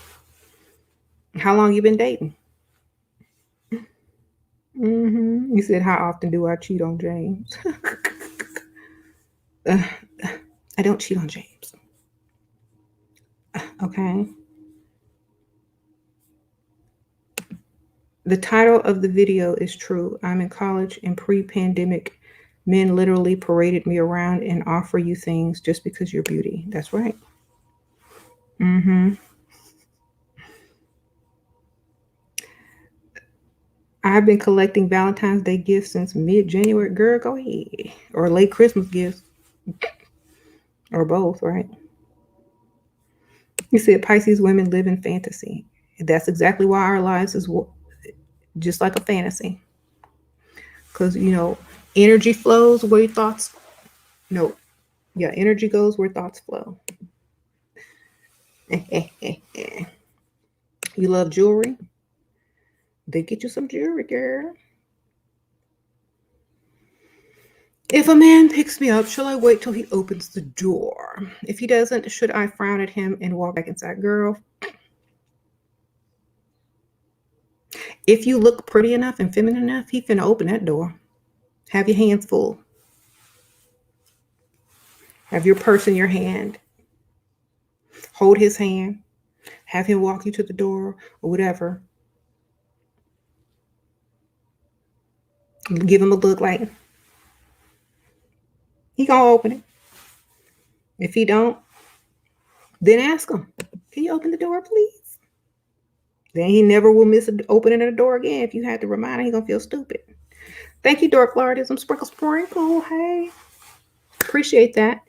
How long you been dating? You said, how often do I cheat on James? I don't cheat on James. Okay. The title of the video is true. I'm in college and pre-pandemic. Men literally paraded me around and offer you things just because you're beauty. That's right. I've been collecting Valentine's Day gifts since mid-January. Girl, go ahead. Or late Christmas gifts. Or both, right? You said Pisces women live in fantasy. That's exactly why our lives is just like a fantasy. Because, energy flows where your thoughts... No. Yeah, energy goes where thoughts flow. You love jewelry? They get you some jewelry, girl. If a man picks me up, shall I wait till he opens the door? If he doesn't, should I frown at him and walk back inside? Girl, if you look pretty enough and feminine enough, he finna open that door. Have your hands full. Have your purse in your hand. Hold his hand. Have him walk you to the door or whatever. Give him a look like he gonna open it. If he don't, then ask him, can you open the door, please? Then he never will miss opening the door again. If you had to remind him, he's gonna feel stupid. Thank you, Dark Lordism. Sprinkle. Hey. Appreciate that.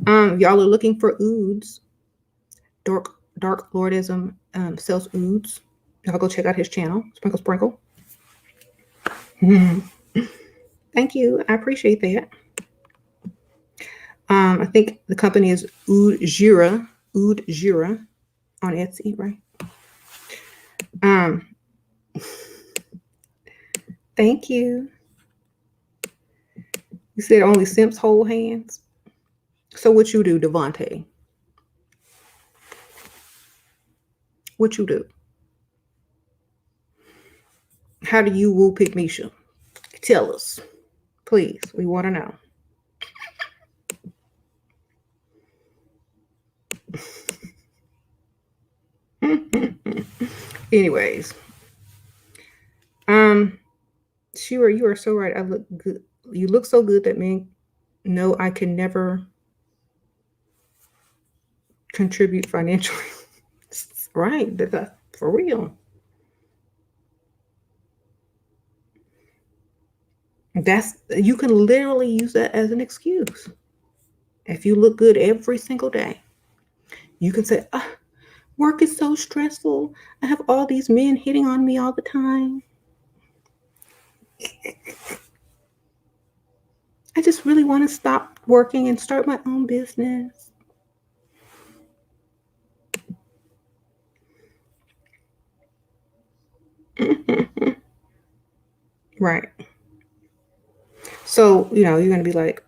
Y'all are looking for ouds. Dark Lordism sells ouds. Y'all go check out his channel. Sprinkle. Thank you. I appreciate that. I think the company is Oud Jira on Etsy, right? Thank you. You said only simps hold hands. So what you do, Devontae? What you do? How do you woo pick Misha? Tell us. Please. We want to know. Anyways. Shira, you are so right. I look good. You look so good that men know I can never contribute financially. Right. That's for real. You can literally use that as an excuse. If you look good every single day, you can say, work is so stressful. I have all these men hitting on me all the time. I just really want to stop working and start my own business. Right. So, you're going to be like,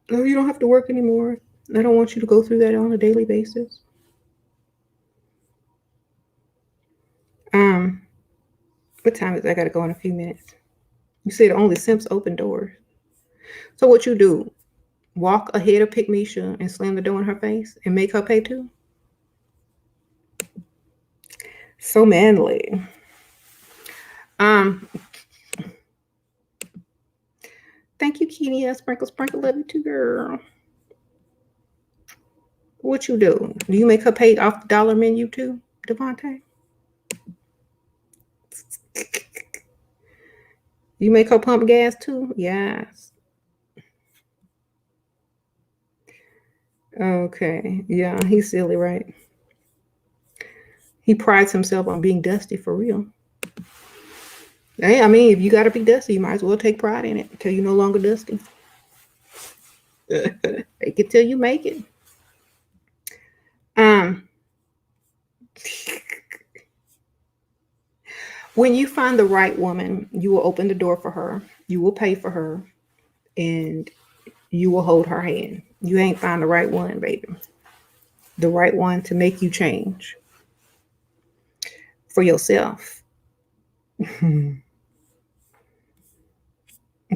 no, you don't have to work anymore. I don't want you to go through that on a daily basis. What time is it? I gotta go in a few minutes. You said only simps open doors. So what you do? Walk ahead of Pick Misha and slam the door in her face and make her pay too? So manly. Um, Thank you, Kenia. Sprinkle, sprinkle, love you too, girl. What you do? Do you make her pay off the dollar menu too, Devontae? You make her pump gas too? Yes. Okay. Yeah, he's silly, right? He prides himself on being dusty for real. Hey, I mean, if you gotta be dusty, you might as well take pride in it until you're no longer dusty. Fake it till you make it. When you find the right woman, you will open the door for her. You will pay for her, and you will hold her hand. You ain't found the right one, baby. The right one to make you change for yourself.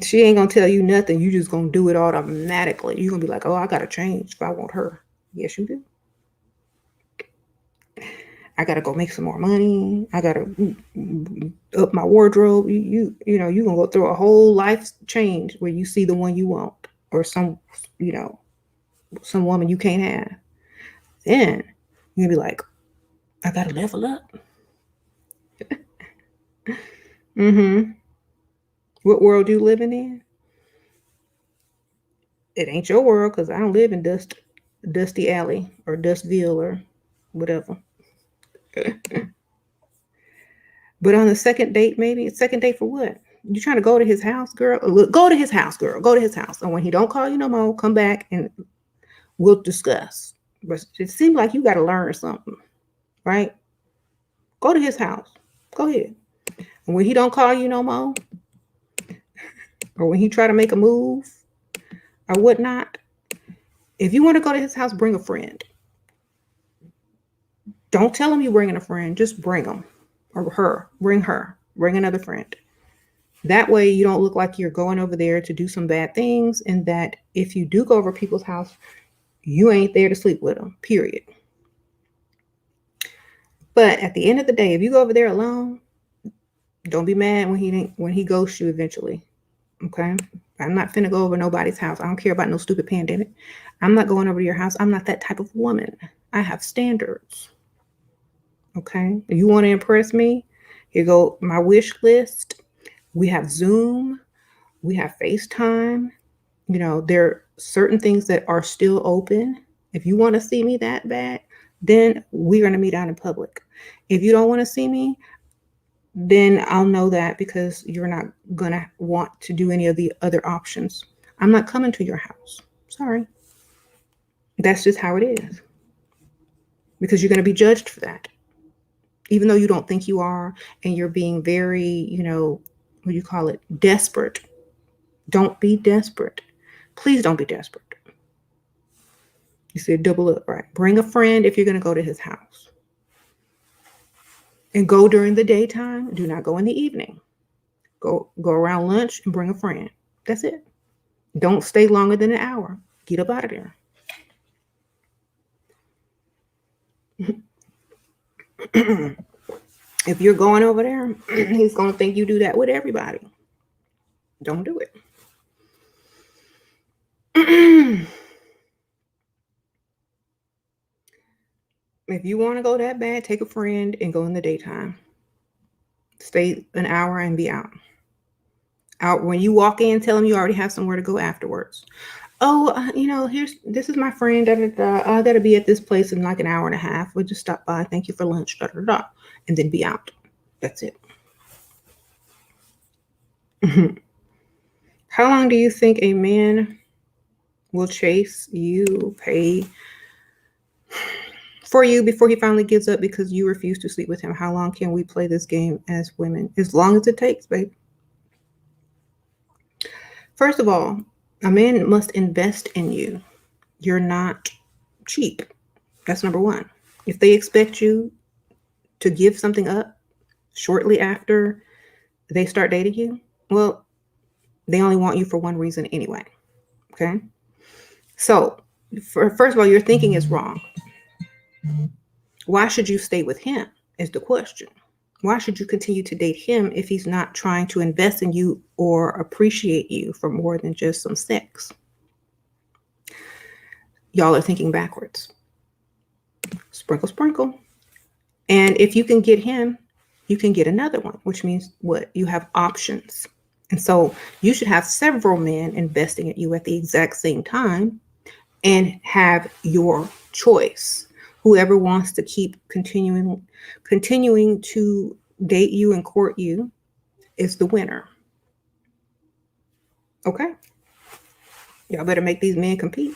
She ain't gonna tell you nothing. You just gonna do it automatically. You're gonna be like, oh, I gotta change if I want her. Yes, you do. I gotta go make some more money. I gotta up my wardrobe. You know, you're gonna go through a whole life change where you see the one you want or some woman you can't have. Then you're gonna be like, I gotta level up. What world you living in? It ain't your world because I don't live in Dusty Alley or Dustville or whatever. But on the second date, maybe second date for what? You trying to go to his house, girl? Look, go to his house, girl. Go to his house. And when he don't call you no more, come back and we'll discuss. But it seems like you got to learn something, right? Go to his house. Go ahead. And when he don't call you no more, or when he try to make a move or whatnot, if you want to go to his house, bring a friend. Don't tell him you're bringing a friend. Just bring him or her. Bring her. Bring another friend. That way you don't look like you're going over there to do some bad things, and that if you do go over people's house, you ain't there to sleep with them, period. But at the end of the day, if you go over there alone, don't be mad when he ghosts you eventually. Okay? I'm not finna go over nobody's house. I don't care about no stupid pandemic. I'm not going over to your house. I'm not that type of woman. I have standards. Okay? If you want to impress me, here go my wish list. We have Zoom. We have FaceTime. You know, there are certain things that are still open. If you want to see me that bad, then we're going to meet out in public. If you don't want to see me, then I'll know that because you're not going to want to do any of the other options. I'm not coming to your house. Sorry. That's just how it is. Because you're going to be judged for that. Even though you don't think you are, and you're being very, what do you call it? Desperate. Don't be desperate. Please don't be desperate. You said double up, right? Bring a friend if you're going to go to his house. And go during the daytime. Do not go in the evening. Go around lunch and bring a friend. That's it. Don't stay longer than an hour. Get up out of there. If you're going over there, he's going to think you do that with everybody. Don't do it. If you want to go that bad, take a friend and go in the daytime. Stay an hour and be out. When you walk in, tell them you already have somewhere to go afterwards. Oh, this is my friend. I gotta be at this place in like an hour and a half. We'll just stop by. Thank you for lunch. And then be out. That's it. How long do you think a man will chase you, pay for you before he finally gives up because you refuse to sleep with him? How long can we play this game as women? As long as it takes, babe. First of all, a man must invest in you. you're not cheap. That's number one. If they expect you to give something up shortly after they start dating you, well, they only want you for one reason anyway. Okay. So, first of all, your thinking is wrong. Why should you stay with him is the question. Why should you continue to date him if he's not trying to invest in you or appreciate you for more than just some sex? Y'all are thinking backwards. Sprinkle, sprinkle. And if you can get him, you can get another one, which means what? You have options. And so you should have several men investing in you at the exact same time and have your choice. Whoever wants to keep continuing to date you and court you is the winner. Okay? Y'all better make these men compete.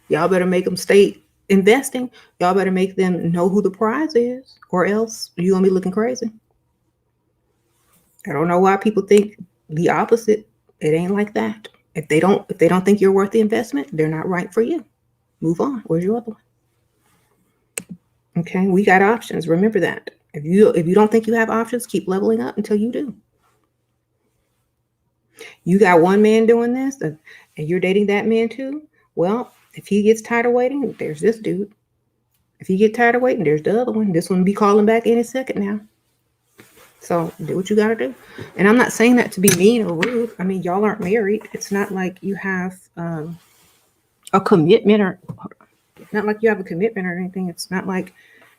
Y'all better make them stay investing. Y'all better make them know who the prize is, or else you're gonna be looking crazy. I don't know why people think the opposite. It ain't like that. If they don't think you're worth the investment, they're not right for you. Move on. Where's your other one? Okay, we got options. Remember that. If you don't think you have options, keep leveling up until you do. You got one man doing this, and you're dating that man too. Well, if he gets tired of waiting, there's this dude. If you get tired of waiting, there's the other one. This one will be calling back any second now. So do what you got to do. And I'm not saying that to be mean or rude. I mean, y'all aren't married. It's not like you have a commitment, or not like you have a commitment or anything. It's not like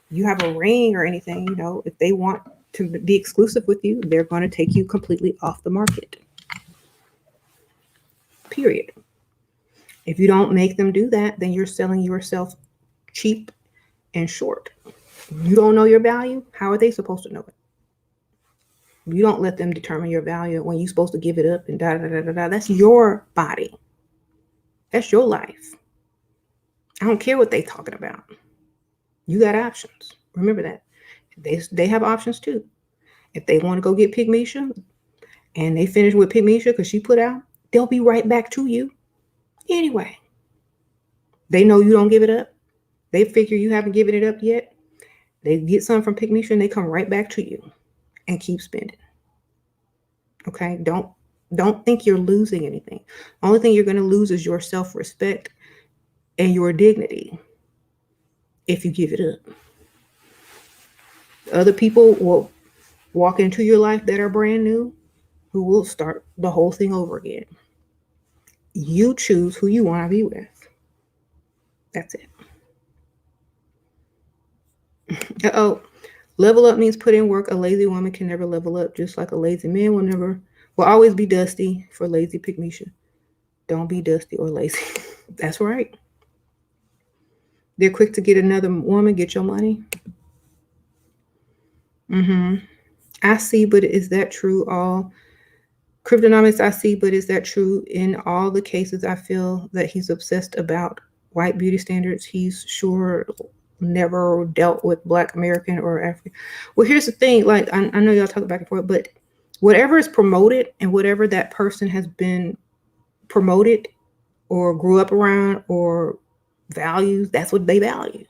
you have a ring or anything. You know, if they want to be exclusive with you, they're going to take you completely off the market. Period. If you don't make them do that, then you're selling yourself cheap and short. You don't know your value. How are they supposed to know it? You don't let them determine your value when you're supposed to give it up and da da da da da. That's your body. That's your life. I don't care what they're talking about. You got options. Remember that. They have options too. If they want to go get Pygmisha and they finish with Pygmisha because she put out, they'll be right back to you. Anyway, they know you don't give it up. They figure you haven't given it up yet. They get some from Pygmisha and they come right back to you and keep spending. Okay, don't think you're losing anything. The only thing you're going to lose is your self-respect and your dignity if you give it up. Other people will walk into your life that are brand new, who will start the whole thing over again. You choose who you want to be with. That's it. Uh-oh. Level up means put in work. A lazy woman can never level up, just like a lazy man will always be dusty for lazy Pygmisha. Don't be dusty or lazy. That's right. They're quick to get another woman, get your money. I see, but is that true? All Cryptonomics, I see, but is that true? In all the cases, I feel that he's obsessed about white beauty standards. He's sure never dealt with Black American or African. Well, here's the thing. Like, I know y'all talk back and forth, but whatever is promoted and whatever that person has been promoted or grew up around or values, that's what they value.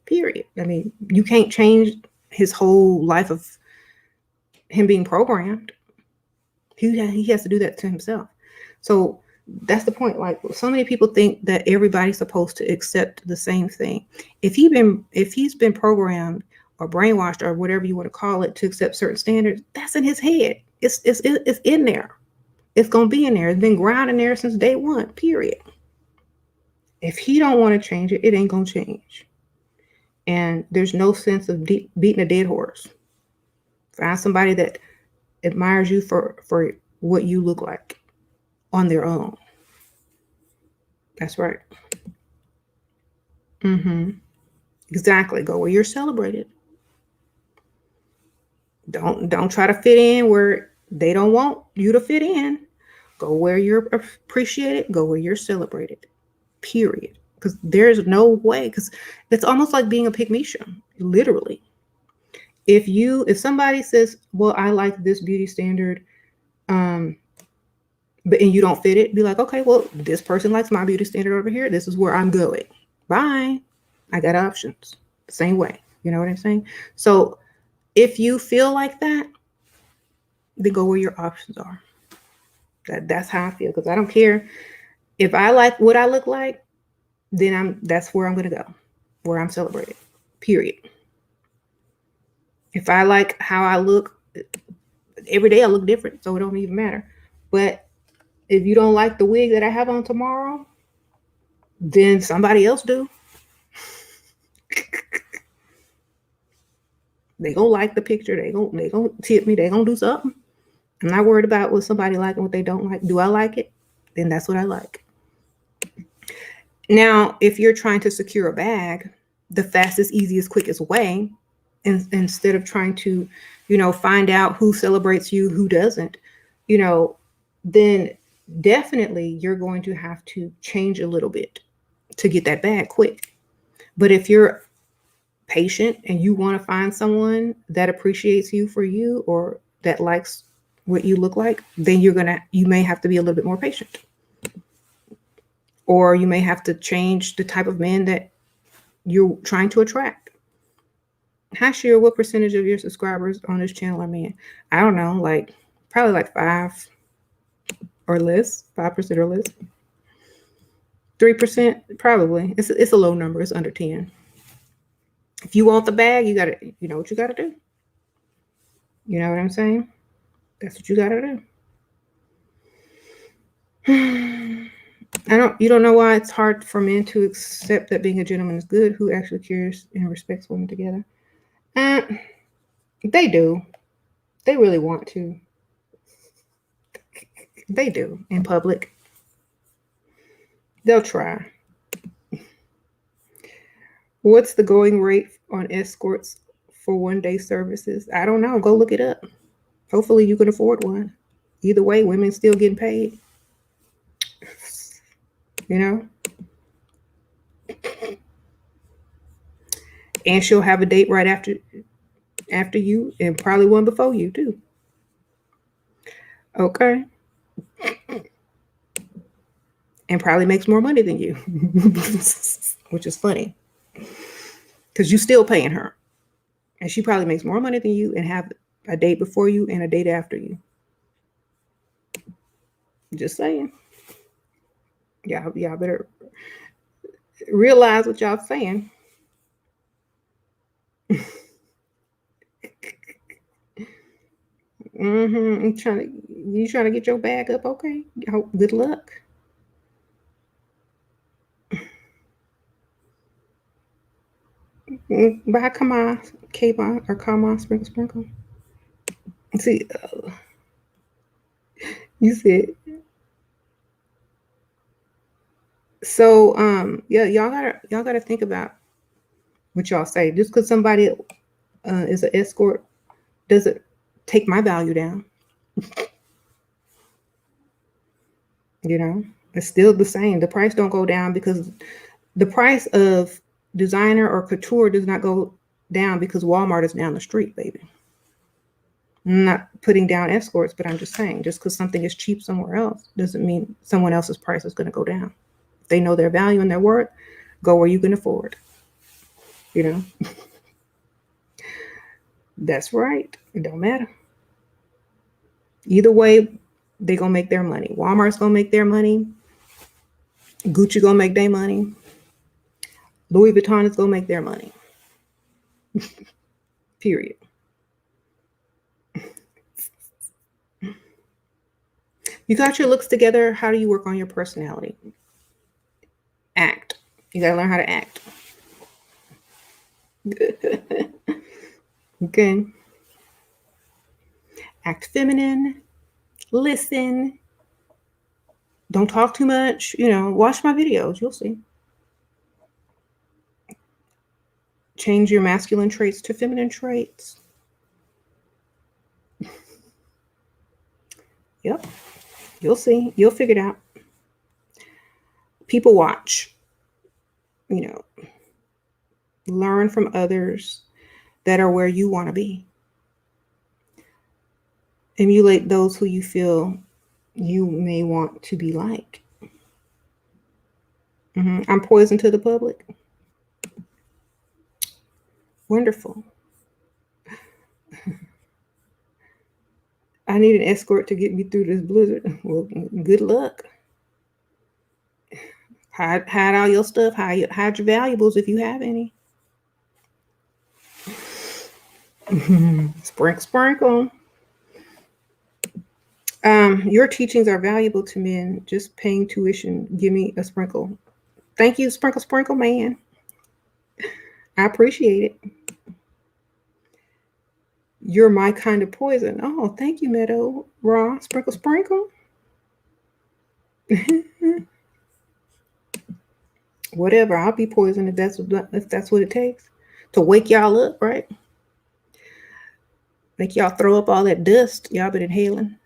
Period. I mean, you can't change his whole life of him being programmed. He has to do that to himself. So that's the point. Like, so many people think that everybody's supposed to accept the same thing. If he's been programmed or brainwashed or whatever you want to call it to accept certain standards, that's in his head. It's in there. It's gonna be in there. It's been grounded in there since day one. Period. If he don't want to change it, it ain't gonna change. And there's no sense of beating a dead horse. Find somebody that admires you for what you look like on their own. That's right. Exactly. Go where you're celebrated. Don't try to fit in where they don't want you to fit in. Go where you're appreciated. Go where you're celebrated. Period. Because there's no way. Because it's almost like being a Pygmisha, literally. If somebody says, well, I like this beauty standard, and you don't fit it, be like, okay, well, this person likes my beauty standard over here. This is where I'm going. Bye. I got options. Same way. You know what I'm saying? So if you feel like that, then go where your options are. That's how I feel. Because I don't care if I like what I look like, then that's where I'm gonna go, where I'm celebrated. Period. If I like how I look, every day I look different, so it don't even matter. But if you don't like the wig that I have on tomorrow, then somebody else do. They gonna like the picture. They gonna tip me. They gonna do something. I'm not worried about what somebody like and what they don't like. Do I like it? Then that's what I like. Now, if you're trying to secure a bag, the fastest, easiest, quickest way, instead of trying to, find out who celebrates you, who doesn't, then definitely you're going to have to change a little bit to get that bag quick. But if you're patient and you want to find someone that appreciates you for you, or that likes what you look like, then you may have to be a little bit more patient. Or you may have to change the type of man that you're trying to attract. Hi, Shira, what percentage of your subscribers on this channel are men? I don't know, probably like 5 or less, 5% or less. 3%, probably. It's a low number. It's under 10. If you want the bag, you know what you gotta do. You know what I'm saying? That's what you gotta do. You don't know why it's hard for men to accept that being a gentleman is good. Who actually cares and respects women together? They do. They really want to. They do in public. They'll try. What's the going rate on escorts for one-day services? I don't know. Go look it up. Hopefully you can afford one. Either way, women still getting paid. And she'll have a date right after you, and probably one before you too. Okay. And probably makes more money than you, which is funny because you're still paying her, and she probably makes more money than you and have a date before you and a date after you. Just saying. Y'all better realize what y'all saying. You trying to get your bag up? Okay. Good luck. Bye, come on, K-Bon, or come on, sprinkle. See, you said. So, yeah, y'all gotta think about what y'all say. Just because somebody is an escort doesn't take my value down. It's still the same. The price don't go down because the price of designer or couture does not go down because Walmart is down the street, baby. I'm not putting down escorts, but I'm just saying, just because something is cheap somewhere else doesn't mean someone else's price is going to go down. If they know their value and their worth, go where you can afford. That's right. It don't matter. Either way, they're going to make their money. Walmart's going to make their money. Gucci going to make their money. Louis Vuitton is going to make their money. Period. You got your looks together. How do you work on your personality? Act. You got to learn how to act. Okay. Act feminine. Listen. Don't talk too much. Watch my videos. You'll see. Change your masculine traits to feminine traits. Yep. You'll see. You'll figure it out. People watch. Learn from others that are where you want to be. Emulate those who you feel you may want to be like. I'm poison to the public. Wonderful. I need an escort to get me through this blizzard. Well, good luck. Hide all your stuff. Hide your valuables if you have any. Sprinkle, sprinkle. Your teachings are valuable to men. Just paying tuition. Give me a sprinkle. Thank you, sprinkle, sprinkle, man. I appreciate it. You're my kind of poison. Oh, thank you, Meadow. Raw, sprinkle, sprinkle. Whatever, I'll be poison if that's what it takes to wake y'all up, right? Make y'all throw up all that dust y'all been inhaling,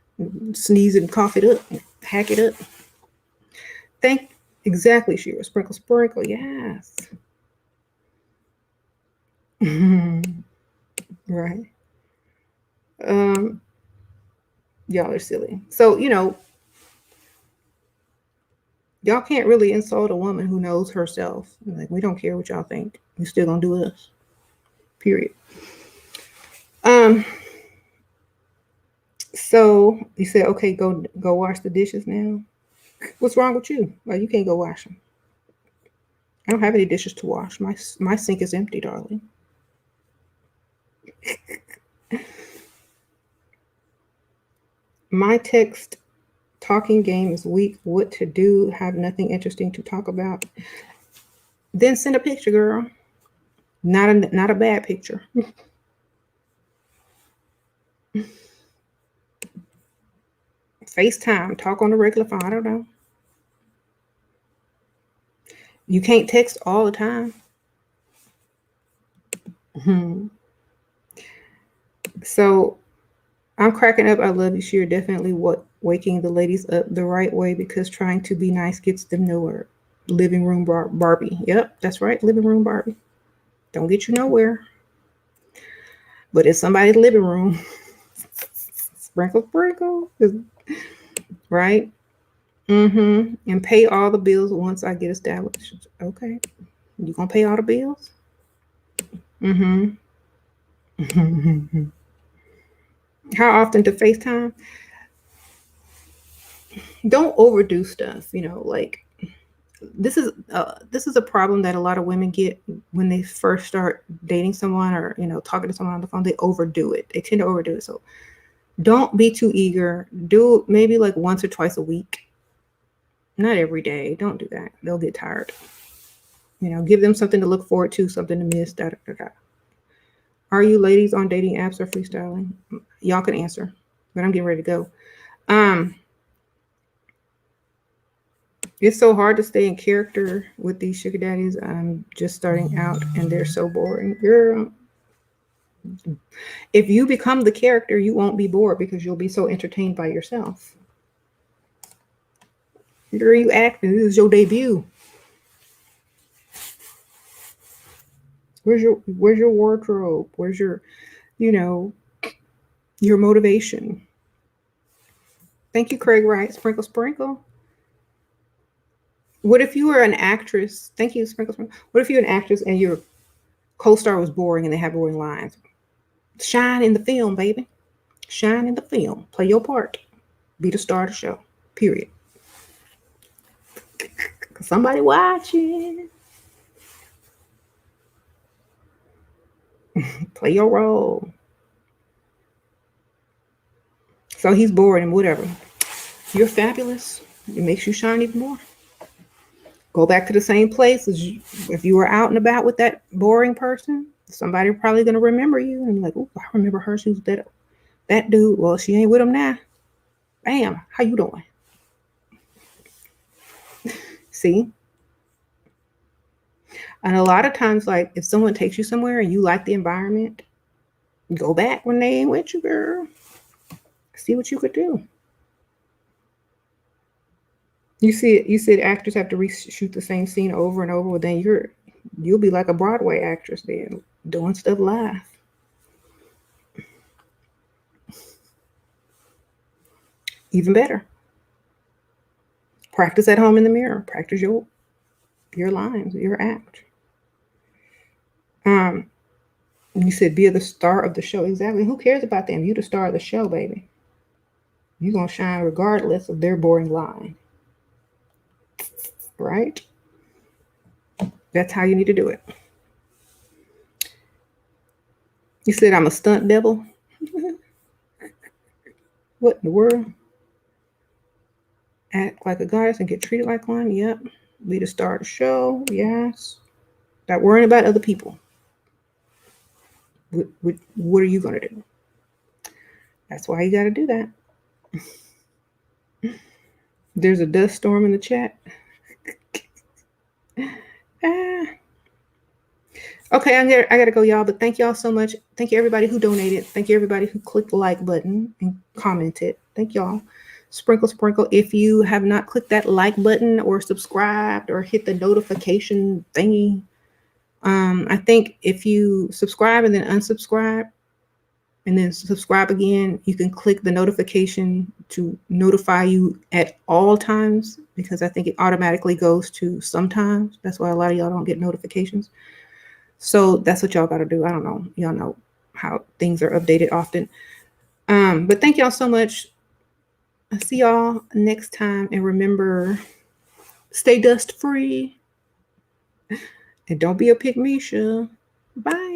sneeze and cough it up, hack it up. Exactly, Shira. Sprinkle, sprinkle. Yes. Right. Y'all are silly. So, y'all can't really insult a woman who knows herself. Like, we don't care what y'all think. We still gonna do us. Period. So you said, okay, go wash the dishes now. What's wrong with you? Well, you can't go wash them. I don't have any dishes to wash. My sink is empty, darling. My text talking game is weak. What to do? Have nothing interesting to talk about. Then send a picture, girl. Not a bad picture. FaceTime. Talk on the regular phone. I don't know. You can't text all the time. So I'm cracking up. I love you, Sheer. Definitely waking the ladies up the right way, because trying to be nice gets them nowhere. Living room Barbie. Yep, that's right. Living room Barbie. Don't get you nowhere. But it's somebody's living room. Sprinkle, sprinkle. Right? And pay all the bills once I get established. Okay. You gonna pay all the bills? How often to FaceTime? Don't overdo stuff. Like, this is a problem that a lot of women get when they first start dating someone, or talking to someone on the phone. They overdo it. They tend to overdo it. So don't be too eager. Do maybe like once or twice a week. Not every day. Don't do that. They'll get tired. Give them something to look forward to, something to miss. Da, da, da. Are you ladies on dating apps or freestyling? Y'all can answer, but I'm getting ready to go. It's so hard to stay in character with these sugar daddies. I'm just starting out and they're so boring. Girl, if you become the character, you won't be bored, because you'll be so entertained by yourself. Girl, you acting. This is your debut. Where's your wardrobe? Where's your, your motivation? Thank you, Craig Wright. Sprinkle, sprinkle. What if you were an actress? Thank you, sprinkle, sprinkle. What if you're an actress and your co-star was boring and they have boring lines? Shine in the film, baby. Shine in the film. Play your part. Be the star of the show. Period. Somebody watching. Play your role. So he's bored and whatever. You're fabulous. It makes you shine even more. Go back to the same place as if you were out and about with that boring person. Somebody probably gonna remember you and be like, oh, I remember her. She was that dude. Well, she ain't with him now. Bam. How you doing? See? And a lot of times, like, if someone takes you somewhere and you like the environment, go back when they ain't with you, girl. See what you could do. You said actors have to reshoot the same scene over and over. Well, then you'll be like a Broadway actress then, doing stuff live. Even better. Practice at home in the mirror. Practice your lines, your act. You said be the star of the show. Exactly. Who cares about them? You the star of the show, baby. You're going to shine regardless of their boring line. Right? That's how you need to do it. You said I'm a stunt devil? What in the world? Act like a goddess and get treated like one? Yep. Be the star of the show? Yes. Not worrying about other people. What are you going to do? That's why you got to do that. There's a dust storm in the chat. Okay, I gotta go, y'all. But thank y'all so much. Thank you, everybody who donated. Thank you, everybody who clicked the like button and commented. Thank y'all. Sprinkle, sprinkle. If you have not clicked that like button or subscribed or hit the notification thingy, I think if you subscribe and then unsubscribe and then subscribe again, you can click the notification to notify you at all times, because I think it automatically goes to sometimes. That's why a lot of y'all don't get notifications. So that's what y'all got to do. I don't know. Y'all know how things are updated often. But thank y'all so much. I'll see y'all next time. And remember, stay dust free. And don't be a pygmisha. Bye.